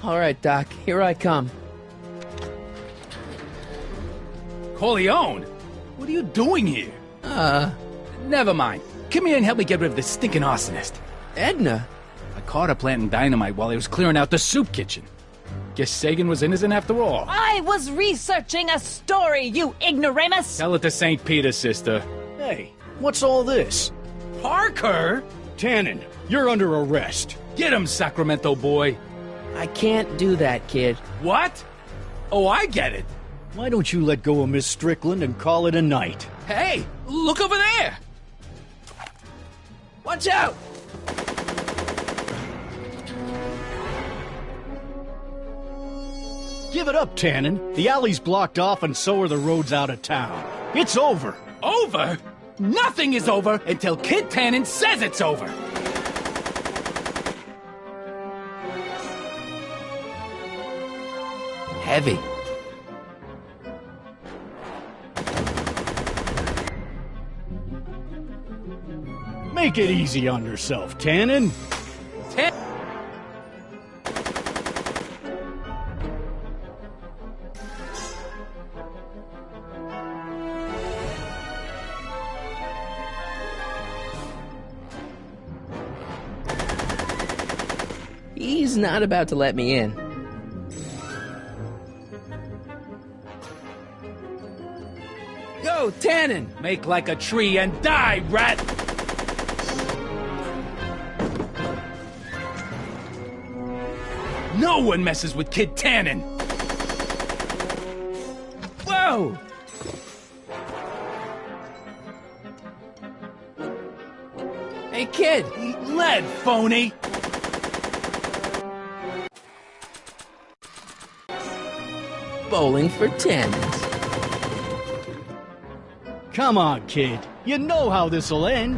[SPEAKER 1] All right, Doc, here I come.
[SPEAKER 8] Corleone? What are you doing here? Never mind. Come here and help me get rid of this stinking arsonist.
[SPEAKER 1] Edna?
[SPEAKER 8] I caught her planting dynamite while I was clearing out the soup kitchen. Guess Sagan was innocent after all.
[SPEAKER 4] I was researching a story, you ignoramus!
[SPEAKER 8] Tell it to St. Peter, sister.
[SPEAKER 17] Hey, what's all this?
[SPEAKER 8] Parker?
[SPEAKER 17] Tannen, you're under arrest.
[SPEAKER 8] Get him, Sacramento boy.
[SPEAKER 1] I can't do that, kid.
[SPEAKER 8] What? Oh, I get it.
[SPEAKER 17] Why don't you let go of Miss Strickland and call it a night?
[SPEAKER 8] Hey, look over there!
[SPEAKER 1] Watch out!
[SPEAKER 17] Give it up, Tannen. The alley's blocked off and so are the roads out of town. It's over.
[SPEAKER 8] Over? Nothing is over until Kid Tannen says it's over.
[SPEAKER 1] Heavy.
[SPEAKER 17] Make it easy on yourself, Tannen.
[SPEAKER 1] He's not about to let me in. Go, Tannen!
[SPEAKER 8] Make like a tree and die, rat! No one messes with Kid Tannen!
[SPEAKER 1] Whoa! Hey, kid!
[SPEAKER 8] Eat lead, phony!
[SPEAKER 1] Bowling for Tannens.
[SPEAKER 17] Come on, kid. You know how this'll end.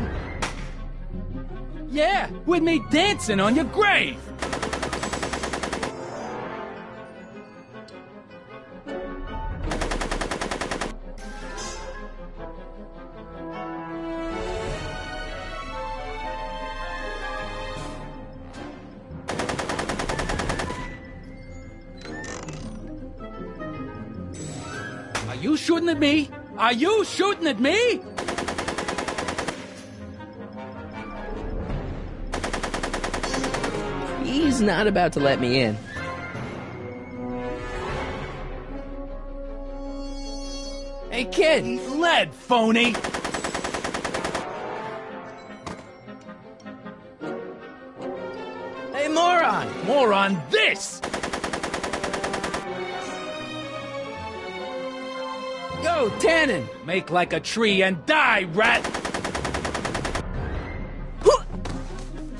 [SPEAKER 8] Yeah, with me dancing on your grave! Are you shooting at me? Are you shooting at me?
[SPEAKER 1] He's not about to let me in. Hey, kid!
[SPEAKER 8] Lead, phony!
[SPEAKER 1] Hey, moron!
[SPEAKER 8] Moron, this!
[SPEAKER 1] Go, Tannen!
[SPEAKER 8] Make like a tree and die, rat!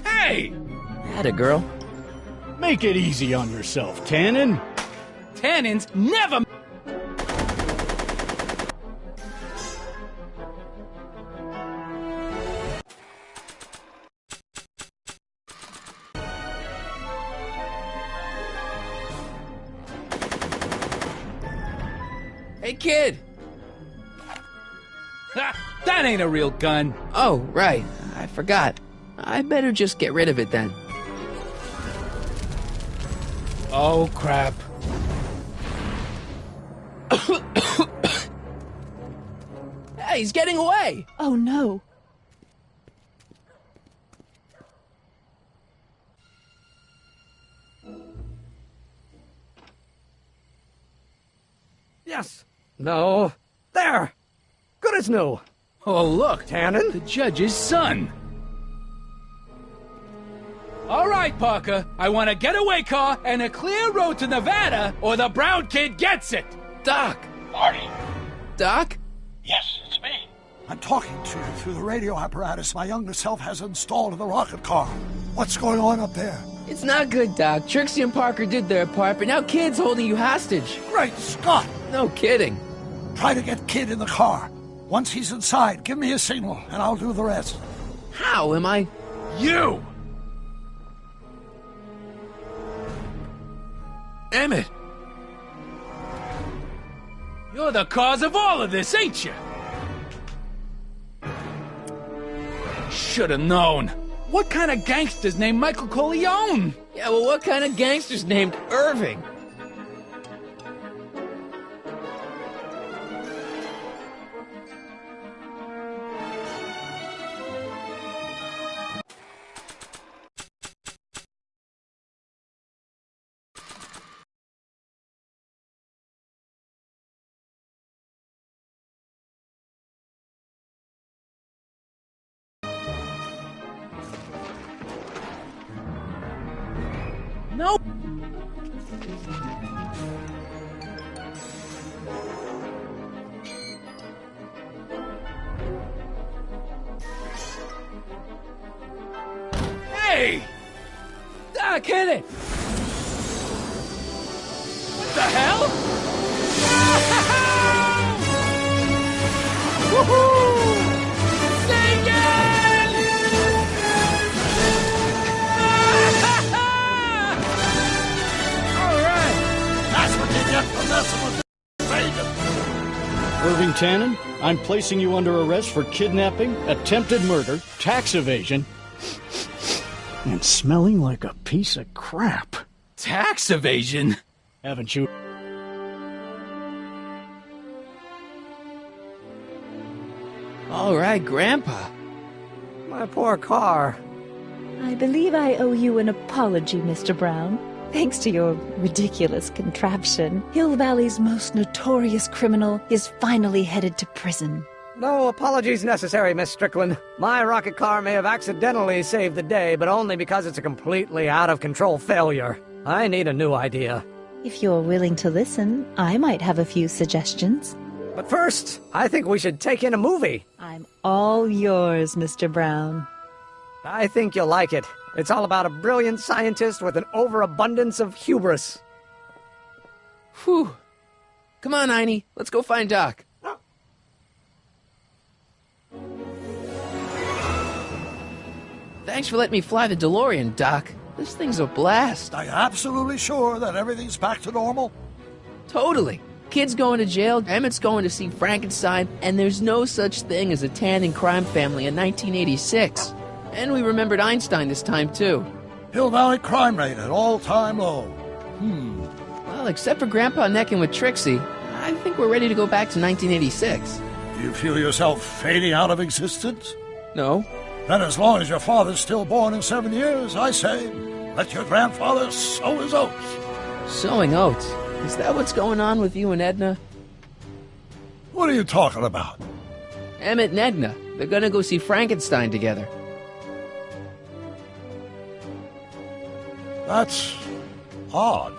[SPEAKER 8] Hey!
[SPEAKER 1] Atta girl.
[SPEAKER 17] Make it easy on yourself, Tannen.
[SPEAKER 8] Tannen's never...
[SPEAKER 1] Hey, kid!
[SPEAKER 8] That ain't a real gun.
[SPEAKER 1] Oh, right. I forgot. I better just get rid of it then.
[SPEAKER 8] Oh, crap.
[SPEAKER 1] Hey, he's getting away!
[SPEAKER 4] Oh, no.
[SPEAKER 5] Yes. No. There. Good as new.
[SPEAKER 8] Oh, look.
[SPEAKER 5] Tannen?
[SPEAKER 8] The judge's son. All right, Parker. I want a getaway car and a clear road to Nevada, or the brown kid gets it.
[SPEAKER 1] Doc!
[SPEAKER 2] Marty?
[SPEAKER 1] Doc?
[SPEAKER 2] Yes, it's me. I'm talking to you through the radio apparatus my younger self has installed in the rocket car. What's going on up there?
[SPEAKER 1] It's not good, Doc. Trixie and Parker did their part, but now Kid's holding you hostage.
[SPEAKER 2] Great Scott!
[SPEAKER 1] No kidding.
[SPEAKER 2] Try to get Kid in the car. Once he's inside, give me a signal, and I'll do the rest.
[SPEAKER 1] How am I...
[SPEAKER 8] You!
[SPEAKER 1] Emmett!
[SPEAKER 8] You're the cause of all of this, ain't you? Should've known. What kind of gangster's named Michael Corleone?
[SPEAKER 1] Yeah, well, what kind of gangster's named Irving?
[SPEAKER 8] No. Hey!
[SPEAKER 1] Doc, hit it!
[SPEAKER 8] What the hell?
[SPEAKER 1] Woohoo!
[SPEAKER 8] Sing it!
[SPEAKER 1] All right!
[SPEAKER 2] That's what you get for messing with Vegas.
[SPEAKER 17] Irving Tannen, I'm placing you under arrest for kidnapping, attempted murder, tax evasion, and smelling like a piece of crap.
[SPEAKER 8] Tax evasion?
[SPEAKER 17] Haven't you?
[SPEAKER 1] All right, Grandpa.
[SPEAKER 5] My poor car.
[SPEAKER 4] I believe I owe you an apology, Mr. Brown. Thanks to your ridiculous contraption, Hill Valley's most notorious criminal is finally headed to prison.
[SPEAKER 5] No apologies necessary, Miss Strickland. My rocket car may have accidentally saved the day, but only because it's a completely out-of-control failure. I need a new idea.
[SPEAKER 4] If you're willing to listen, I might have a few suggestions.
[SPEAKER 5] But first, I think we should take in a movie.
[SPEAKER 4] I'm all yours, Mr. Brown.
[SPEAKER 5] I think you'll like it. It's all about a brilliant scientist with an overabundance of hubris.
[SPEAKER 1] Whew. Come on, Einie. Let's go find Doc. Thanks for letting me fly the DeLorean, Doc. This thing's a blast.
[SPEAKER 2] Are you absolutely sure that everything's back to normal?
[SPEAKER 1] Totally. Kid's going to jail, Emmett's going to see Frankenstein, and there's no such thing as a Tannen crime family in 1986. And we remembered Einstein this time, too.
[SPEAKER 2] Hill Valley crime rate at all-time low.
[SPEAKER 1] Well, except for Grandpa necking with Trixie, I think we're ready to go back to 1986.
[SPEAKER 2] Do you feel yourself fading out of existence?
[SPEAKER 1] No.
[SPEAKER 2] Then as long as your father's still born in 7 years, I say, Let your grandfather sow his oats.
[SPEAKER 1] Sowing oats? Is that what's going on with you and Edna?
[SPEAKER 2] What are you talking about?
[SPEAKER 1] Emmett and Edna. They're gonna go see Frankenstein together.
[SPEAKER 2] That's odd.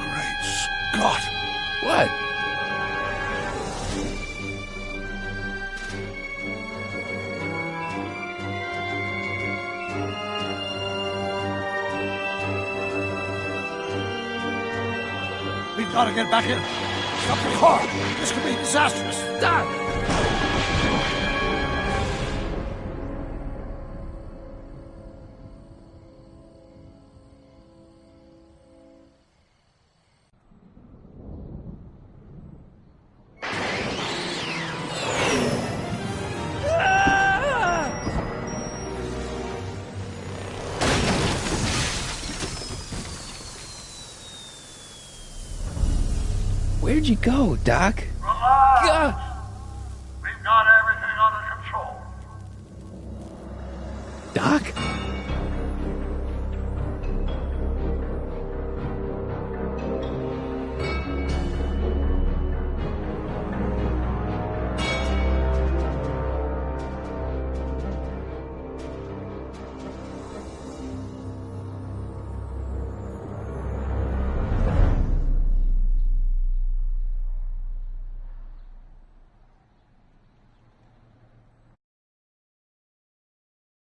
[SPEAKER 2] Great Scott!
[SPEAKER 1] What?
[SPEAKER 2] We've got to get back in. Stop the car. This could be disastrous.
[SPEAKER 1] Doc! Where'd you go, Doc?
[SPEAKER 2] Relax. We've got everything under control.
[SPEAKER 1] Doc?